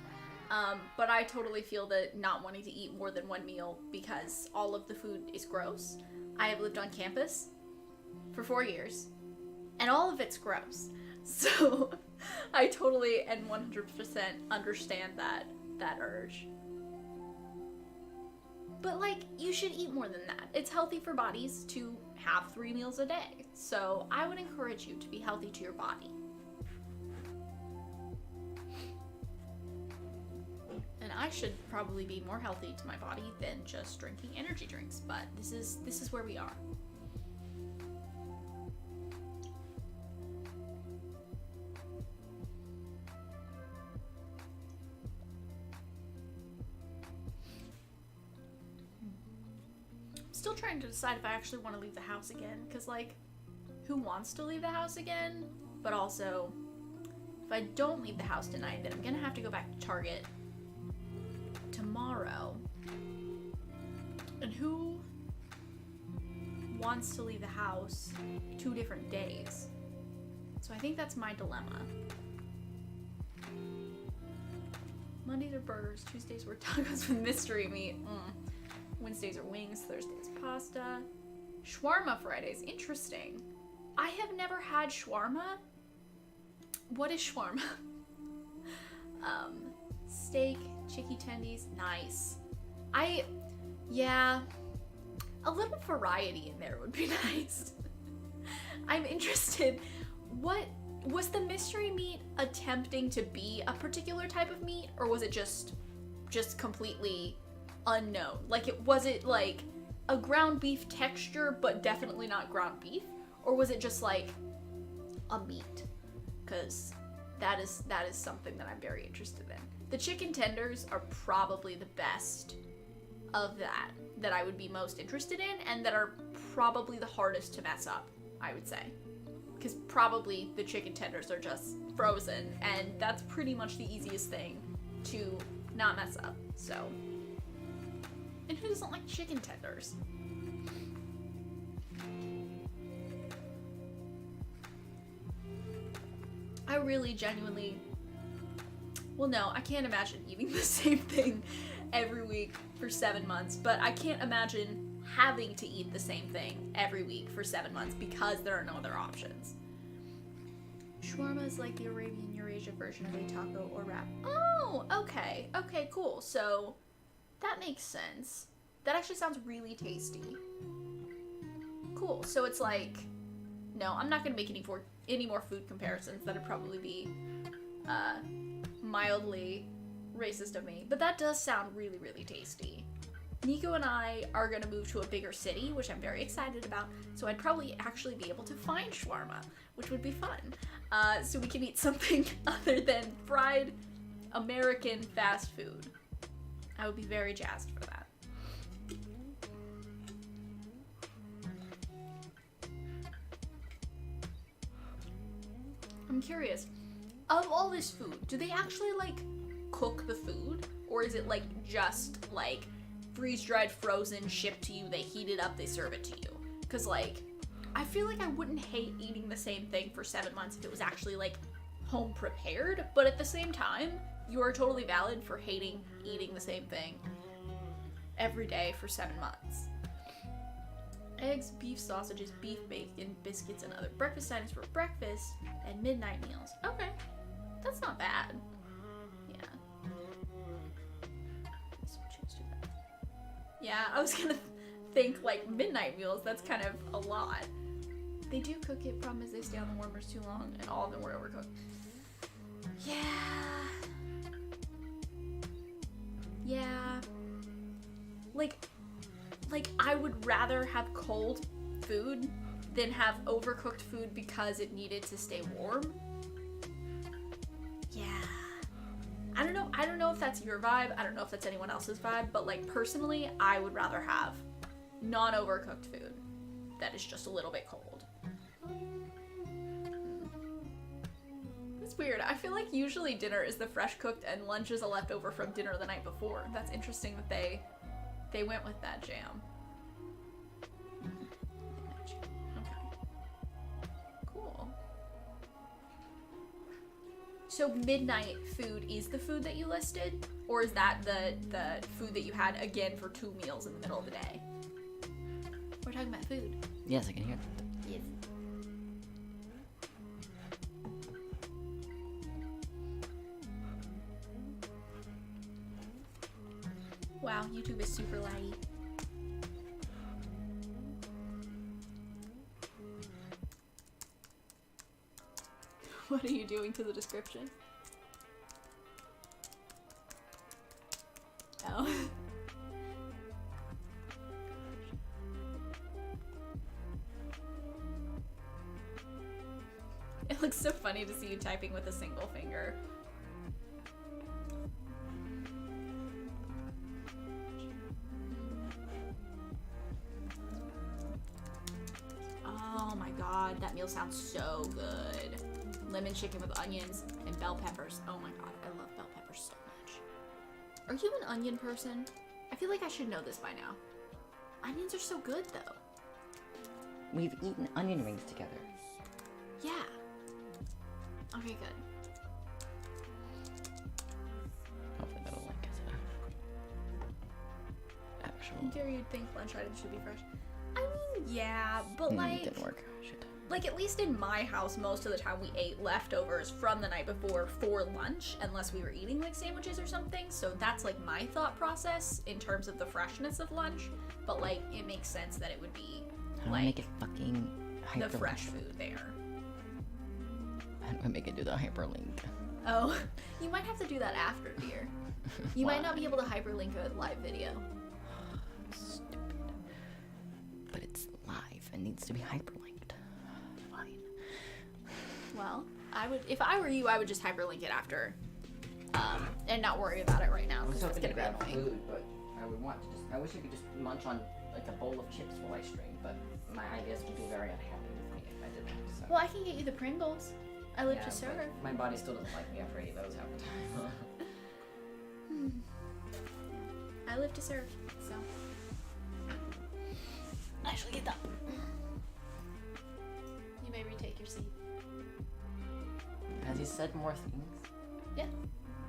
But I totally feel that not wanting to eat more than one meal because all of the food is gross. I have lived on campus for 4 years, and all of it's gross. So, I totally and 100% understand that urge. But, like, you should eat more than that. It's healthy for bodies to have 3 meals a day. So, I would encourage you to be healthy to your body. And I should probably be more healthy to my body than just drinking energy drinks, but this is where we are. Still trying to decide if I actually want to leave the house again, because, like, who wants to leave the house again? But also, if I don't leave the house tonight, then I'm gonna have to go back to Target tomorrow. And who wants to leave the house 2 different days? So I think that's my dilemma. Mondays are burgers, Tuesdays were tacos with mystery meat. Wednesdays are wings, Thursdays pasta. Shawarma Fridays, interesting. I have never had shawarma. What is shawarma? Steak, chicky tendies, nice. Yeah, a little variety in there would be nice. I'm interested. What was the mystery meat attempting to be a particular type of meat, or was it just completely unknown? Like, was it like a ground beef texture but definitely not ground beef, or was it just like a meat? Because that is something that I'm very interested in. The chicken tenders are probably the best of that I would be most interested in, and that are probably the hardest to mess up, I would say. Because probably the chicken tenders are just frozen, and that's pretty much the easiest thing to not mess up, so. And who doesn't like chicken tenders? I really genuinely, well, no, I can't imagine eating the same thing every week for 7 months, but I can't imagine having to eat the same thing every week for 7 months because there are no other options. Shawarma is like the Arabian Eurasia version of a taco or wrap. Oh, okay. Okay, cool. So that makes sense. That actually sounds really tasty. Cool. So it's like, no, I'm not going to make any more food comparisons. That'd probably be mildly racist of me. But that does sound really, really tasty. Nico and I are going to move to a bigger city, which I'm very excited about. So I'd probably actually be able to find shawarma, which would be fun. So we can eat something other than fried American fast food. I would be very jazzed for that. I'm curious, of all this food, do they actually like cook the food? Or is it like just like freeze-dried, frozen, shipped to you, they heat it up, they serve it to you? Because like, I feel like I wouldn't hate eating the same thing for 7 months if it was actually like home prepared, but at the same time, you are totally valid for hating eating the same thing every day for 7 months. Eggs, beef sausages, beef bacon, biscuits, and other breakfast items for breakfast and midnight meals. Okay, that's not bad. Yeah. Yeah, I was gonna think like midnight meals. That's kind of a lot. They do cook it. Problem is they stay on the warmers too long, and all of them were overcooked. Yeah. Like I would rather have cold food than have overcooked food because it needed to stay warm. Yeah. I don't know if that's your vibe. I don't know if that's anyone else's vibe, but like personally, I would rather have non-overcooked food that is just a little bit cold. It's weird. I feel like usually dinner is the fresh cooked and lunch is a leftover from dinner the night before. That's interesting that they went with that jam. Okay. Cool. So midnight food is the food that you listed? Or is that the food that you had again for 2 meals in the middle of the day? We're talking about food. Yes, I can hear. Yes. Wow, YouTube is super laggy. What are you doing to the description? Oh. It looks so funny to see you typing with a single finger. Oh my god, that meal sounds so good. Lemon chicken with onions and bell peppers. Oh my god, I love bell peppers so much. Are you an onion person? I feel like I should know this by now. Onions are so good though. We've eaten onion rings together. Yeah. Okay, good. Hopefully that'll link as a actual. In theory, you'd think lunch items should be fresh. I mean, yeah, but like... It didn't work. Shit. Like, at least in my house, most of the time we ate leftovers from the night before for lunch, unless we were eating, like, sandwiches or something. So that's, like, my thought process in terms of the freshness of lunch. But, like, it makes sense that it would be, How do I make it fucking hyperlink? the fresh food there. How do I make it do the hyperlink? Oh, you might have to do that after, dear. You might not be able to hyperlink a live video. Stupid. But it's live and needs to be hyperlinked. Fine. Well, if I were you, I would just hyperlink it after. And not worry about it right now, because that's gonna be annoying. food, but I would want to I wish I could just munch on, like, a bowl of chips while I stream, but my ideas would be very unhappy with me if I did that, so. Well, I can get you the Pringles. I live Yeah, to serve. but my body still doesn't like me after I eat those half the time. I live to serve, so. I shall get that. You may retake your seat. Has he said more things? Yeah.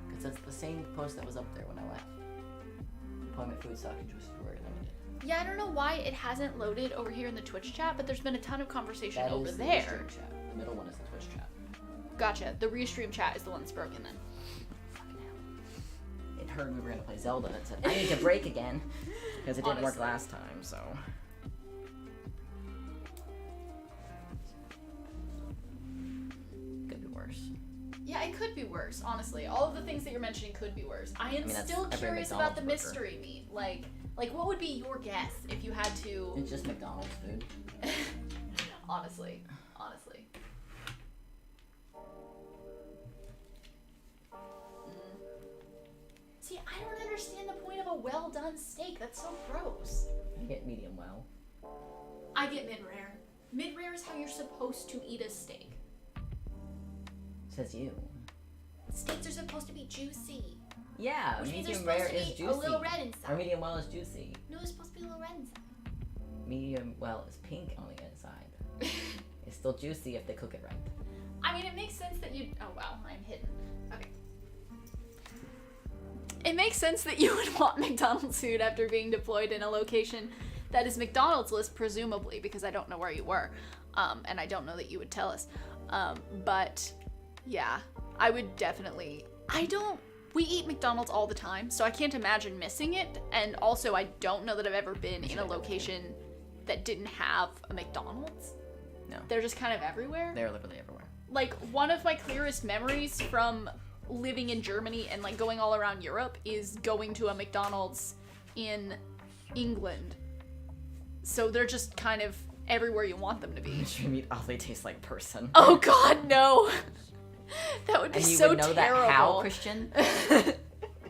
Because that's the same post that was up there when I left. Employment, food, stock, and juices were limited. Yeah, I don't know why it hasn't loaded over here in the Twitch chat, but there's been a ton of conversation That over is the there. Restream chat. The middle one is the Twitch chat. Gotcha. The restream chat is the one that's broken then. Fucking hell. It heard we were gonna play Zelda and it said, I need to break again. Because it didn't work Honestly. last time, so. Could be worse. Yeah, it could be worse, honestly. All of the things that you're mentioning could be worse. I am that's still every curious about the McDonald's mystery meat. Like what would be your guess if you had to... It's just McDonald's food. Honestly. See, I don't understand the point of a well-done steak. That's so gross. I get medium well. I get mid-rare. Mid-rare is how you're supposed to eat a steak. Says you. Steaks are supposed to be juicy. Yeah, Which means they're medium rare supposed to is be juicy. a little red inside. Or medium well is juicy. No, it's supposed to be a little red inside. Medium well is pink on the inside. It's still juicy if they cook it right. I mean, it makes sense that you... Oh, wow, I'm hidden. Okay. It makes sense that you would want McDonald's food after being deployed in a location that is McDonald's list, presumably, because I don't know where you were. And I don't know that you would tell us. But, yeah, I would definitely... I don't we eat McDonald's all the time, so I can't imagine missing it. And also, I don't know that I've ever been in a location that didn't have a McDonald's. No. They're just kind of everywhere. They're literally everywhere. Like, one of my clearest memories from living in Germany and, like, going all around Europe is going to a McDonald's in England. So they're just kind of everywhere you want them to be. Extreme meat oddly tastes like person. Oh god, no! That would be and you so would know terrible. that how, Christian?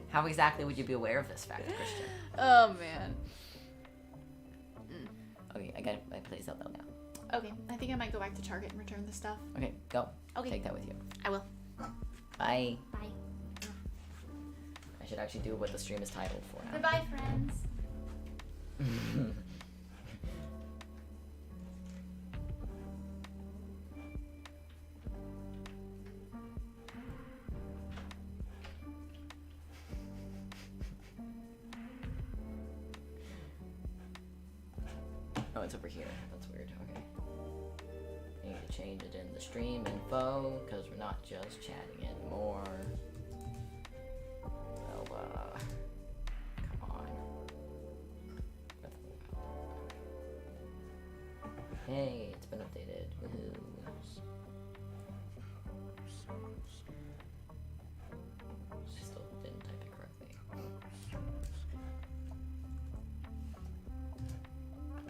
How exactly would you be aware of this fact, Christian? Oh, man. Okay, I play Zelda now. Okay, I think I might go back to Target and return the stuff. Okay, go. Okay. Take that with you. I will. Bye. Bye. I should actually do what the stream is titled for now. Goodbye, friends. Oh, it's over here. That's weird. Okay. I need to change it in the stream info because we're not just chatting anymore. Zelda. Come on. Hey, it's been updated. Woohoo. Still didn't type it correctly.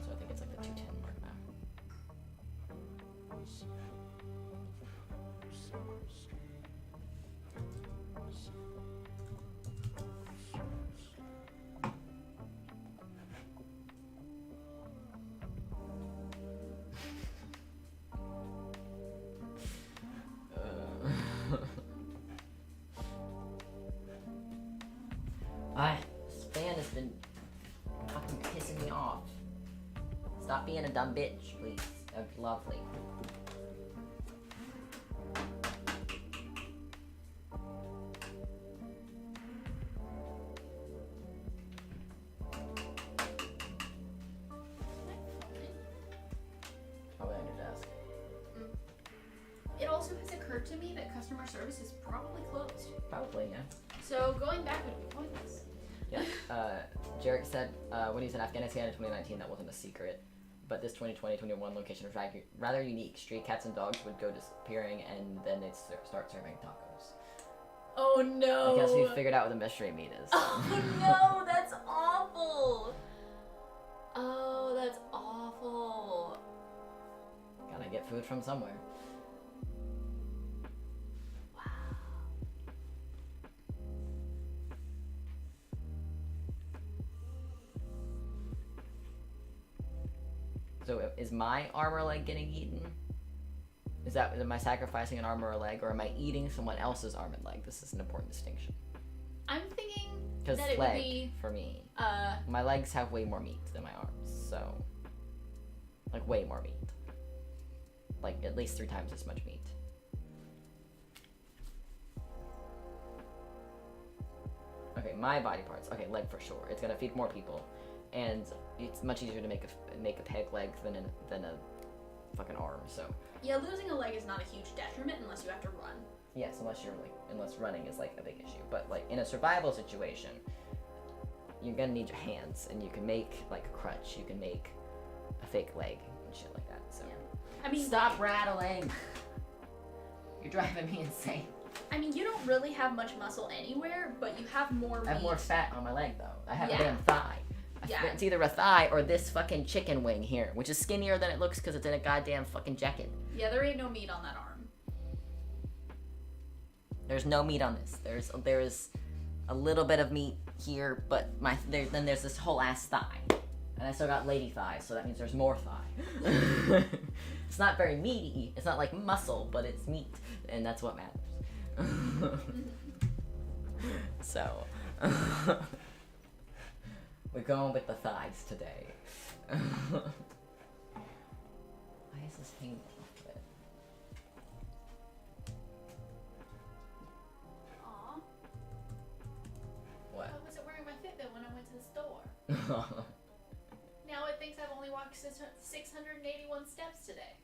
So I think it's like the 210 mark now. This fan has been fucking pissing me off. Stop being a dumb bitch, please. That'd be lovely. Probably on your desk. It also has occurred to me that customer service is probably closed. Probably, yeah. So going back would be pointless. Yeah. Jarek said when he was in Afghanistan in 2019, that wasn't a secret. But this 2020-21 location was rather unique. Stray cats and dogs would go disappearing, and then they'd start serving tacos. Oh no! I guess we figured out what the mystery meat is. Oh no, that's awful! Oh, that's awful. Gotta get food from somewhere. So is my armor leg getting eaten? Am I sacrificing an arm or a leg, or am I eating someone else's arm and leg? This is an important distinction. I'm thinking Because that it leg, would be for me, my legs have way more meat than my arms, so like way more meat, like at least 3 times as much meat. Okay, my body parts. Okay, leg for sure. It's gonna feed more people, and it's much easier to make a peg leg than a fucking arm. So yeah, losing a leg is not a huge detriment unless you have to run. yes, unless running is like a big issue. But like in a survival situation, you're gonna need your hands, and you can make like a crutch. You can make a fake leg and shit like that. So Yeah. I mean, stop rattling. You're driving me insane. I mean, you don't really have much muscle anywhere, but you have more meat. I have more fat on my leg though. I have Yeah. a damn thigh. Yeah. It's either a thigh or this fucking chicken wing here, which is skinnier than it looks because it's in a goddamn fucking jacket. Yeah, there ain't no meat on that arm. There's no meat on this. There is a little bit of meat here, but then there's this whole ass thigh, and I still got lady thighs, so that means there's more thigh. It's not very meaty. It's not like muscle, but it's meat, and that's what matters. So we're going with the thighs today. Why is this thing off it? Aw. What? I wasn't wearing my Fitbit when I went to the store. Now it thinks I've only walked 681 steps today.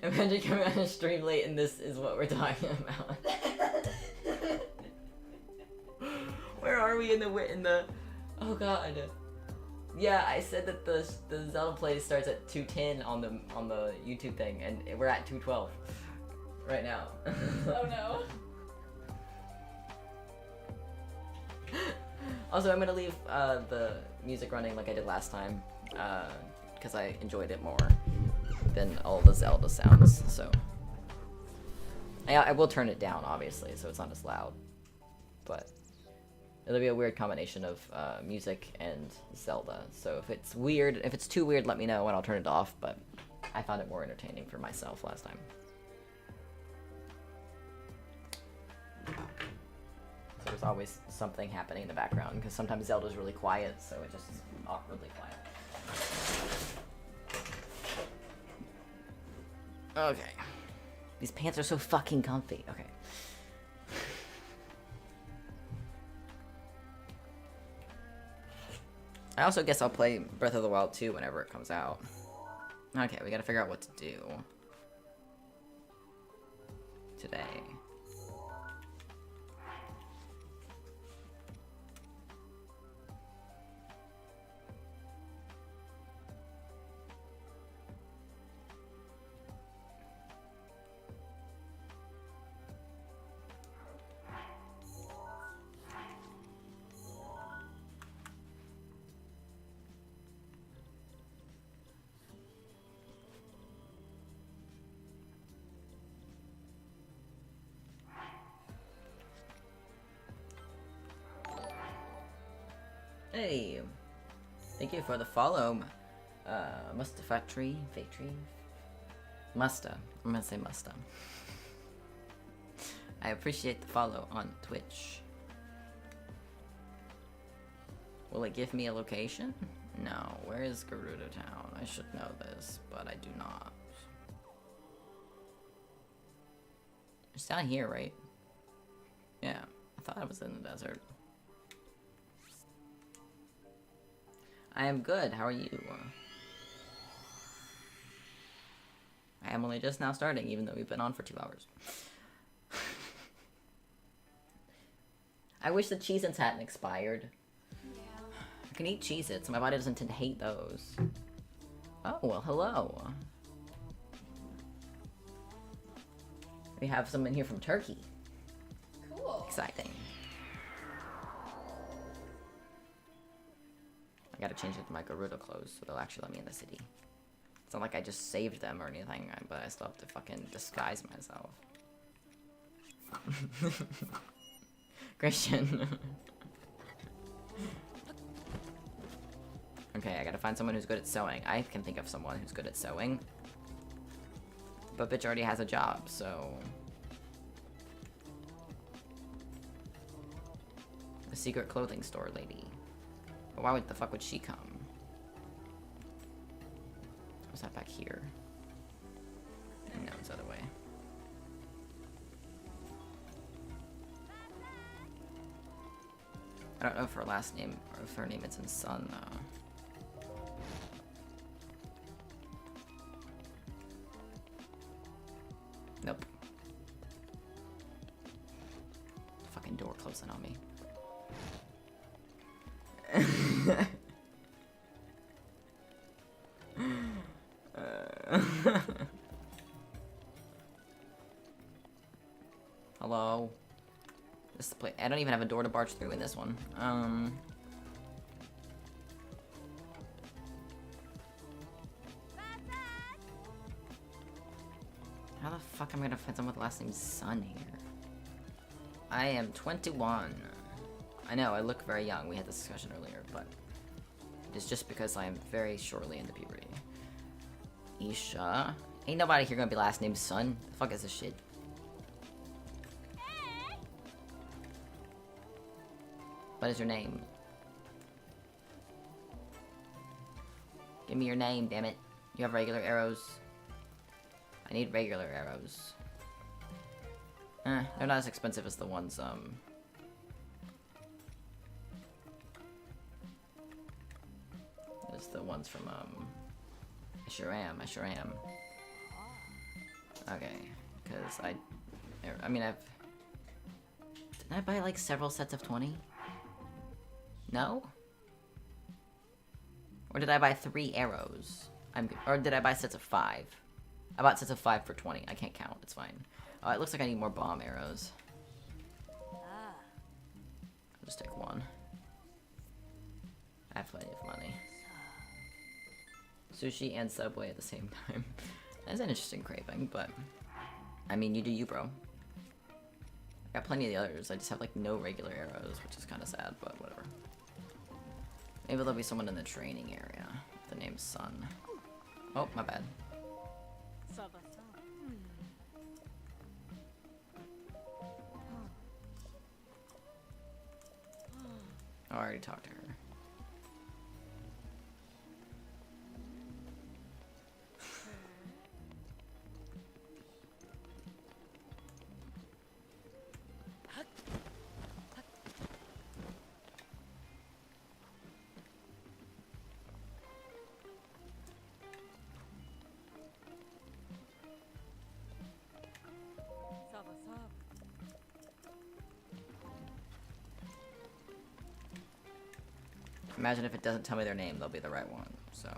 Imagine coming on a stream late and this is what we're talking about. are we in the? Oh god. Yeah, I said that the Zelda play starts at 2:10 on the YouTube thing, and we're at 2:12 right now. Oh no. Also, I'm gonna leave the music running like I did last time, because I enjoyed it more than all the Zelda sounds. So I will turn it down, obviously, so it's not as loud. But it'll be a weird combination of music and Zelda. So if it's weird, if it's too weird, let me know and I'll turn it off. But I found it more entertaining for myself last time. So there's always something happening in the background, because sometimes Zelda's really quiet, so it just is awkwardly quiet. Okay. These pants are so fucking comfy. Okay. I also guess I'll play Breath of the Wild 2 whenever it comes out. Okay, we gotta figure out what to do today. Hey, thank you for the follow, Mustafatri, Musta, I'm gonna say Musta. I appreciate the follow on Twitch. Will it give me a location? No, where is Gerudo Town? I should know this, but I do not. It's down here, right? Yeah, I thought I was in the desert. I am good, how are you? I am only just now starting, even though we've been on for 2 hours. I wish the Cheez-Its hadn't expired. Yeah. I can eat Cheez-Its, my body doesn't tend to hate those. Oh, well, hello. We have someone here from Turkey. Cool. Exciting. I gotta change it to my Gerudo clothes so they'll actually let me in the city. It's not like I just saved them or anything, but I still have to fucking disguise myself. Christian. Okay, I gotta find someone who's good at sewing. I can think of someone who's good at sewing. But bitch already has a job, so... The secret clothing store lady. But why the fuck would she come? Was that back here? No, it's the other way. I don't know if her last name, or if her name is in Sun, though. Nope. Fucking door closing on me. Hello. This is the place. I don't even have a door to barge through in this one. How the fuck am I gonna find someone with the last name Sun here? I am 21. I know, I look very young. We had this discussion earlier, but it's just because I am very shortly into puberty. Isha. Ain't nobody here gonna be last name Sun. The fuck is this shit? What is your name? Give me your name, damn it. You have regular arrows. I need regular arrows. They're not as expensive as the ones, as the ones from, I sure am. Okay, because I mean, didn't I buy, like, several sets of 20? No? Or did I buy 3 arrows? Or did I buy sets of 5? I bought sets of 5 for 20. I can't count. It's fine. It looks like I need more bomb arrows. I'll just take 1. I have plenty of money. Sushi and Subway at the same time. That's an interesting craving, but... I mean, you do you, bro. I got plenty of the others. I just have, like, no regular arrows, which is kind of sad, but whatever. Maybe there'll be someone in the training area. The name's Sun. Oh, my bad. Oh, I already talked to her. Imagine if it doesn't tell me their name, they'll be the right one, so.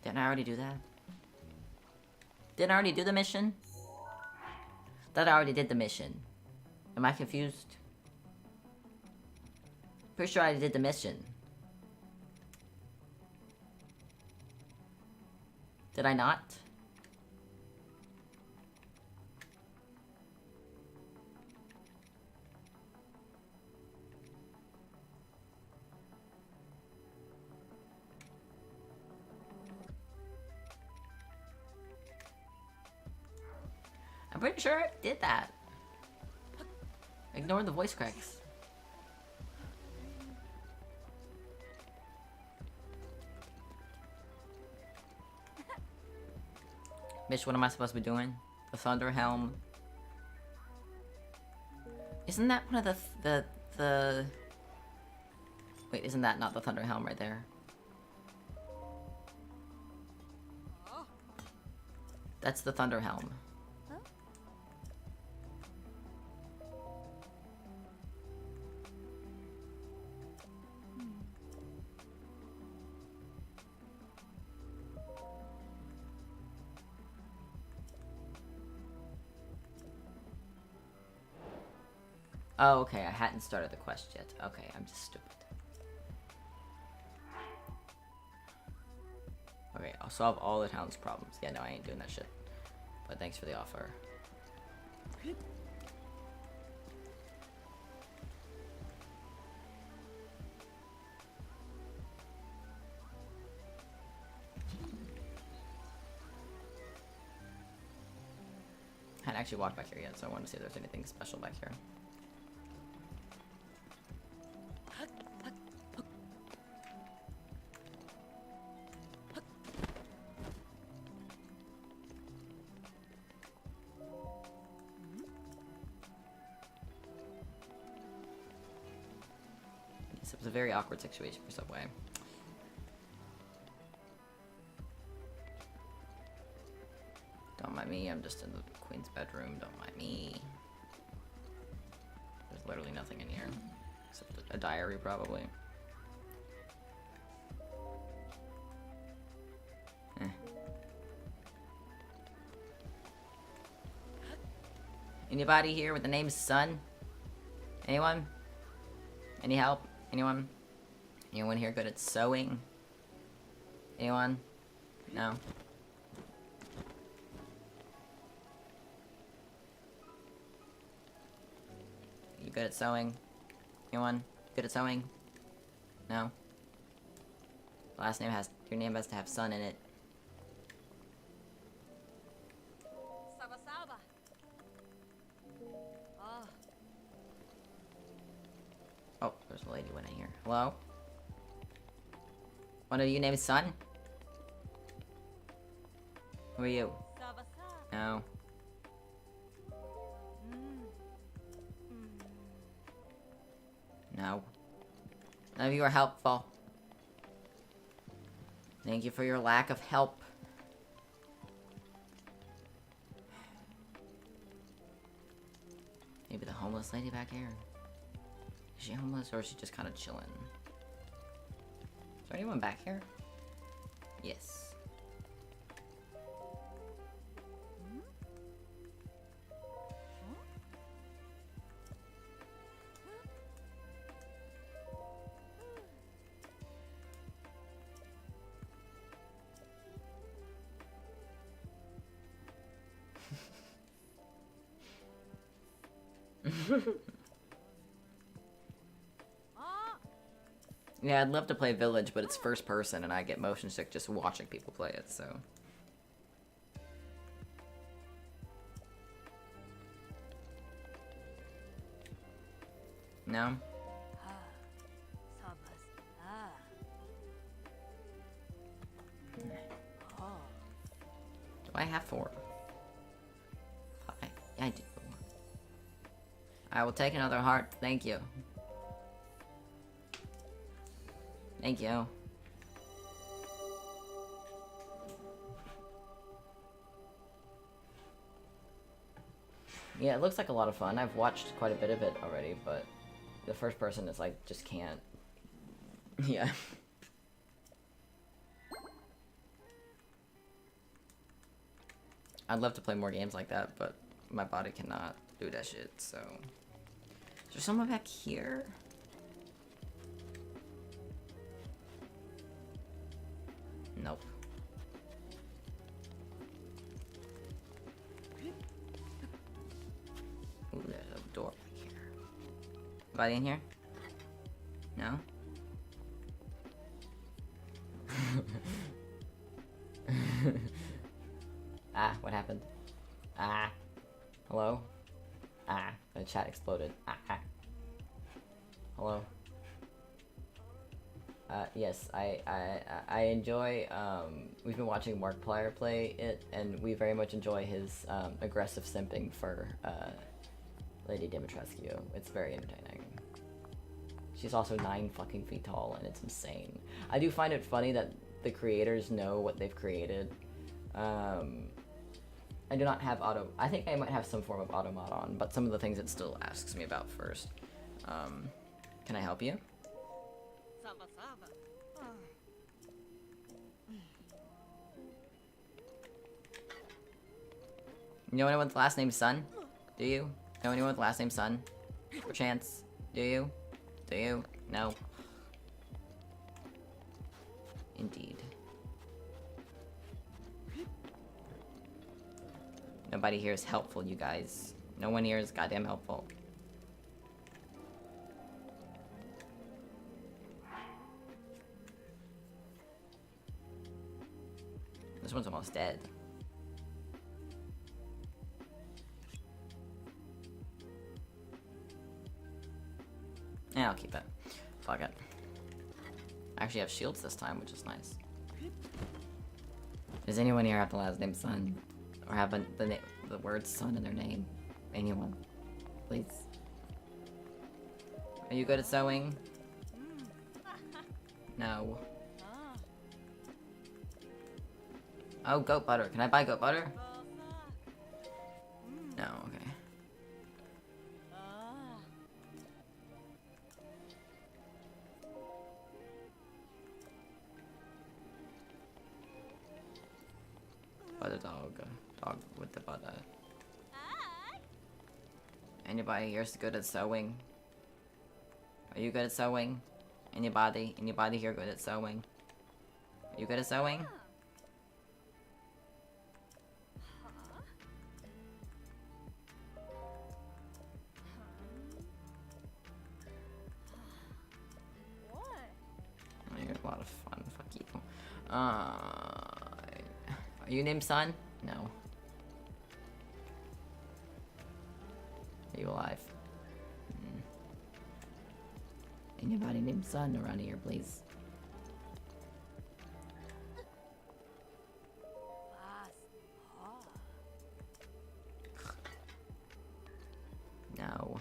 Didn't I already do that? Didn't I already do the mission? Thought I already did the mission. Am I confused? Pretty sure I did the mission. Did I not? I'm pretty sure I did that. Ignore the voice cracks. Bitch, what am I supposed to be doing? The Thunder Helm. Isn't that one of the... Wait, isn't that not the Thunder Helm right there? That's the Thunder Helm. Oh, okay, I hadn't started the quest yet. Okay, I'm just stupid. Okay, I'll solve all the town's problems. Yeah, no, I ain't doing that shit. But thanks for the offer. I hadn't actually walked back here yet, so I wanted to see if there's anything special back here. It was a very awkward situation for Subway. Don't mind me, I'm just in the Queen's bedroom, don't mind me. There's literally nothing in here. Except a diary, probably. Eh. Anybody here with the name Sun? Anyone? Any help? Anyone? Anyone here good at sewing? Anyone? No? You good at sewing? Anyone good at sewing? No? Last name has, your name has to have Sun in it. Oh, there's a lady went in here. Hello? One of you named Sun? Who are you? No. No. None of you are helpful. Thank you for your lack of help. Maybe the homeless lady back here. Is she homeless or is she just kind of chilling? Is there anyone back here? Yes. Yeah, I'd love to play Village, but it's first person and I get motion sick just watching people play it, so. No? Do I have 4? I do. I will take another heart, thank you. Thank you. Yeah, it looks like a lot of fun. I've watched quite a bit of it already, but the first person is like, just can't. Yeah. I'd love to play more games like that, but my body cannot do that shit, so. Is there someone back here? Nope. Ooh, there's a door back here. Anybody in here? No? Ah, what happened? Ah. Hello? Ah, the chat exploded. Ah. Hello? Yes, I enjoy, we've been watching Markiplier play it, and we very much enjoy his, aggressive simping for, Lady Dimitrescu. It's very entertaining. She's also 9 fucking feet tall, and it's insane. I do find it funny that the creators know what they've created. I do not have I think I might have some form of automod on, but some of the things it still asks me about first. Can I help you? You know anyone with the last name Sun? Do you? Know anyone with the last name Sun? Perchance? Do you? Do you? No. Indeed. Nobody here is helpful, you guys. No one here is goddamn helpful. This one's almost dead. Yeah, I'll keep it. Fuck it. I actually have shields this time, which is nice. Does anyone here have the last name Sun? Or have the word Sun in their name? Anyone? Please. Are you good at sewing? No. Oh, goat butter. Can I buy goat butter? No, okay. Butter dog. Dog with the butter. Anybody here's good at sewing? Are you good at sewing? Anybody? Anybody here good at sewing? Are you good at sewing? You're a lot of fun. Fuck you. Are you named Sun? No. Are you alive? Anybody named Sun around here, please? No.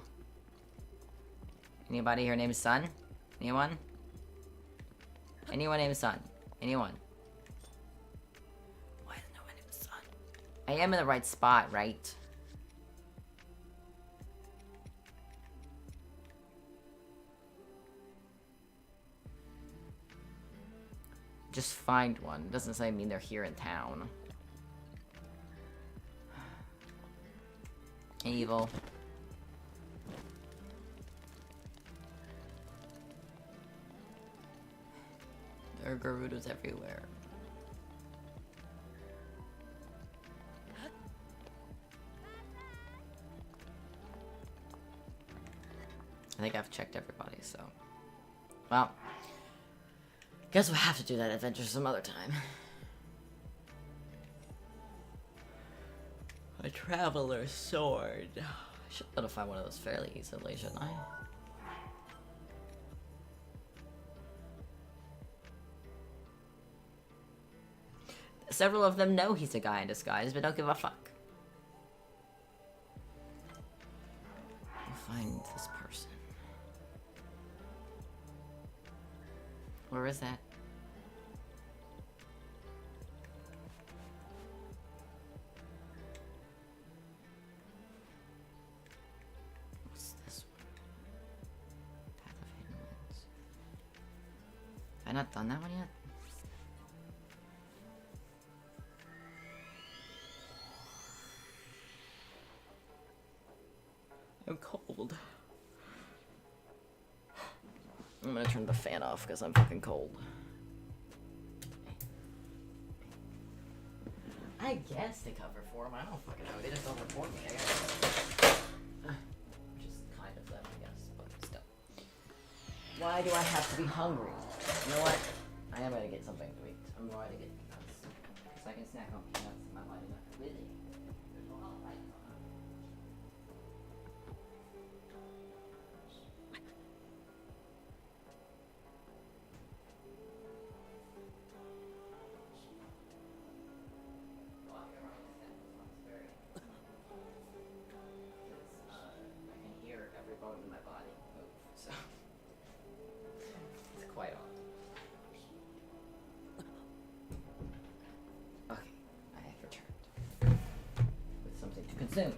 Anybody here named Sun? Anyone? Anyone named Sun? Anyone? I am in the right spot, right? Just find one. Doesn't say I mean they're here in town. Evil. There are Gerudos everywhere. I think I've checked everybody, so... Well... Guess we'll have to do that adventure some other time. A traveler's sword. I should be able to find one of those fairly easily, shouldn't I? Several of them know he's a guy in disguise, but don't give a fuck. I'll find this person. Where is that? What's this one? Path of Hidden Winds. Have I not done that one yet? I'm cold. I'm gonna turn the fan off because I'm fucking cold. I guess they cover for him. I don't fucking know. They just don't report me, I guess. Which is kind of them, I guess, but still. Why do I have to be hungry? You know what? I am gonna get something to eat. I'm going to get nuts. Because I can snack on peanuts in my body. Really? There's a lot of light on that. I can hear every bone in my body move, so it's quite odd. Okay, I have returned with something to consume.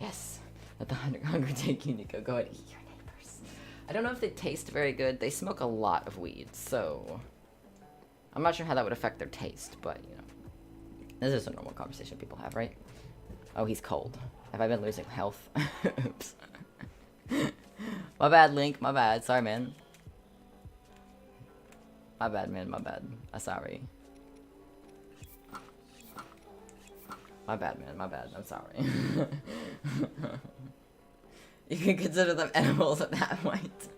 Yes, let the hunger take you, Nico. Go ahead, eat your neighbors. I don't know if they taste very good. They smoke a lot of weed, so I'm not sure how that would affect their taste, but, you know. This is a normal conversation people have, right? Oh, he's cold. Have I been losing health? Oops. My bad, Link. My bad. Sorry, man. My bad, man. My bad. I'm sorry. My bad, man. My bad. I'm sorry. You can consider them animals at that point.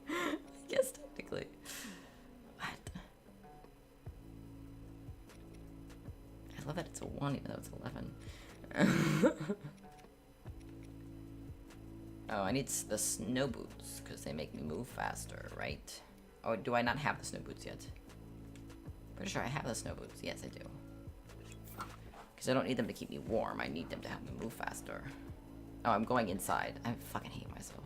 I guess technically. What? I love that it's a 1 even though it's 11. Oh, I need the snow boots because they make me move faster, right? Oh, do I not have the snow boots yet? Pretty sure I have the snow boots. Yes, I do. Because I don't need them to keep me warm. I need them to help me move faster. Oh, I'm going inside. I fucking hate myself.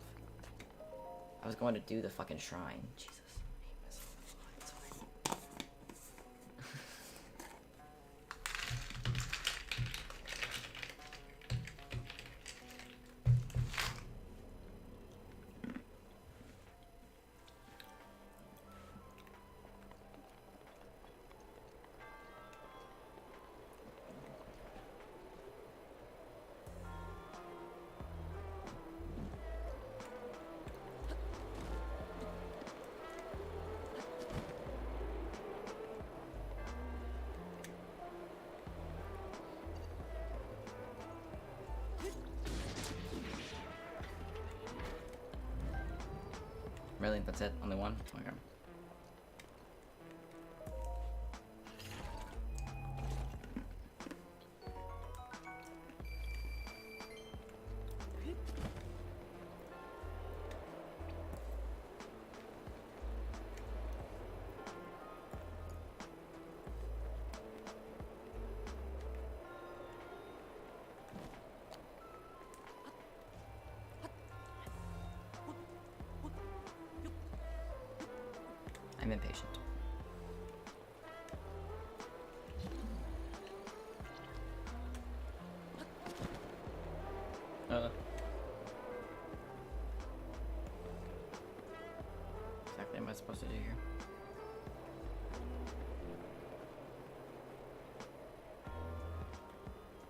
I was going to do the fucking shrine. Jesus. I hate myself. It's so cold. Really? That's it? Only one? Okay. I'm impatient. Exactly am I supposed to do here?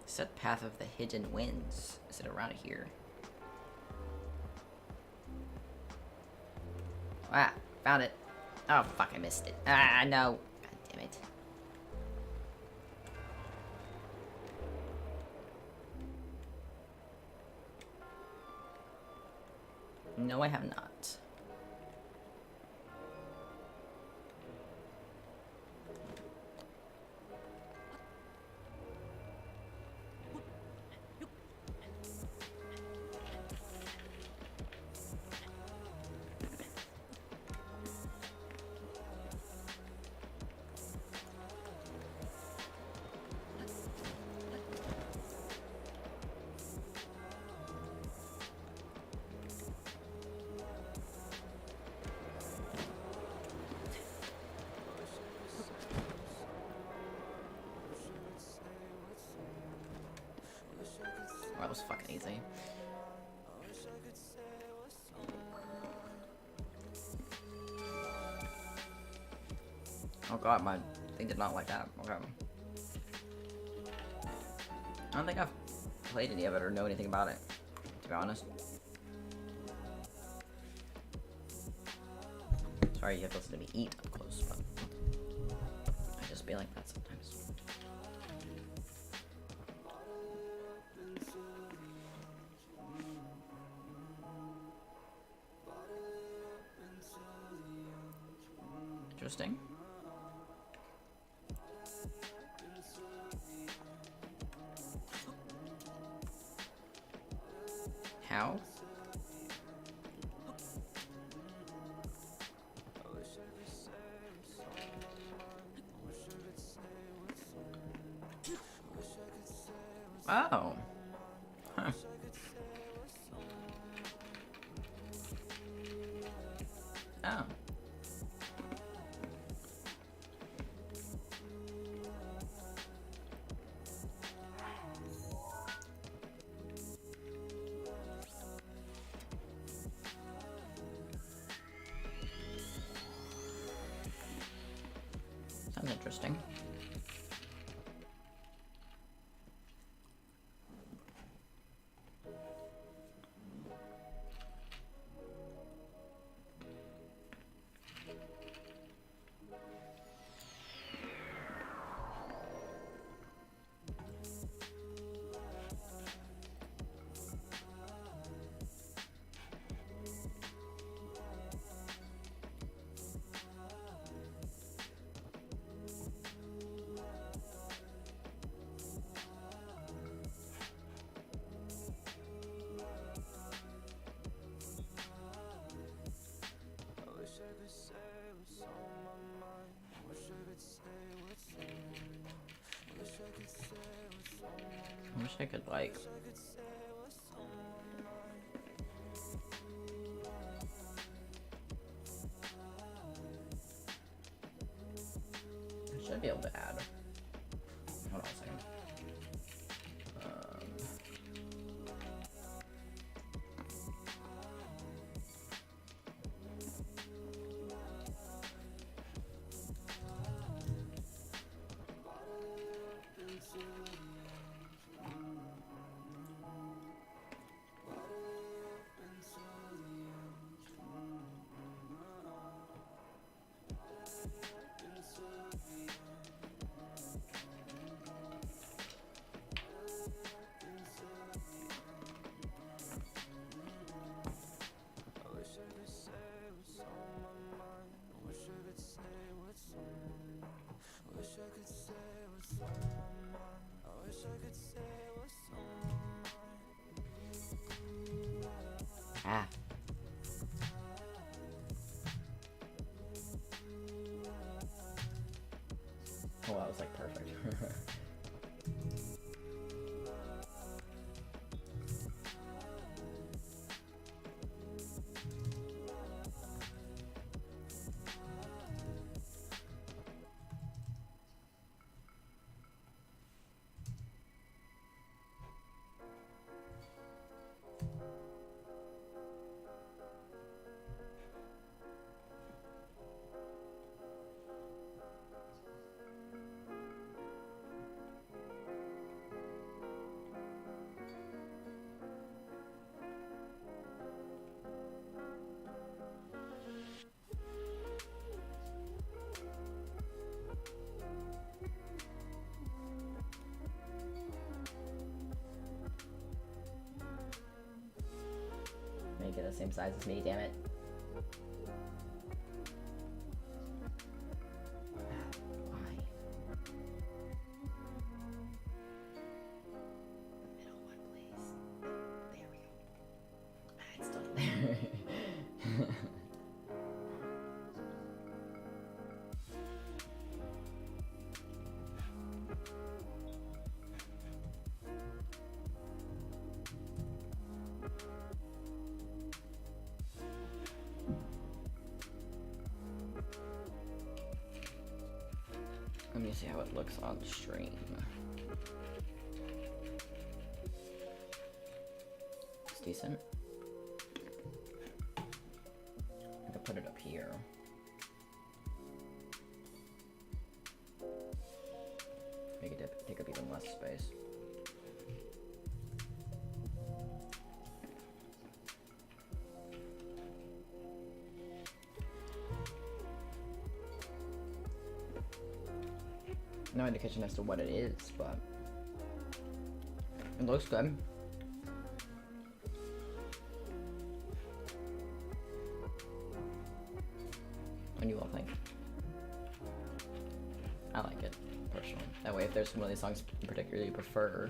Set path of the hidden winds. Is it around here? Ah, found it. Oh fuck, I missed it. Ah, no. God damn it. No, I have not. That was fucking easy. Oh god, my thing did not like that. Okay. I don't think I've played any of it or know anything about it, to be honest. Sorry you have to listen to me eat up close, but I just be like that sometimes. Interesting. How? Oh. Huh. Oh. Sounds interesting. I wish I could, like... I should be able to add... Hold on a second. Ah. Oh, that was like perfect. make it the same size as me, damn it. Why? Middle one, please. There we go. It's still there. Let me see how it looks on stream. It's decent. I could put it up here. Make it take up even less space. No indication as to what it is, but it looks good. What do you all think? I like it, personally. That way, if there's one of these songs in particular you prefer,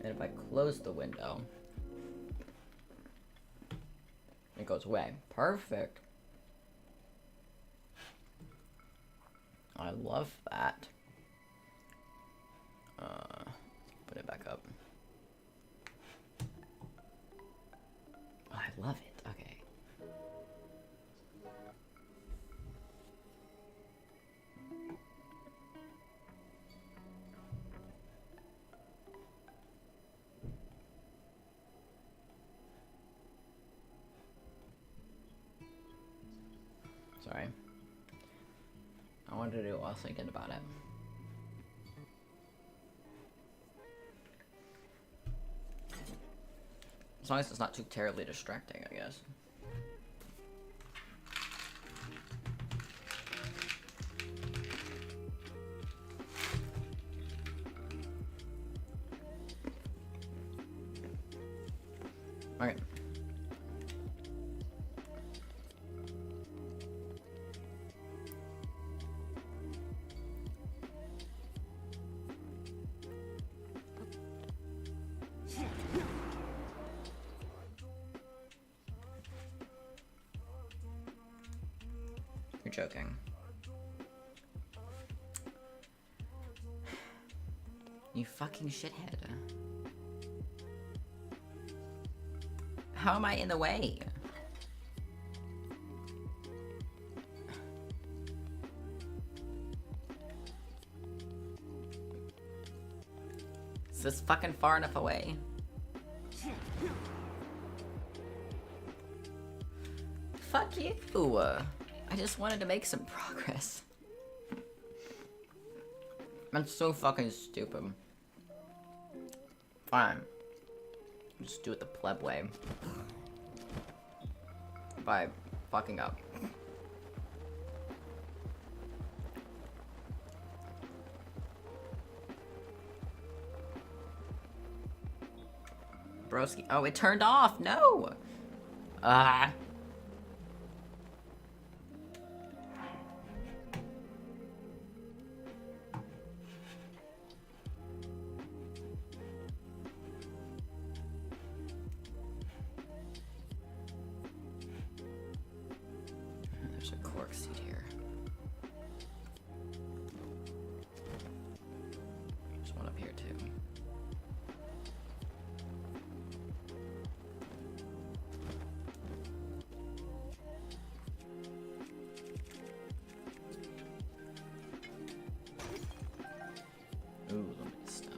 and if I close the window, it goes away. Perfect. I love that. Put it back up. Oh, I love it. Okay. Sorry. I wanted to do it while thinking about it. As long as it's not too terribly distracting, I guess. Okay. You're joking. You fucking shithead. How am I in the way? Is this fucking far enough away? Fuck you! I just wanted to make some progress. That's so fucking stupid. Fine. Just do it the pleb way. By fucking up. Broski. Oh, it turned off! No! Ah. There's a cork seat here. There's one up here too. Ooh, look at this stuff.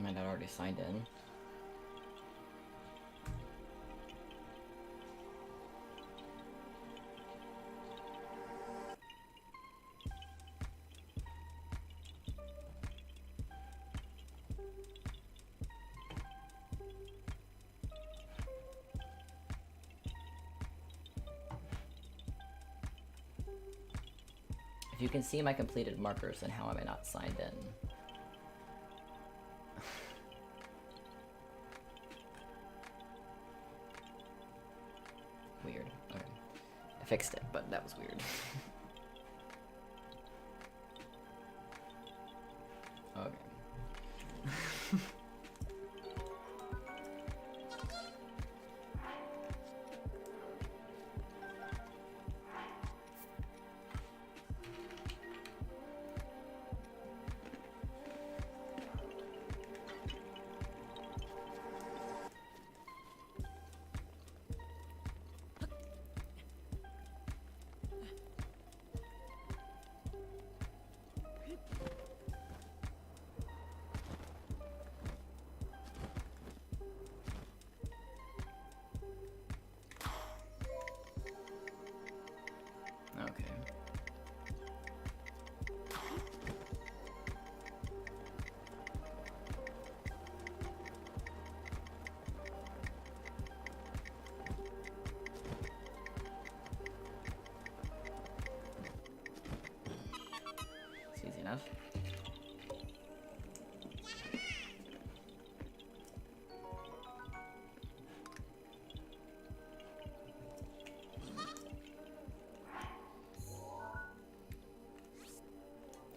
I might have already signed in. If you can see my completed markers, then how am I not signed in? Weird. Okay. I fixed it, but that was weird. Okay. Okay. It's easy enough.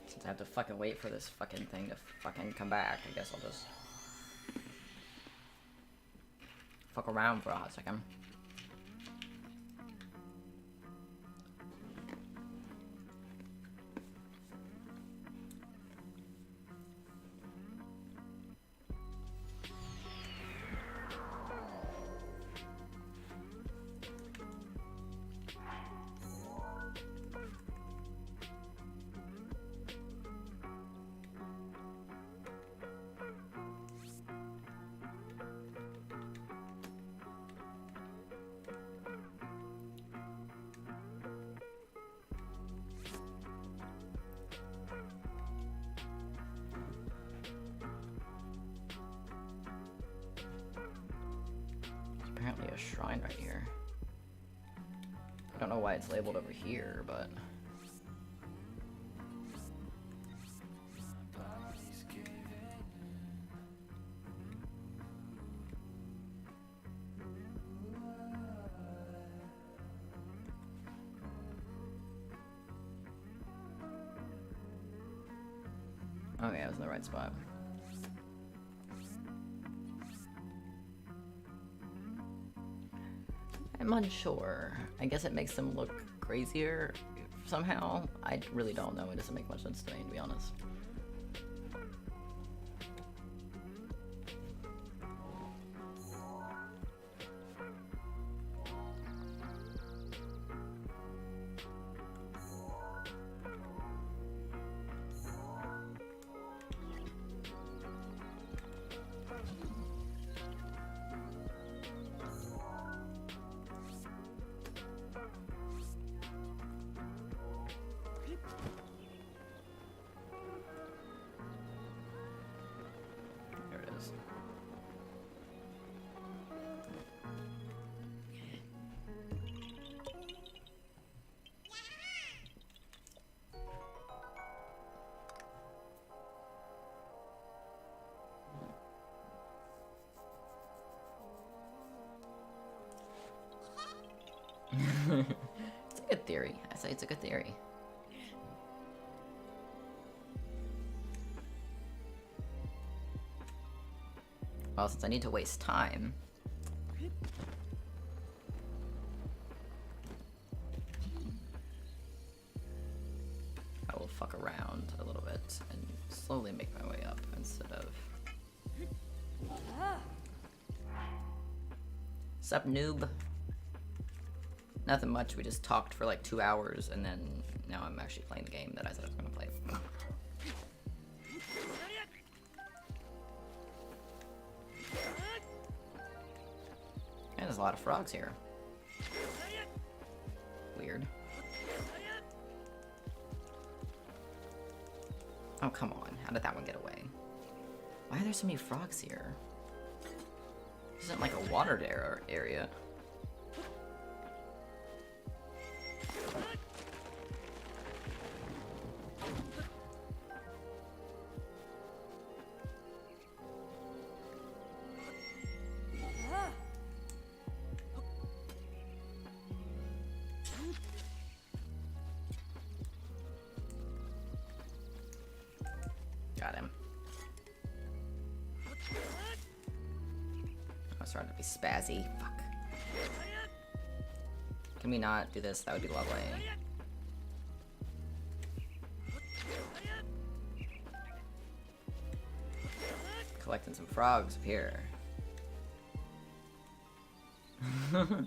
Since I have to fucking wait for this fucking thing to fucking come back, I guess I'll just fuck around for a hot second. Apparently a shrine right here. I don't know why it's labeled over here, but... Okay, I was in the right spot. I'm unsure. I guess it makes them look crazier somehow. I really don't know. It doesn't make much sense to me, to be honest. There it is. It's a good theory. I say it's a good theory. Well, since I need to waste time, I will fuck around a little bit and slowly make my way up instead of... Sup, noob? Nothing much, we just talked for like 2 hours and then now I'm actually playing the game that I said I was gonna play. there's a lot of frogs here. Weird. Oh, come on. How did that one get away? Why are there so many frogs here? This isn't like a watered area. Got him. I'm starting to be spazzy. Fuck. Can we not do this? That would be lovely. Collecting some frogs up here. I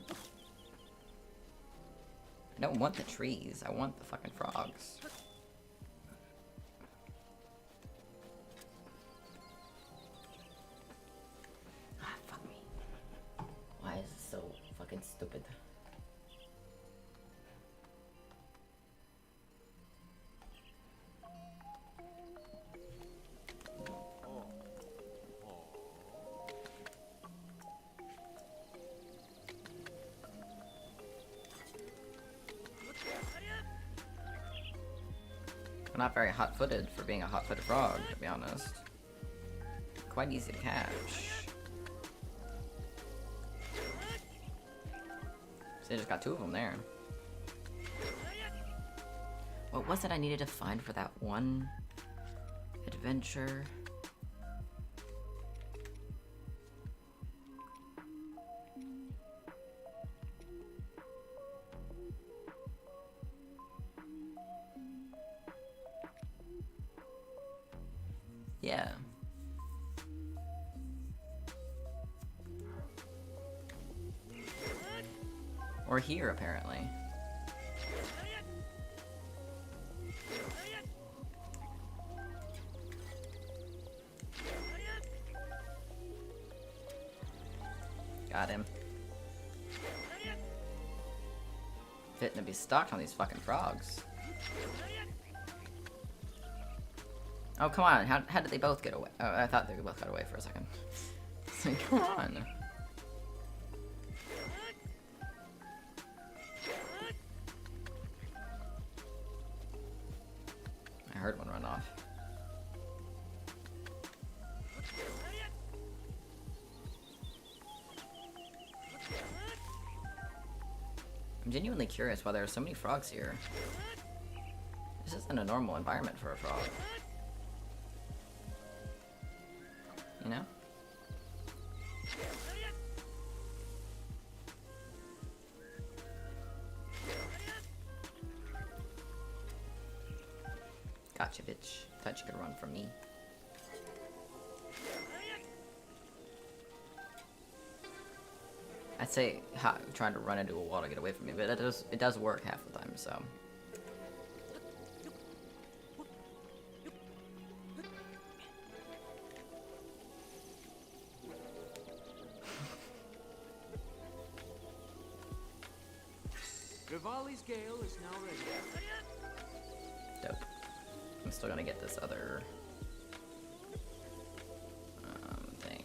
don't want the trees. I want the fucking frogs. Stupid. I'm not very hot-footed for being a hot-footed frog, to be honest. Quite easy to catch. So I just got 2 of them there. What was it I needed to find for that one adventure? Yeah. Or here, apparently. Got him. Fitting to be stuck on these fucking frogs. Oh, come on. How did they both get away? Oh, I thought they both got away for a second. Come on. I heard one run off. I'm genuinely curious why there are so many frogs here. This isn't a normal environment for a frog. You know? Gotcha, bitch. Thought you could run from me. I'd say trying to run into a wall to get away from me, but it does work half the time, so. Rivali's Gale is now ready. Dope. I'm still gonna get this other thing.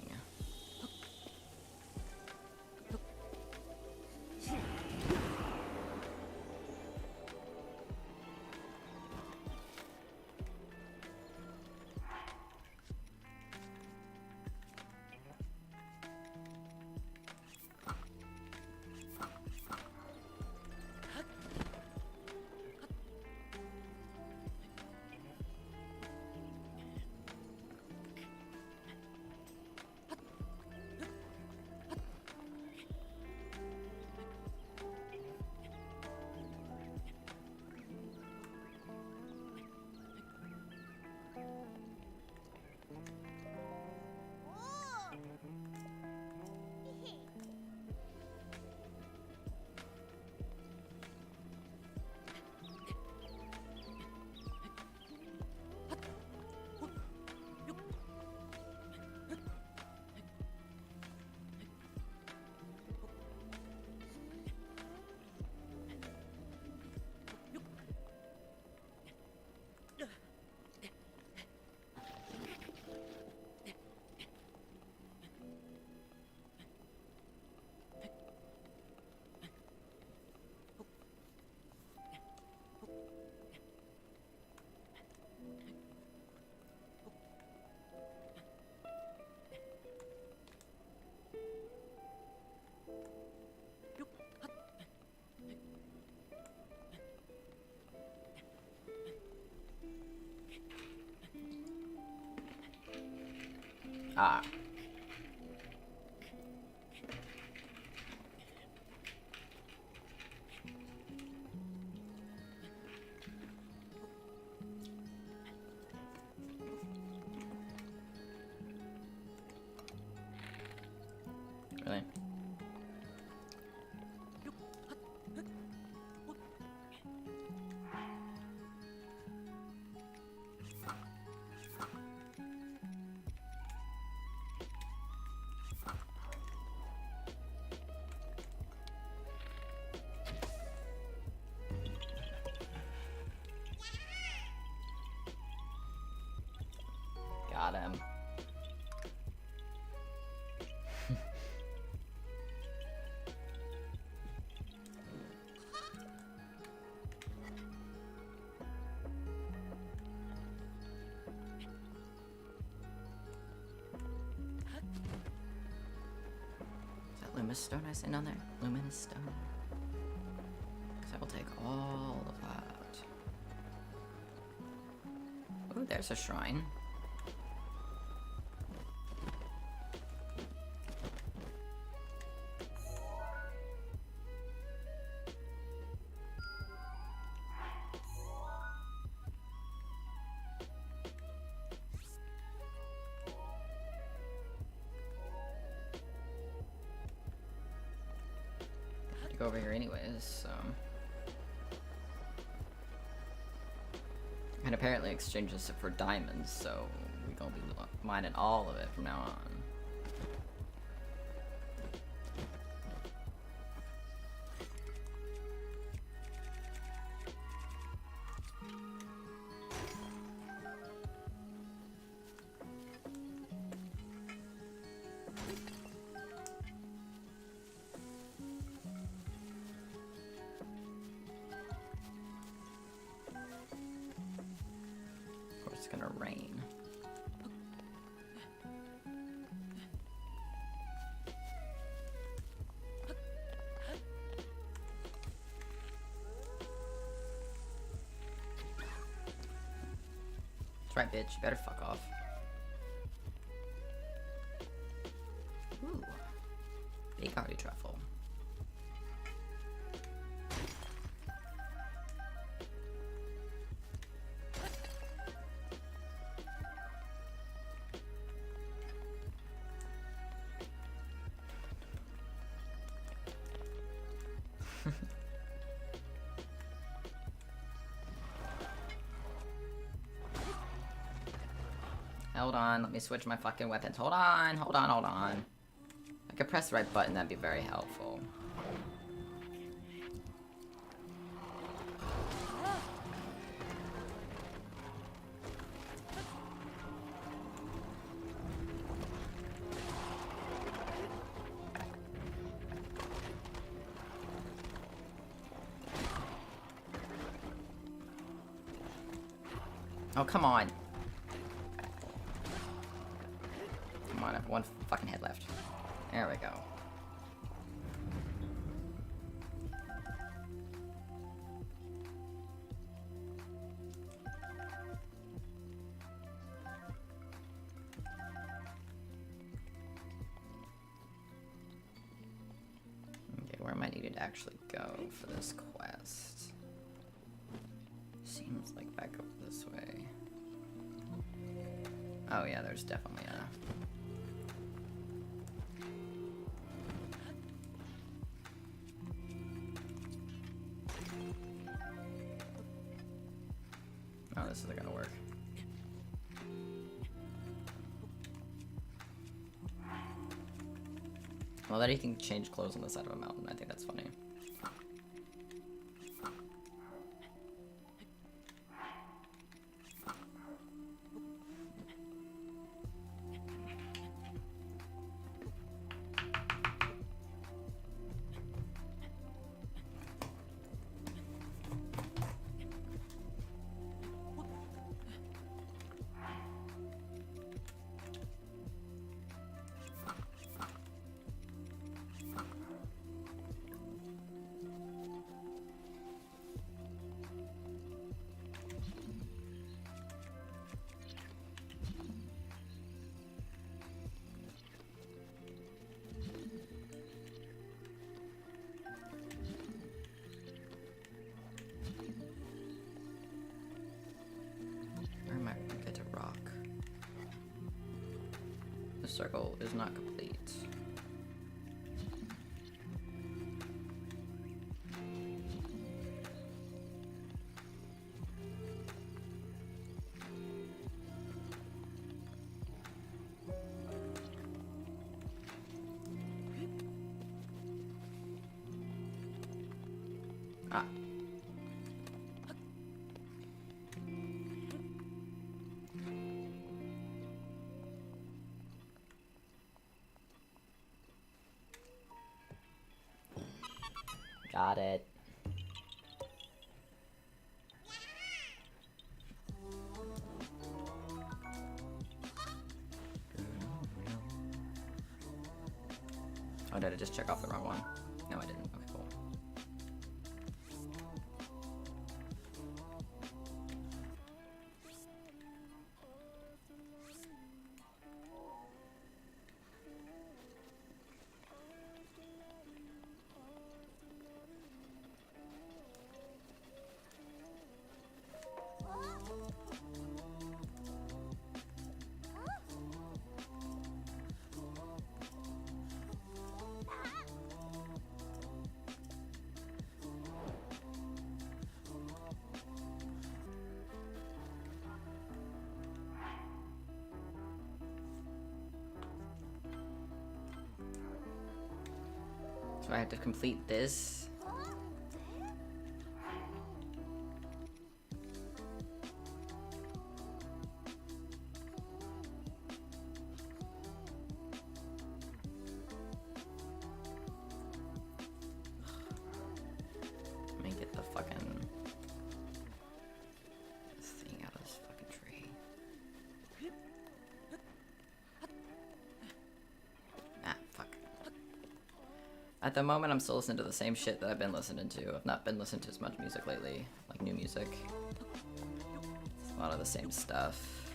Ah. Really? Got him. Is that luminous stone I seen on there? Luminous stone. Because I will take all of that. Ooh, there's a shrine. Go over here anyways, so. And apparently exchanges it for diamonds, so we're gonna be mining all of it from now on. It's gonna rain. That's right, bitch. You better fuck off. Ooh. Big hardy truffle. Hold on, let me switch my fucking weapons. Hold on, hold on, hold on. If I could press the right button, that'd be very helpful. Oh, come on. Come on, I have one fucking head left. There we go. Okay, where am I needed to actually go for this quest? Seems like back up this way. Oh yeah, there's definitely a... Oh, this isn't gonna work. Well, that you can change clothes on the side of a mountain. I think that's funny. circle is not complete. Ah. Got it. Oh, did I just check off the wrong one? No, I didn't. Okay, cool. So I have to complete this. Let me get the fucking thing out of this fucking tree. Ah, fuck. At the moment, I'm still listening to the same shit that I've been listening to. I've not been listening to as much music lately, like new music. A lot of the same stuff.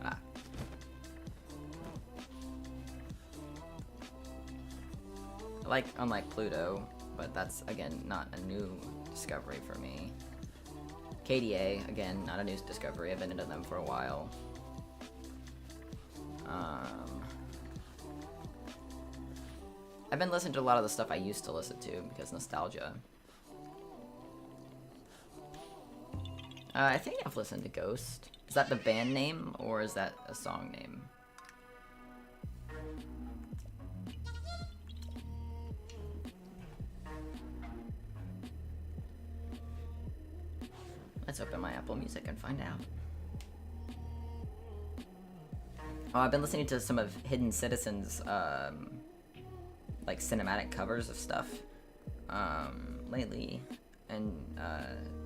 Ah. Unlike Pluto, but that's, again, not a new discovery for me. KDA, again, not a new discovery. I've been into them for a while. I've been listening to a lot of the stuff I used to listen to because nostalgia. I think I've listened to Ghost. Is that the band name or is that a song name? Let's open my Apple Music and find out. Oh, I've been listening to some of Hidden Citizen's, like, cinematic covers of stuff, lately. And,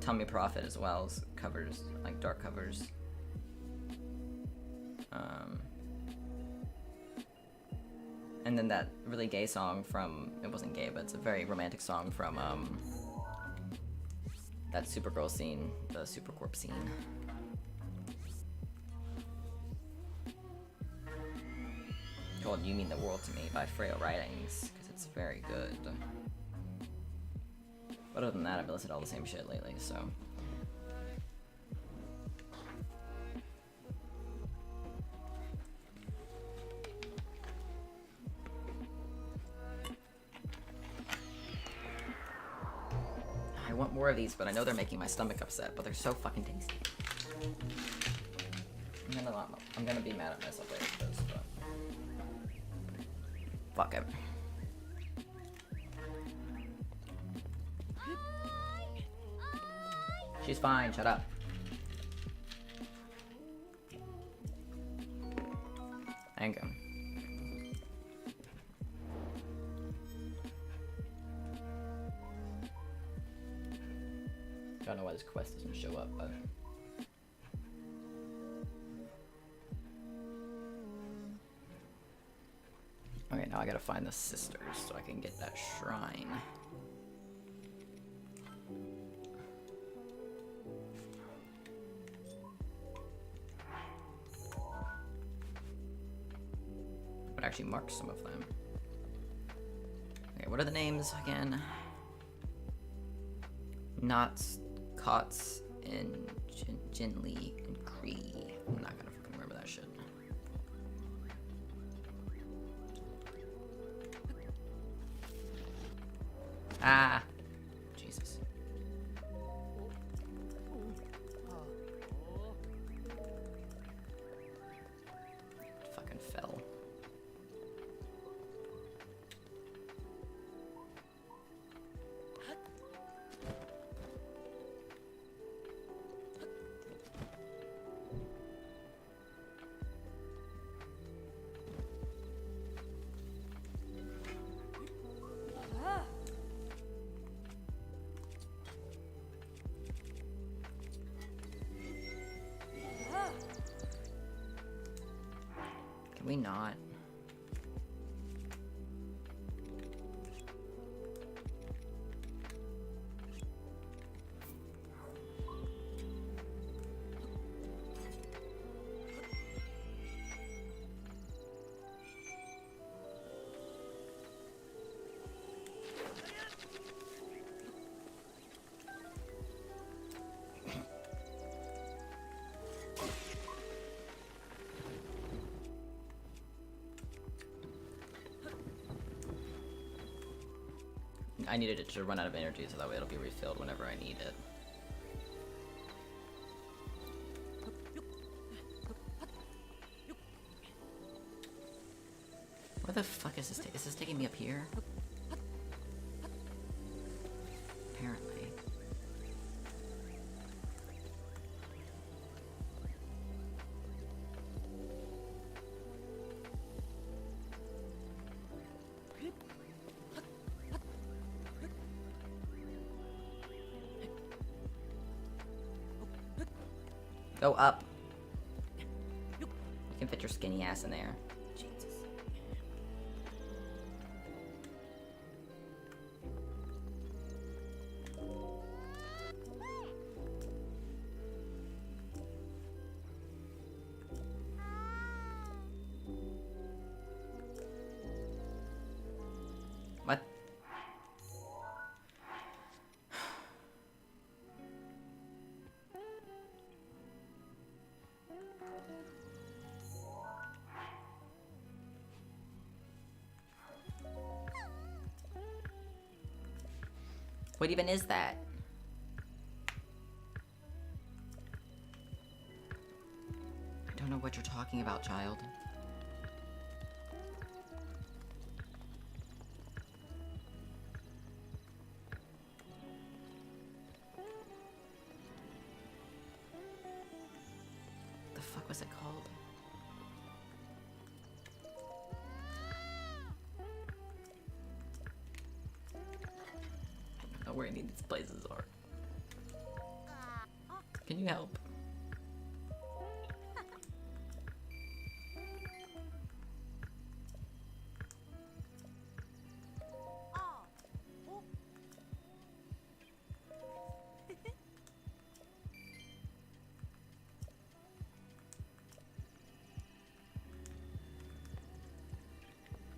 Tommy Prophet as well as covers, like, dark covers. And then that really gay song from, it wasn't gay, but it's a very romantic song from, that Supergirl scene, the Supercorp scene. Called You Mean the World to Me by Frail Writings, because it's very good. But other than that, I've been listening to all the same shit lately, so. I want more of these, but I know they're making my stomach upset, but they're so fucking tasty. I'm gonna be mad at myself later for this, but. Fuck it. She's fine, shut up. Hang on. Don't know why this quest doesn't show up, but. Okay, now I gotta find the sisters so I can get that shrine. But actually mark some of them. Okay, what are the names again? Knots, Cots, and Jinli and Kree. I'm not gonna fucking remember that shit. Ah! Jesus. Fucking fell. Can we not? I needed it to run out of energy so that way it'll be refilled whenever I need it. Where the fuck is this? Is this taking me up here? Apparently. Go up. You can fit your skinny ass in there. Jesus. What? What even is that? I don't know what you're talking about, child. The fuck was it called? I don't know where any of these places are. Can you help?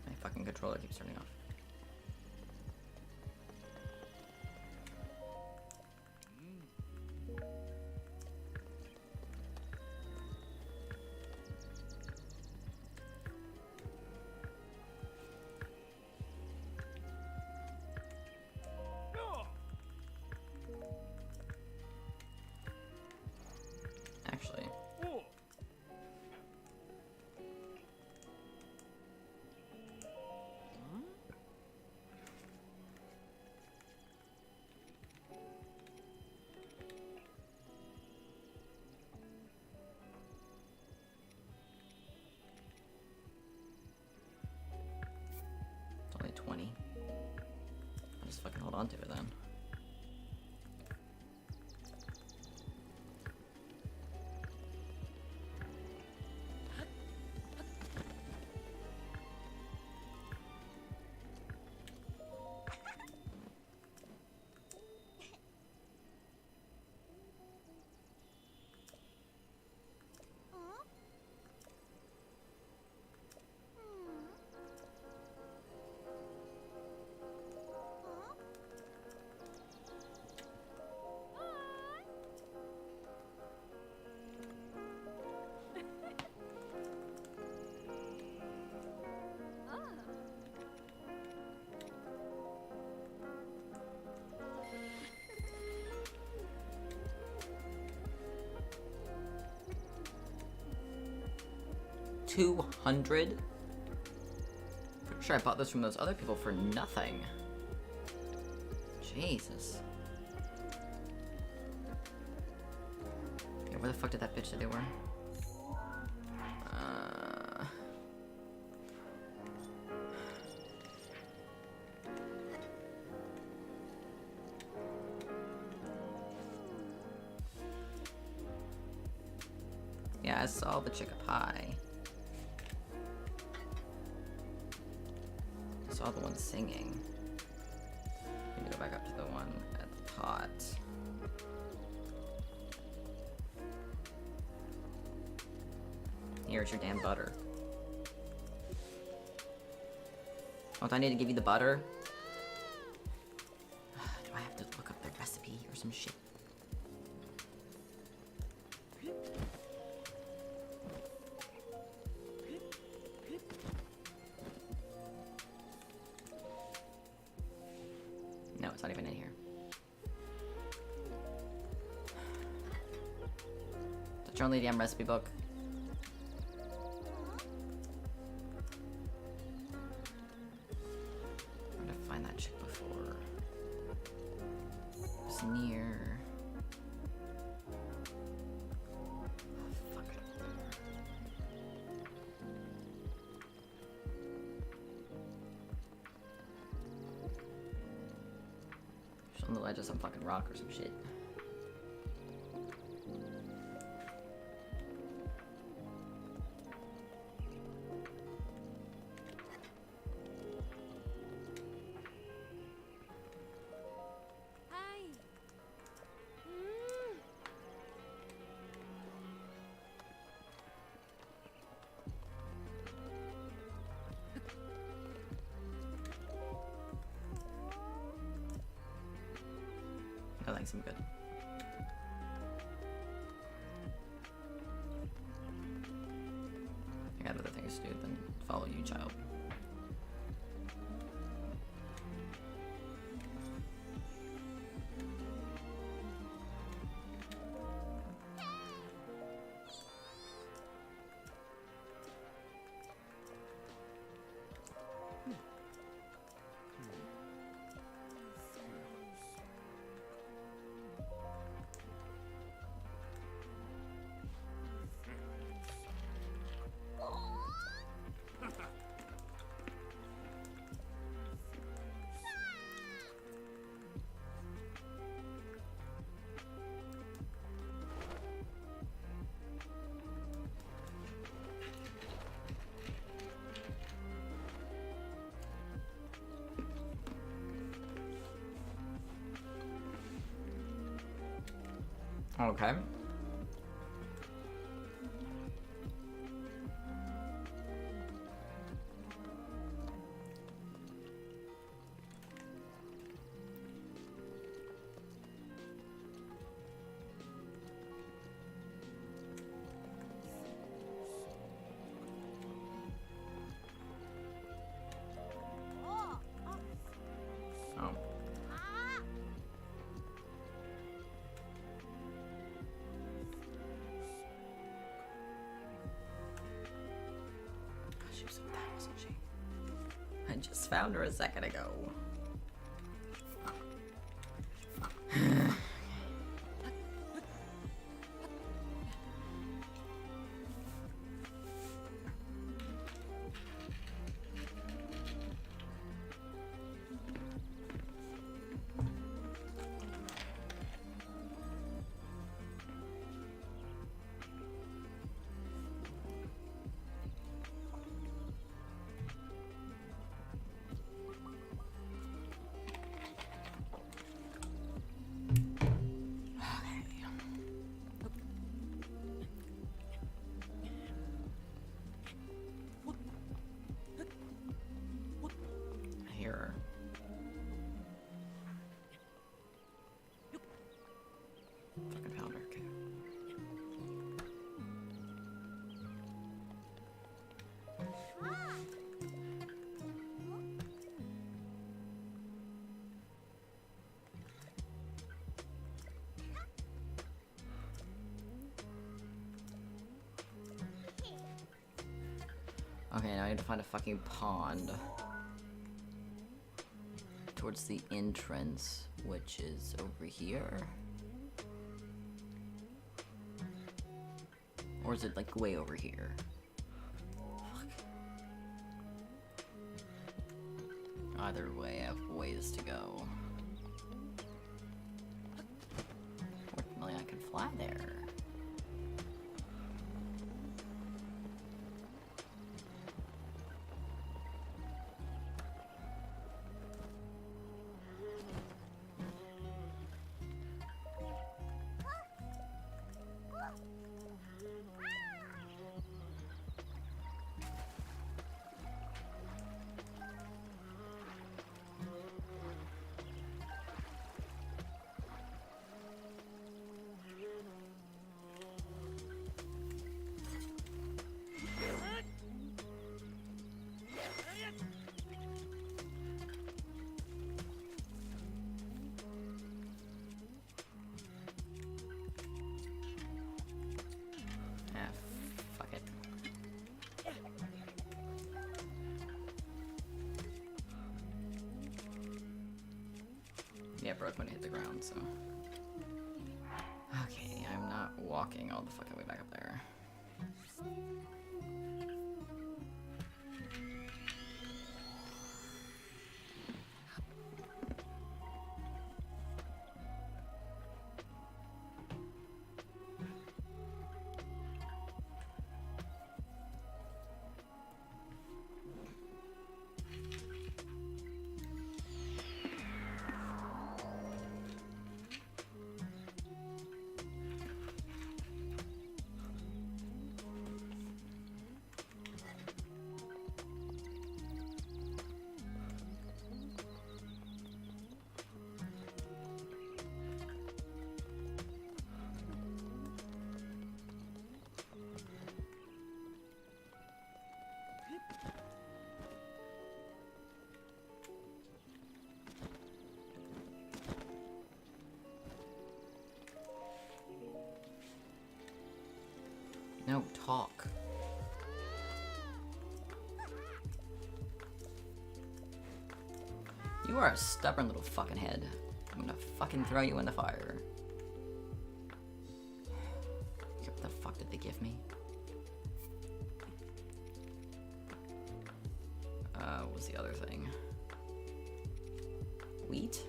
My fucking controller keeps turning off. Actually. It's only 20. I'll just fucking hold on to it then. 200? Pretty sure I bought those from those other people for nothing. Jesus. Yeah, where the fuck did that bitch say they were? Yeah, I saw the chicken pie. I saw the one singing. Let me go back up to the one at the pot. Here's your damn butter. Oh, do I need to give you the butter? Do I have to look up the recipe or some shit? No, it's not even in here. That's your only damn recipe book. Where did I find that chick before? It was near. Oh, fuck. She's on the ledge of some fucking rock or some shit. No thanks, I'm good. I got other things to do than follow you, child. Okay. Oh. She was up there, wasn't she? I just found her a second ago. Okay, now I need to find a fucking pond. Towards the entrance, which is over here. Or is it like way over here? Fuck. Either way, I have ways to go. Fortunately, I can fly there. Yeah, it broke when it hit the ground, so. Okay, I'm not walking all the fucking way back up there. No, talk. You are a stubborn little fucking head. I'm gonna fucking throw you in the fire. What the fuck did they give me? What was the other thing? Wheat?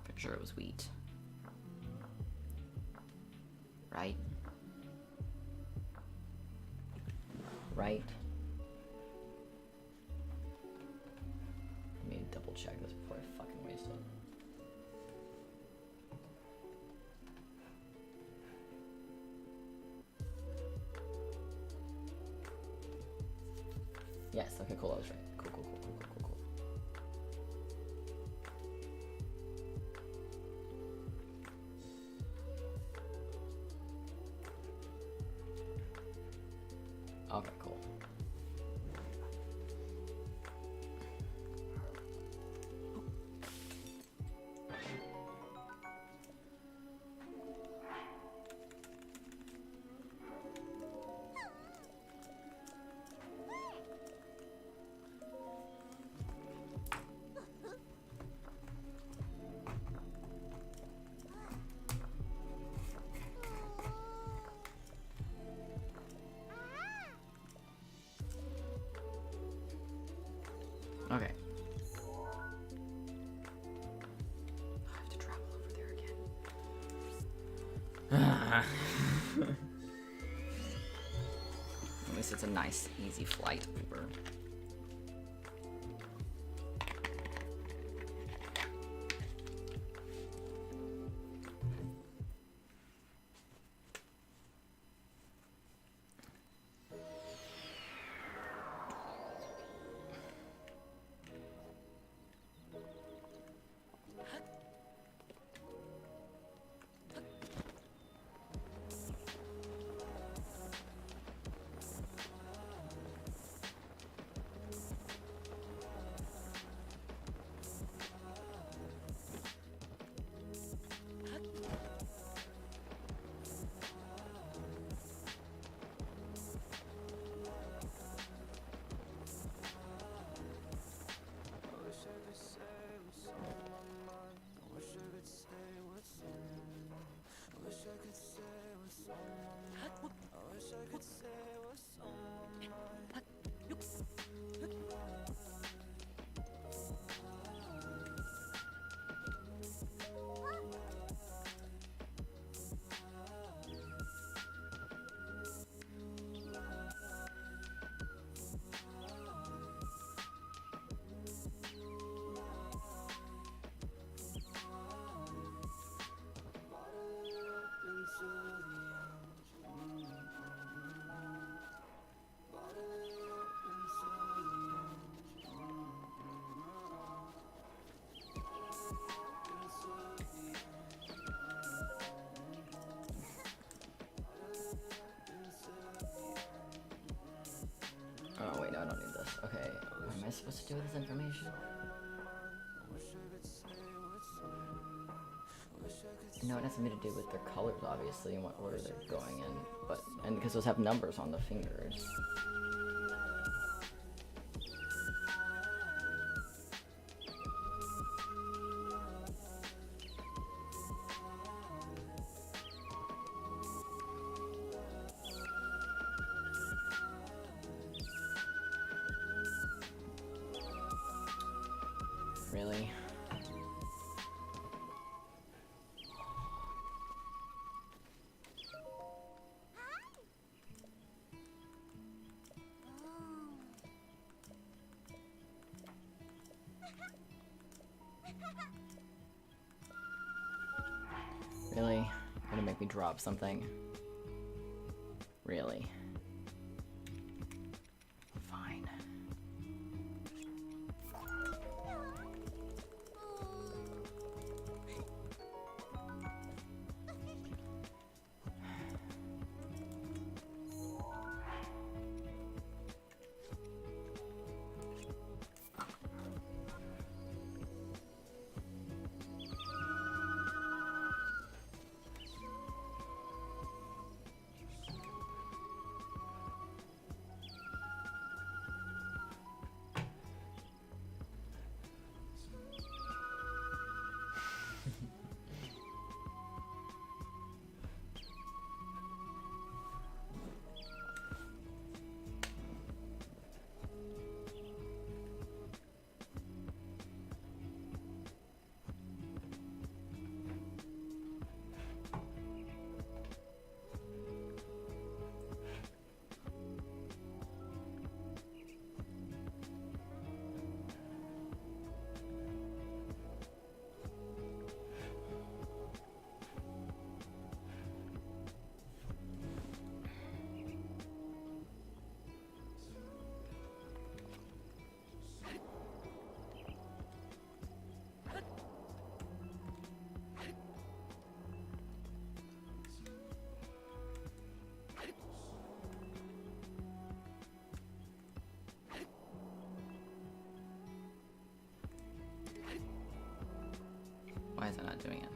Pretty sure it was wheat. Right? Right? Let me double check this before I fucking waste it. Yes, okay, cool, I was right. Cool, cool, cool, cool, cool, cool. Okay, cool. Okay. I have to travel over there again. At least it's a nice, easy flight over. to do with this information? I know it has something to do with their colors, obviously, and what order they're going in, and because those have numbers on the fingers. Really? Really? You're gonna make me drop something? Really? Fine. Why is it not doing it?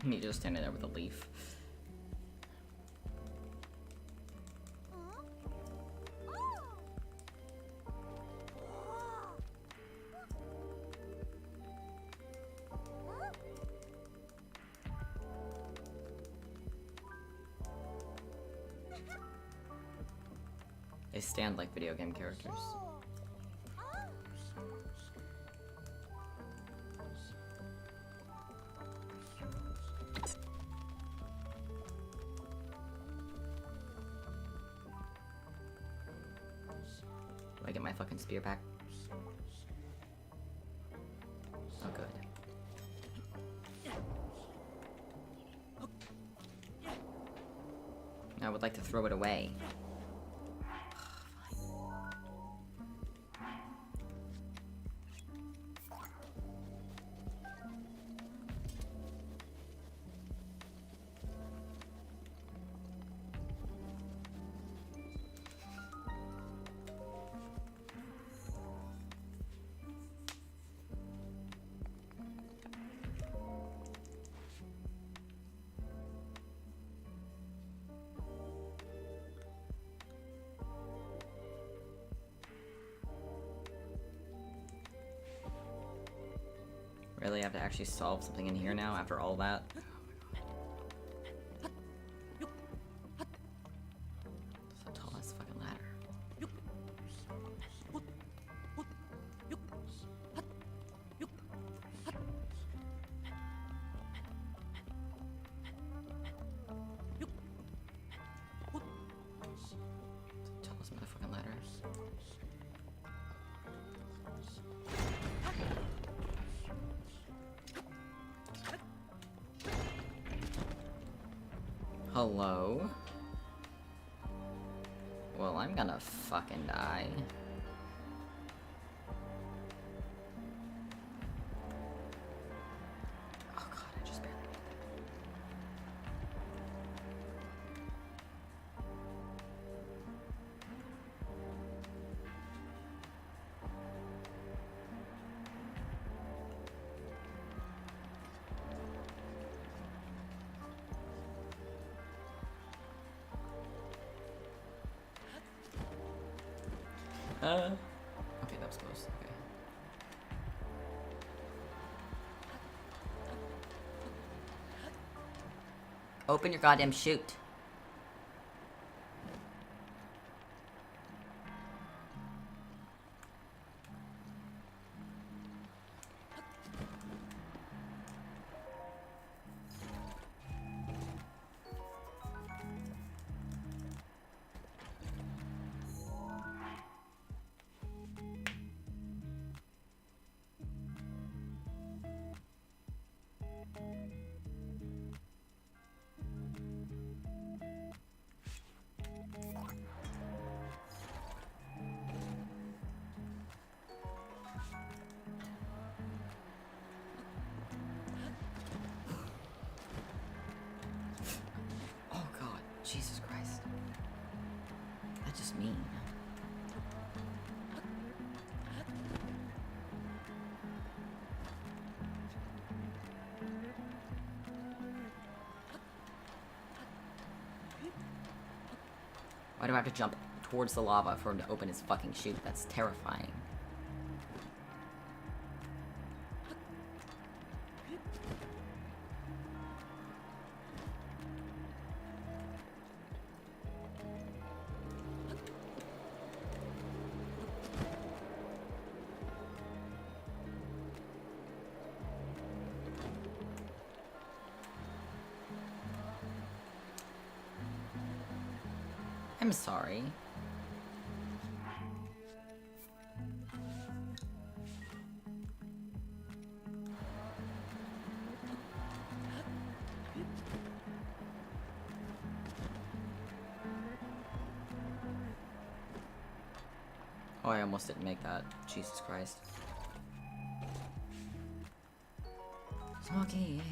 Me just standing there with a leaf. They stand like video game characters. Do I get my fucking spear back? Oh, good. I would like to throw it away. Really have to actually solve something in here now after all that? It's the tallest fucking ladder. Tallest motherfucking ladder. Hello? Well, I'm gonna fucking die. Oh god, I just barely made that. Okay, that was close. Okay. Open your goddamn chute. Oh god, Jesus Christ. That's just mean. Why do I have to jump towards the lava for him to open his fucking chute? That's terrifying. I'm sorry. Oh, I almost didn't make that. Jesus Christ. Smoky, yay.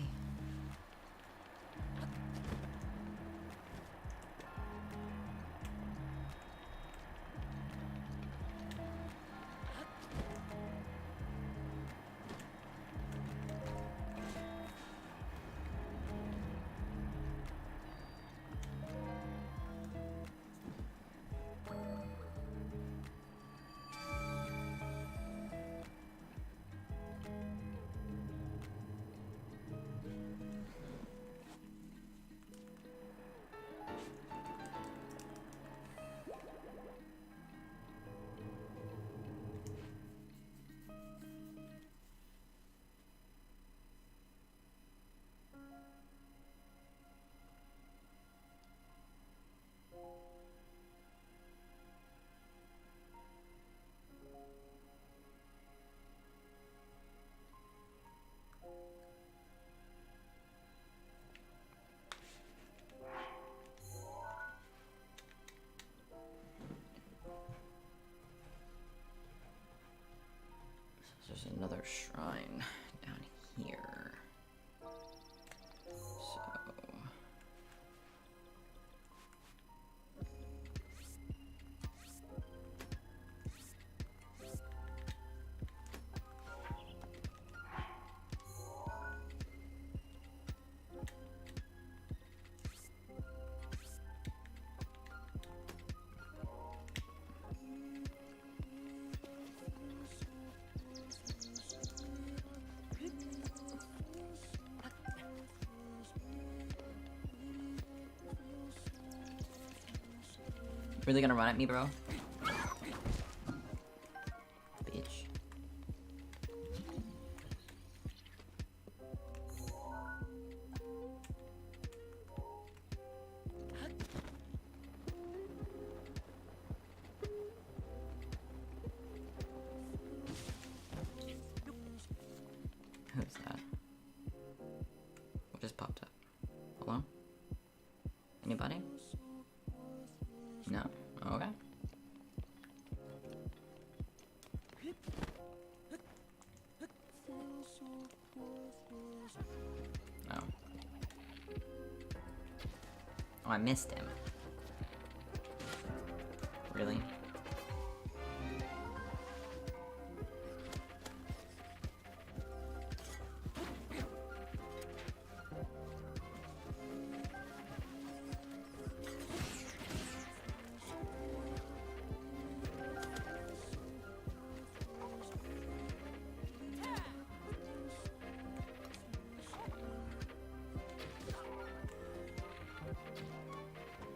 There's another shrine down here. So... Really gonna run at me, bro? Bitch. Who's that? What just popped up? Hello? Anybody? No. Okay. Oh. Oh, I missed him. Really?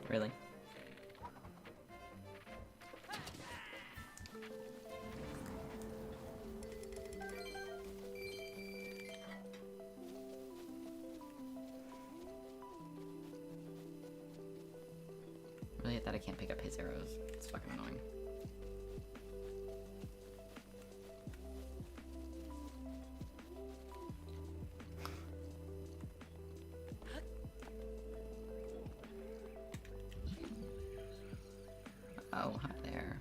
Really? Really hate that I can't pick up his arrows. It's fucking annoying. Oh, hi there.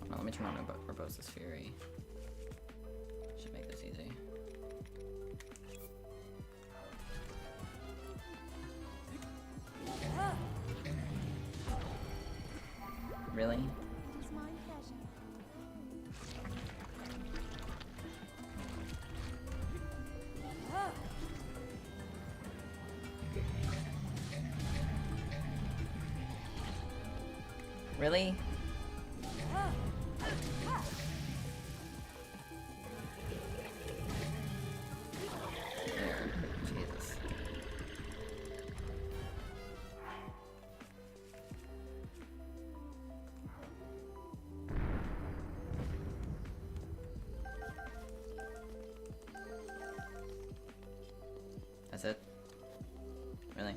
Well, let me turn on Urbosa's Fury. Should make this easy. Really? It's my pleasure. Really? There. Jesus. That's it? Really?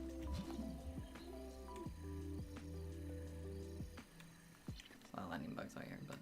A lot of lightning bugs out here, but...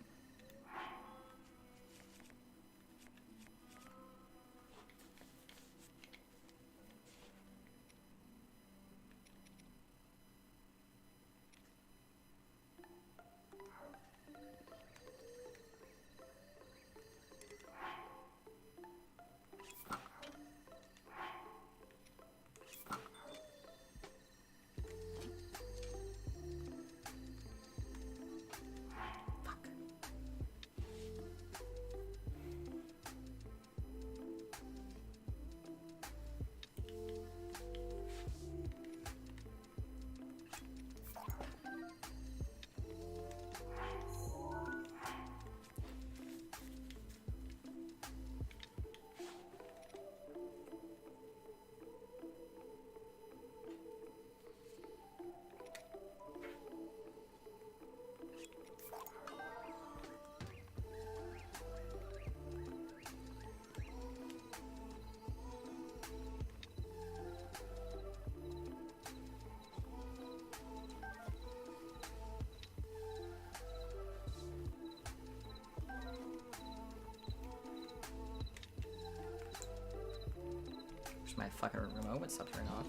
Wish my fucking remote would stop turning off.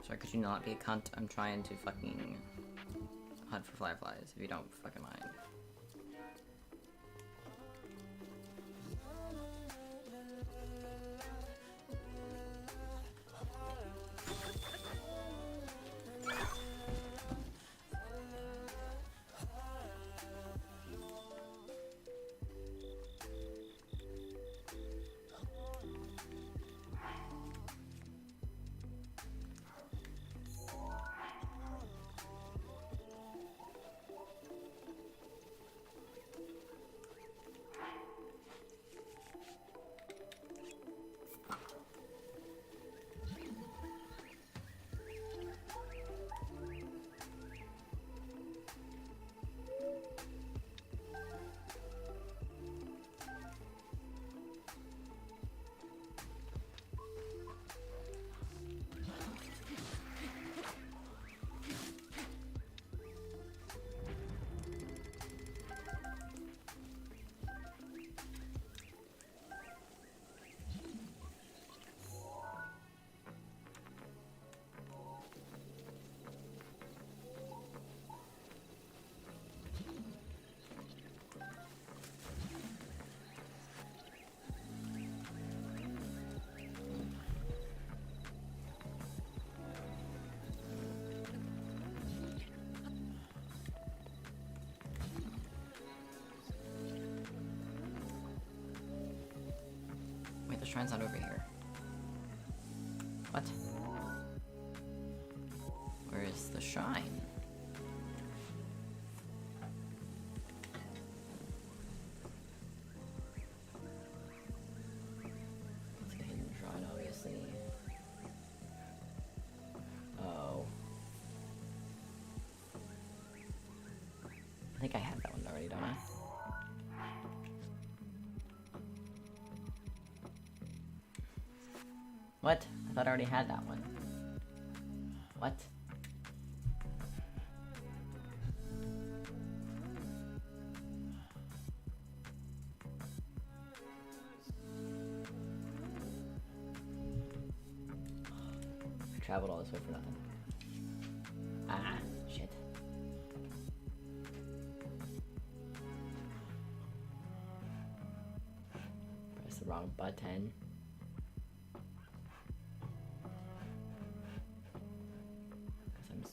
Sorry, could you not be a cunt? I'm trying to fucking hunt for fireflies, if you don't fucking mind. Wait, the shrine's not over here. What? Where is the shrine? It's a hidden shrine, obviously. Oh. I think I had that one already, don't I? What? I thought I already had that one. What? I traveled all this way for nothing. Ah, shit. Press the wrong button.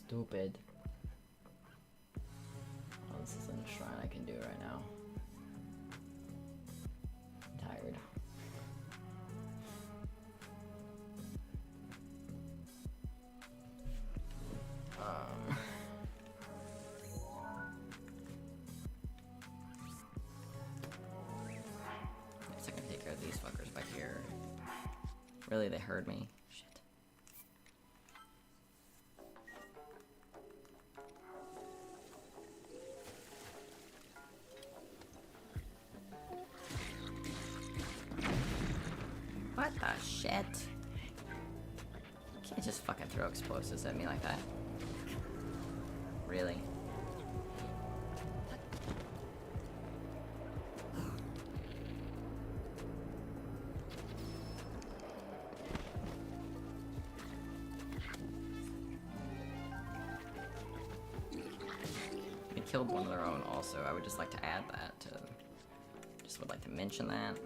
Stupid. Oh, this isn't a shrine I can do right now. I'm tired. I guess I can take care of these fuckers back here. Really, they heard me. Shit. What the shit? You can't just fucking throw explosives at me like that. Really? They killed one of their own also. I would just like to add that to... Just would like to mention that.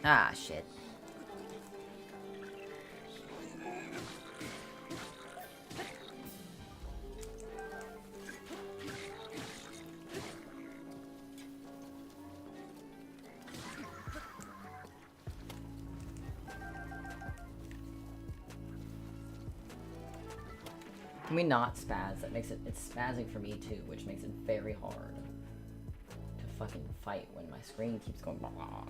Ah, shit. Can we not spaz? That makes it's spazzing for me too, which makes it very hard to fucking fight when my screen keeps going. Blah, blah.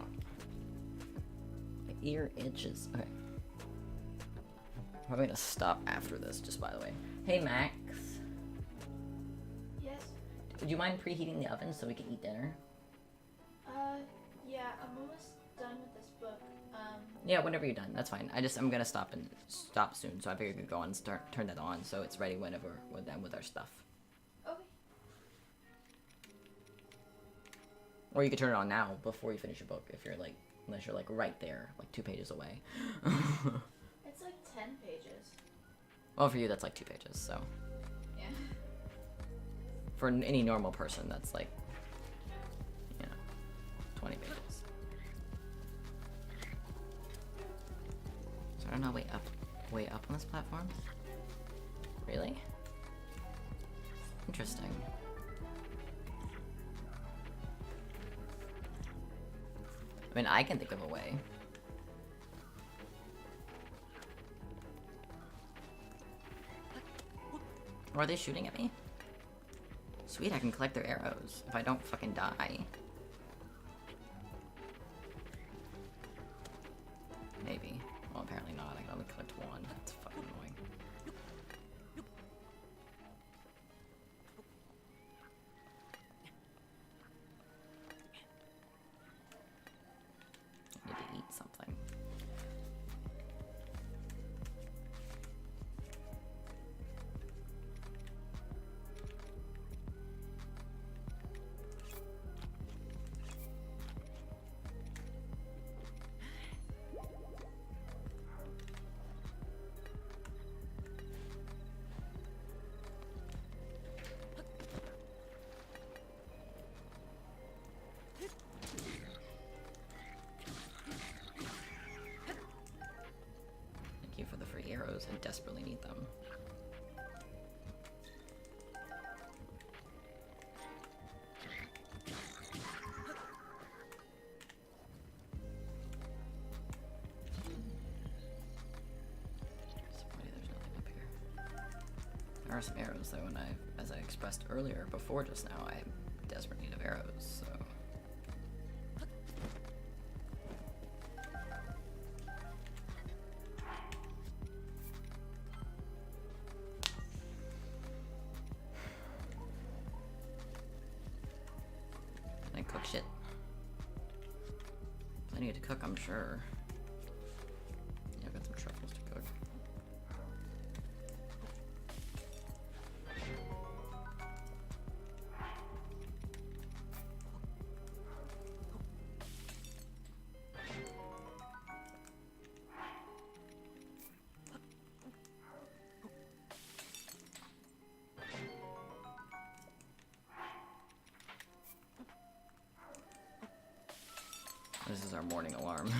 My ear itches. Okay. I'm gonna stop after this, just by the way. Hey Max. Yes. Would you mind preheating the oven so we can eat dinner? Yeah, I'm almost done with this book. Yeah, whenever you're done, that's fine. I'm gonna stop soon, so I figured we could go on and turn that on so it's ready whenever we're done with our stuff. Okay. Or you could turn it on now before you finish your book if you're like, unless you're like right there, like 2 pages away. It's like 10 pages. Well, for you that's like 2 pages, so. Yeah. For any normal person, that's like, you know, 20 pages. So I don't know, way up on this platform? Really? Interesting. I mean, I can think of a way. Or are they shooting at me? Sweet, I can collect their arrows if I don't fucking die. Maybe. Well, apparently not. I can only collect one. That's fucking annoying. I need to eat something. Thank you for the free arrows. I desperately need them. Disappointed there's nothing up here. There are some arrows though, and as I expressed earlier, before just now, I am in desperate need of arrows, so. Can I cook shit? Plenty to cook, I'm sure. Yeah, I've got some truffles to cook. This is our morning alarm.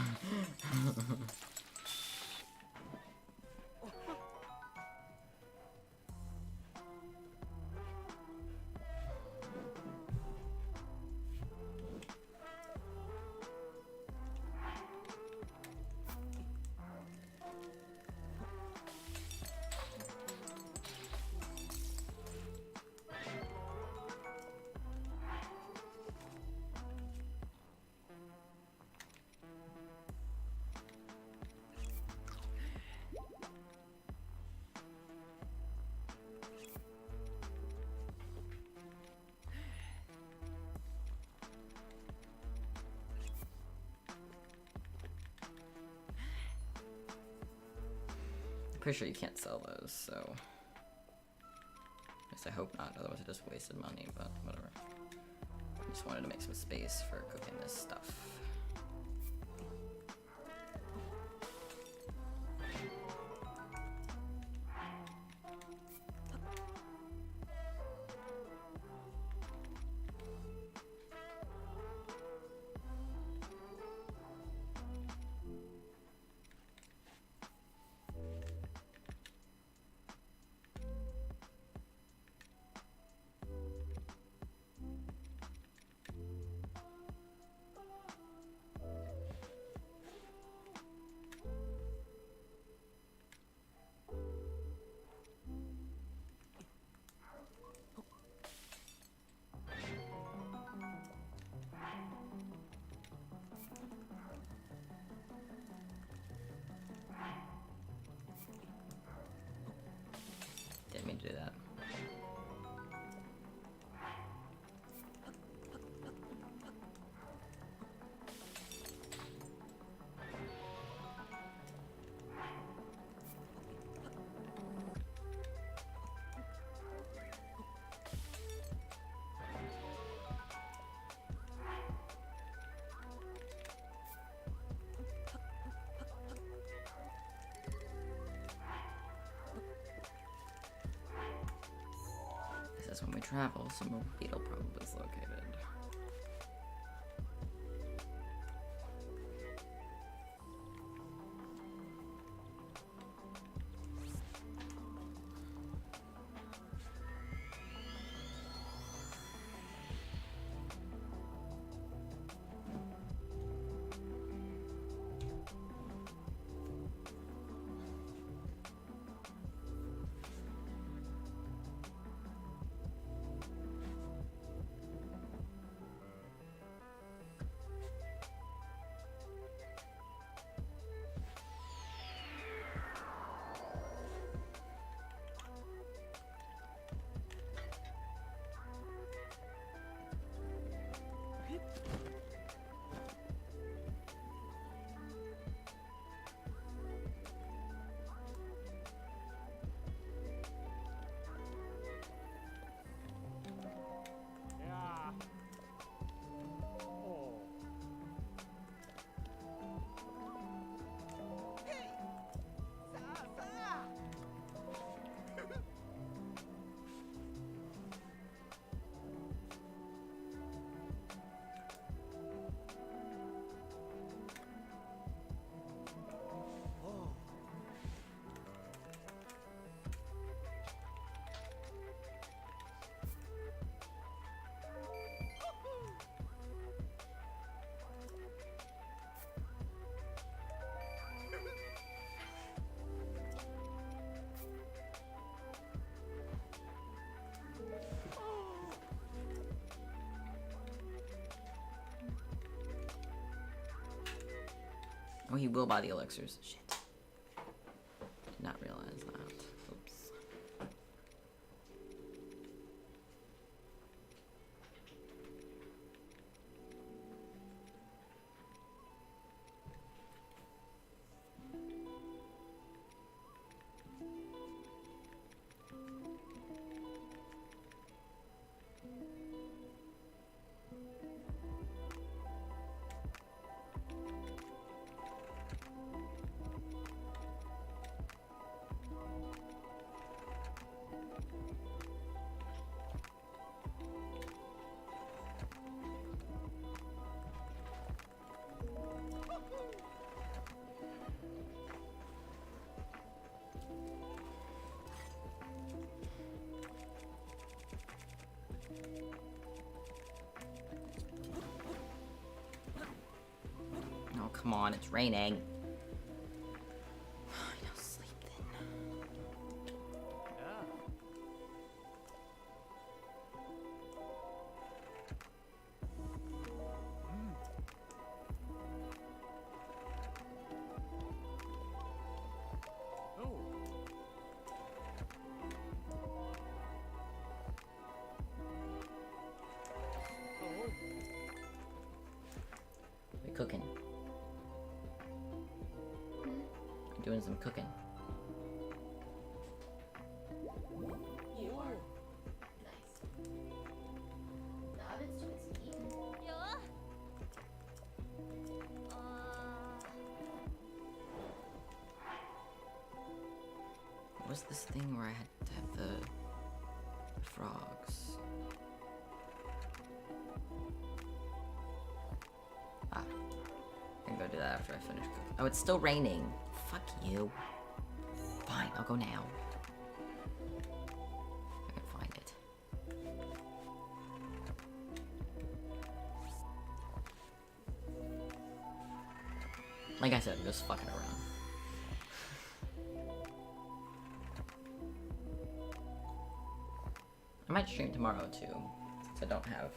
Pretty sure you can't sell those, so. At least I hope not, otherwise I just wasted money, but whatever. I just wanted to make some space for cooking this stuff. says when we travel, somewhere Beetle probably is located. Oh, he will buy the elixirs. Shit. Did not realize that. Oops. Oh, come on, it's raining. No sleep then. We cooking. Doing some cooking. You are. Nice. The oven's doing some heat. What was this thing where I had to have the frogs? Ah. I can go do that after I finish cooking. Oh, it's still raining. Fuck you. Fine, I'll go now. I can find it. Like I said, I'm just fucking around. I might stream tomorrow too, since I don't have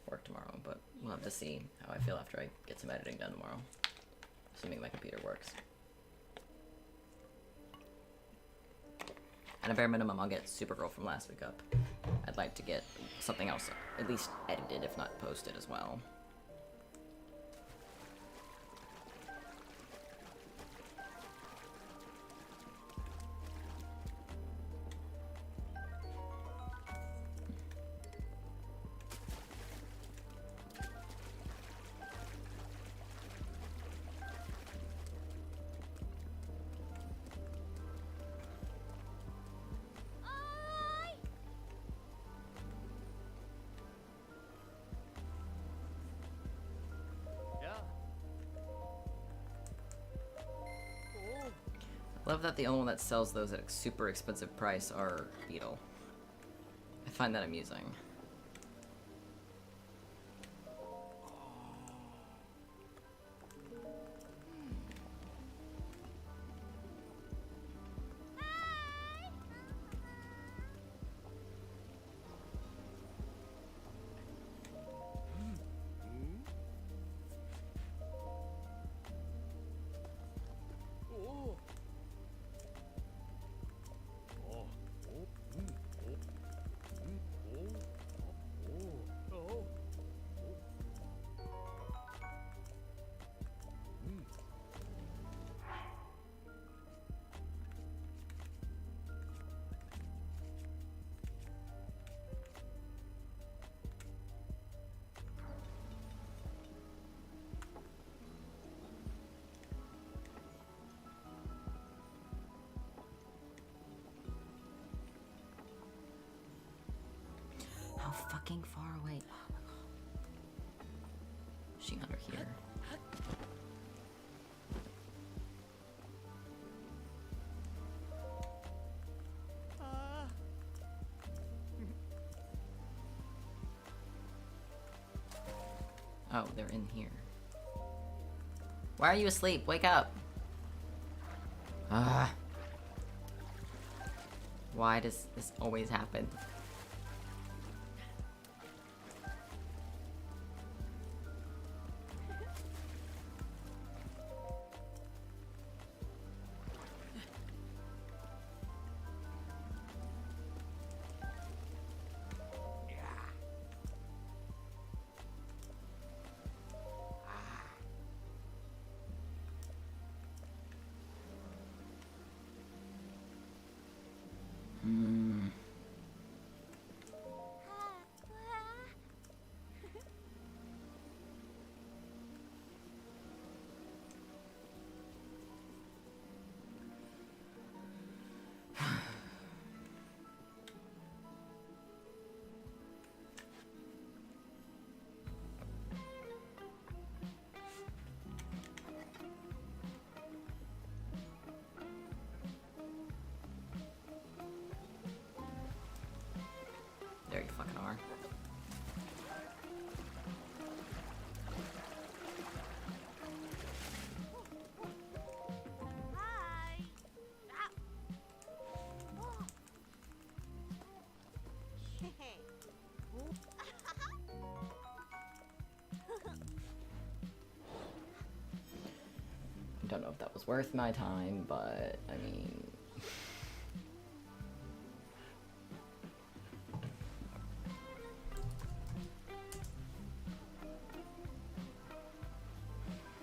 work tomorrow, but we'll have to see how I feel after I get some editing done tomorrow. Assuming my computer works. At a bare minimum, I'll get Supergirl from last week up. I'd like to get something else at least edited, if not posted as well. Love that the only one that sells those at a super expensive price are Beetle. I find that amusing. How fucking far away? Is she under here? Oh, they're in here. Why are you asleep? Wake up! Ah. Why does this always happen? There you fucking are. I don't know if that was worth my time, but I mean...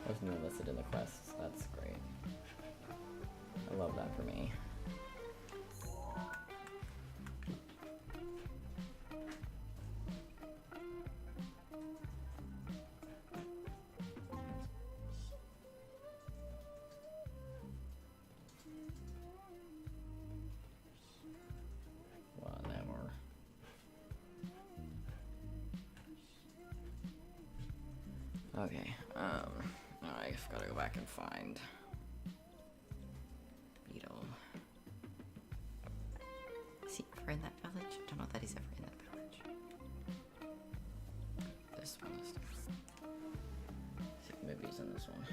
There's new listed in the quests, that's great. I love that for me. Whatever. Okay, I've gotta go back and find Beetle. Is he ever in that village? I don't know that he's ever in that village. This one is. Maybe he's in this one.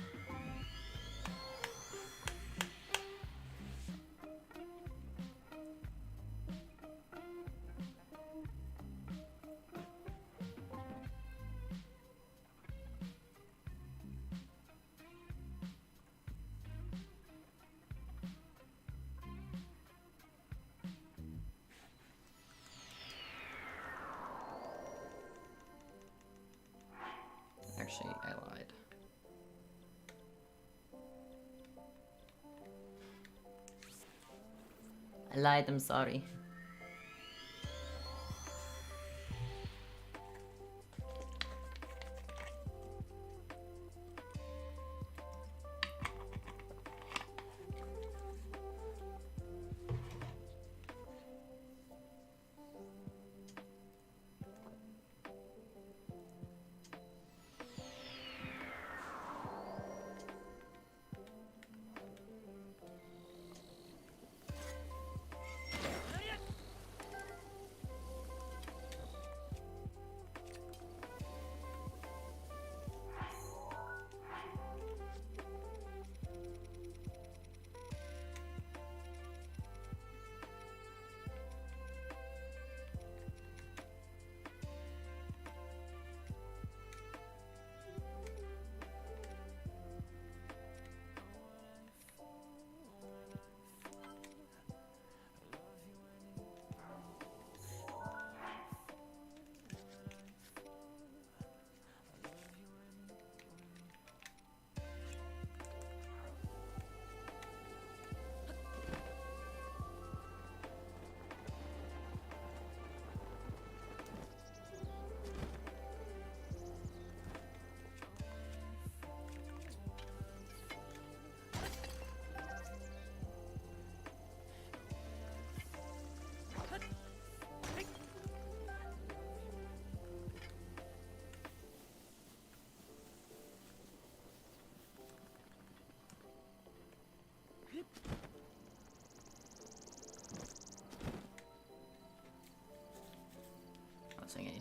Actually, I lied. I lied, I'm sorry.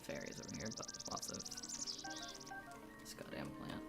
fairies over here, but there's lots of this goddamn plant.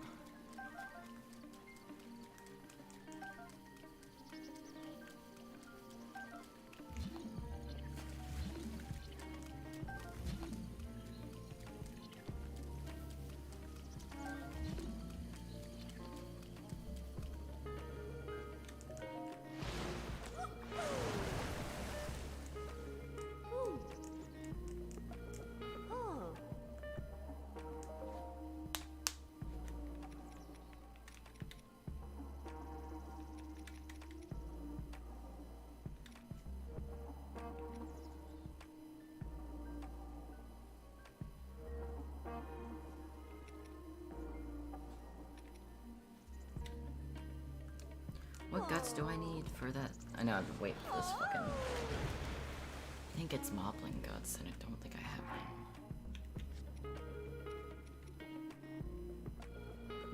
What guts do I need for that? I know I have to wait for this fucking... I think it's moblin guts, and I don't think I have them.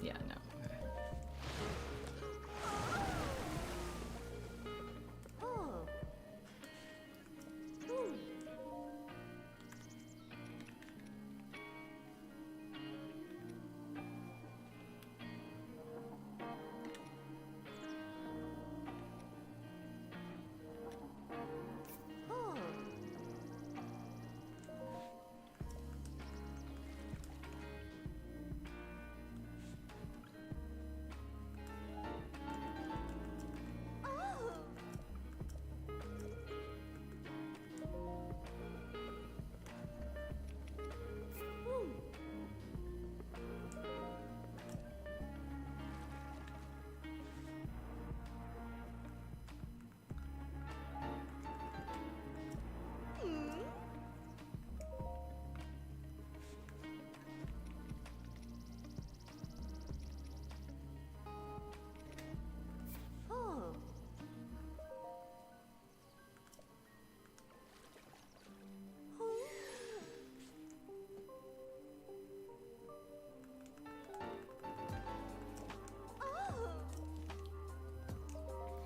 Yeah, no. Okay.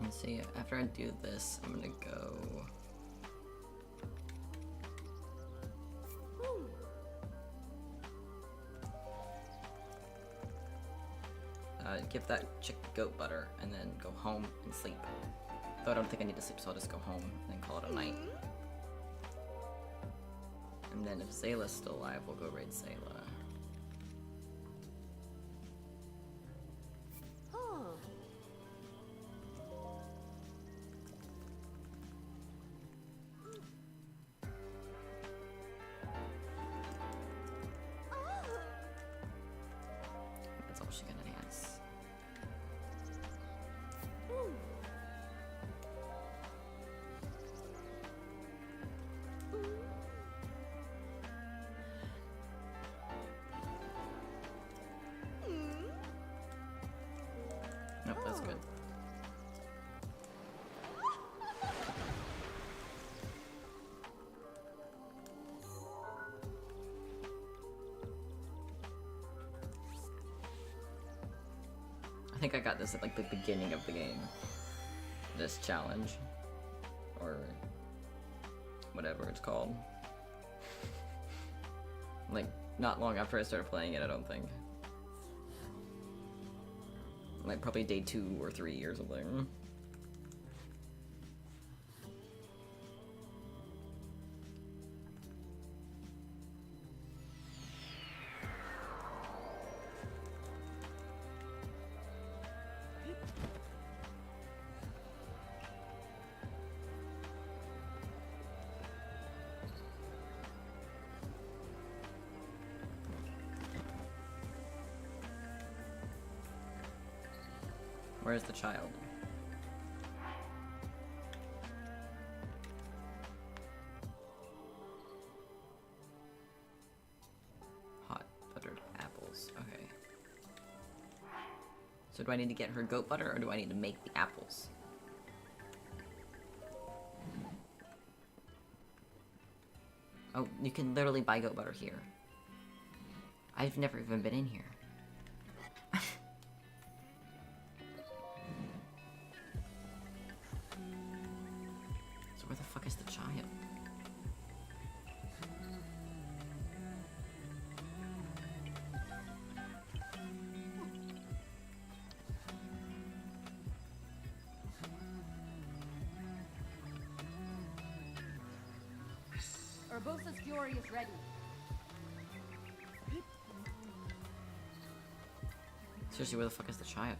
Let's see, after I do this, I'm gonna go... give that chick goat butter, and then go home and sleep. Though I don't think I need to sleep, so I'll just go home and then call it a night. And then if Zayla's still alive, we'll go raid Zayla. That's all she can enhance. Nope, that's good. I think I got this at like the beginning of the game. This challenge. Or whatever it's called. Like, not long after I started playing it, I don't think. Like, probably day 2 or 3 or something. Where's the child? Hot buttered apples. Okay. So do I need to get her goat butter, or do I need to make the apples? Oh, you can literally buy goat butter here. I've never even been in here. Where the fuck is the child? Urbosa's fury is ready. Seriously, where the fuck is the child?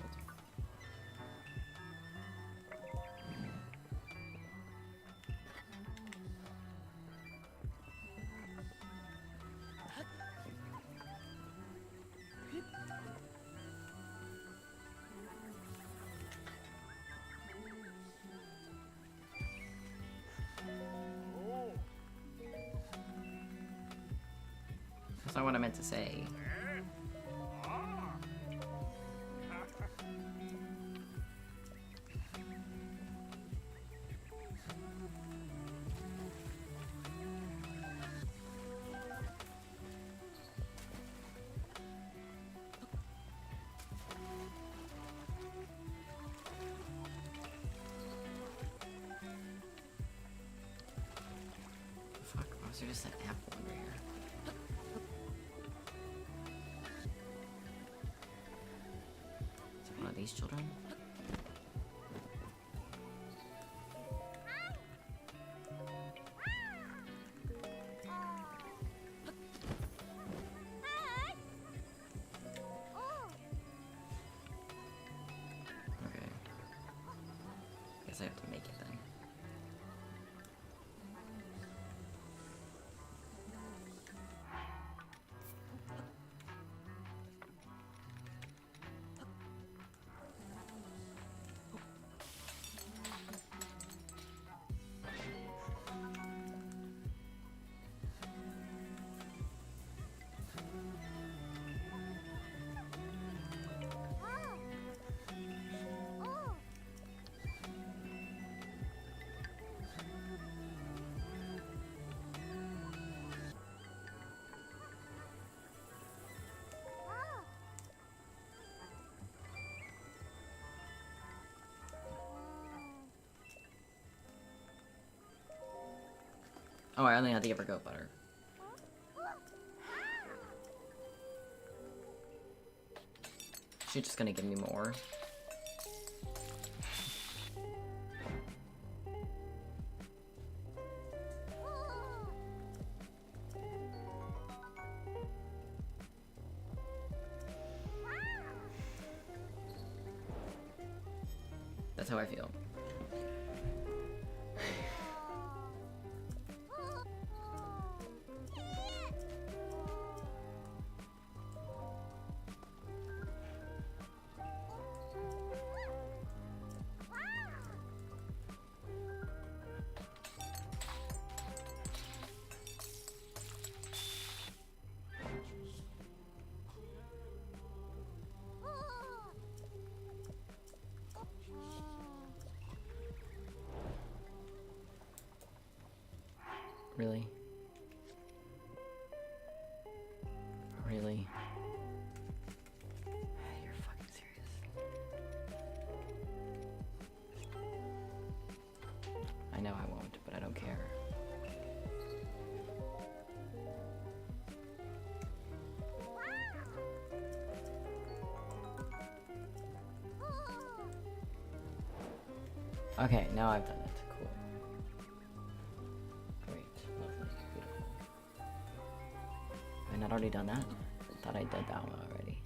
That's not what I meant to say. Fuck, why was there just an apple under here? Is it one of these children? Okay. Guess I have to make it then. Oh, I only had to give her goat butter. She's just gonna give me more. That's how I feel. Really? Really? You're fucking serious. I know I won't, but I don't care. Okay, now I've done it. Cool. Great. Lovely. Beautiful. Have I not already done that? I thought I did that one already.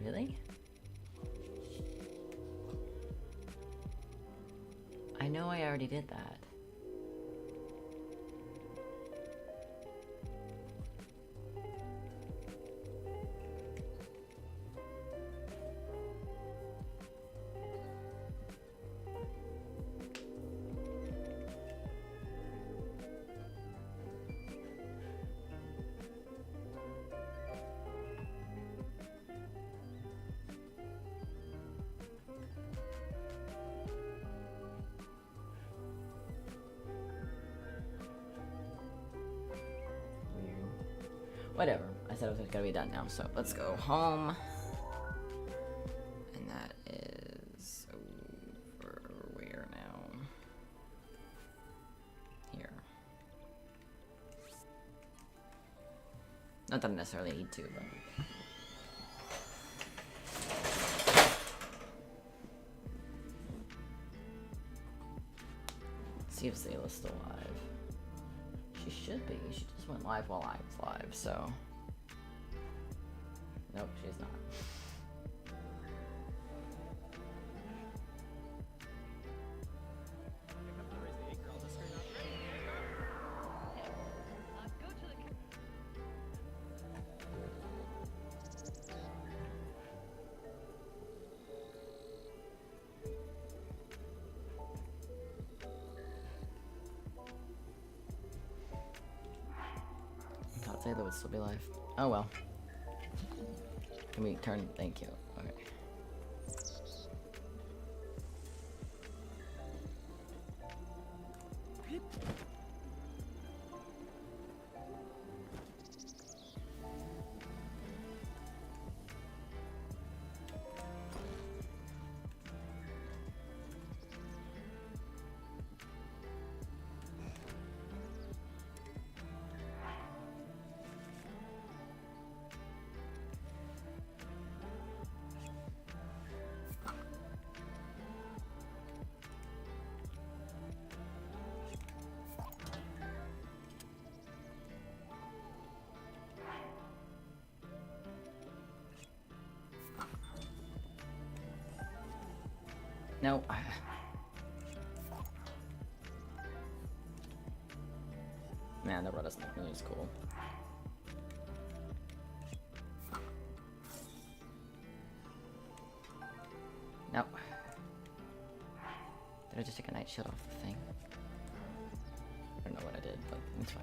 Really? I know I already did that. Whatever. I said it was gonna be done now, so let's go home. And that is over where now? Here. Not that I necessarily need to, but see if Zayla's still live. She should be. She just went live while I was live, so. Nope, she's not. Thought Zayla would still be live. Oh well. Can we turn? Thank you. Okay. No. Man, the doesn't look really as cool. No. Did I just take a night shield off the thing? I don't know what I did, but it's fine.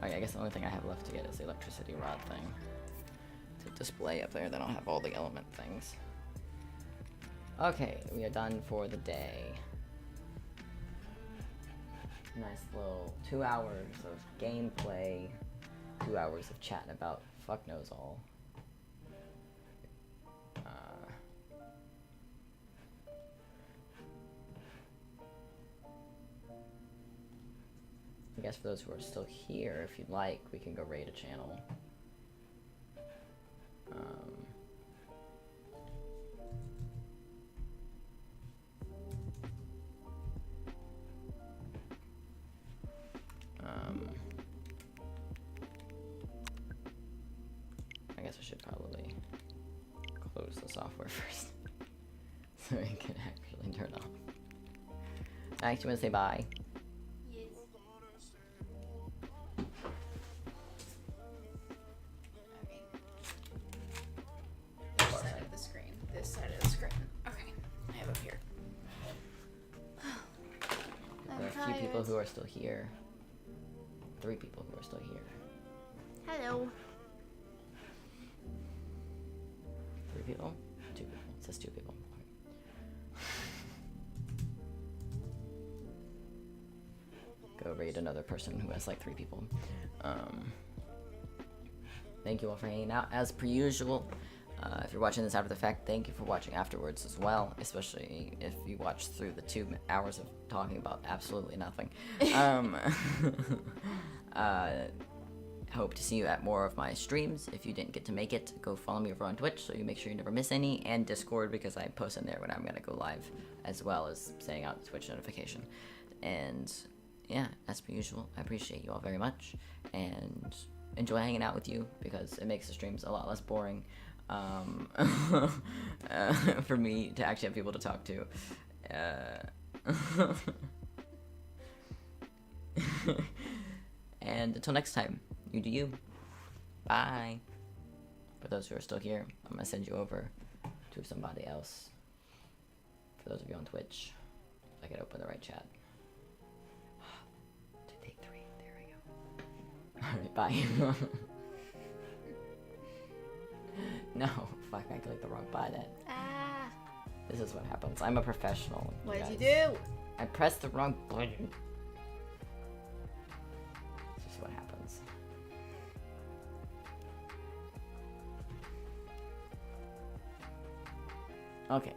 Okay, I guess the only thing I have left to get is the electricity rod thing. To display up there, then I'll have all the element things. Okay, we are done for the day. Nice little 2 hours of gameplay, 2 hours of chatting about fuck knows all. I guess for those who are still here, if you'd like, we can go raid a channel. I guess I should probably close the software first so we can actually turn off. I actually want to say bye. Who are still here. 3 people who are still here. Hello. 3 people? 2 people. It says 2 people. Go raid another person who has like 3 people. Thank you all for hanging out as per usual. If you're watching this after the fact, thank you for watching afterwards as well, especially if you watched through the 2 hours of talking about absolutely nothing. Hope to see you at more of my streams. If you didn't get to make it, go follow me over on Twitch so you make sure you never miss any, and Discord because I post in there when I'm going to go live, as well as sending out the Twitch notification. And yeah, as per usual, I appreciate you all very much, and enjoy hanging out with you because it makes the streams a lot less boring. For me to actually have people to talk to. And until next time, you do you. Bye. For those who are still here, I'm gonna send you over to somebody else. For those of you on Twitch, I can open the right chat. To take 3, there we go. Alright, bye. No, fuck, I clicked the wrong button. Ah. This is what happens. I'm a professional. What did you do? I pressed the wrong button. This is what happens. Okay.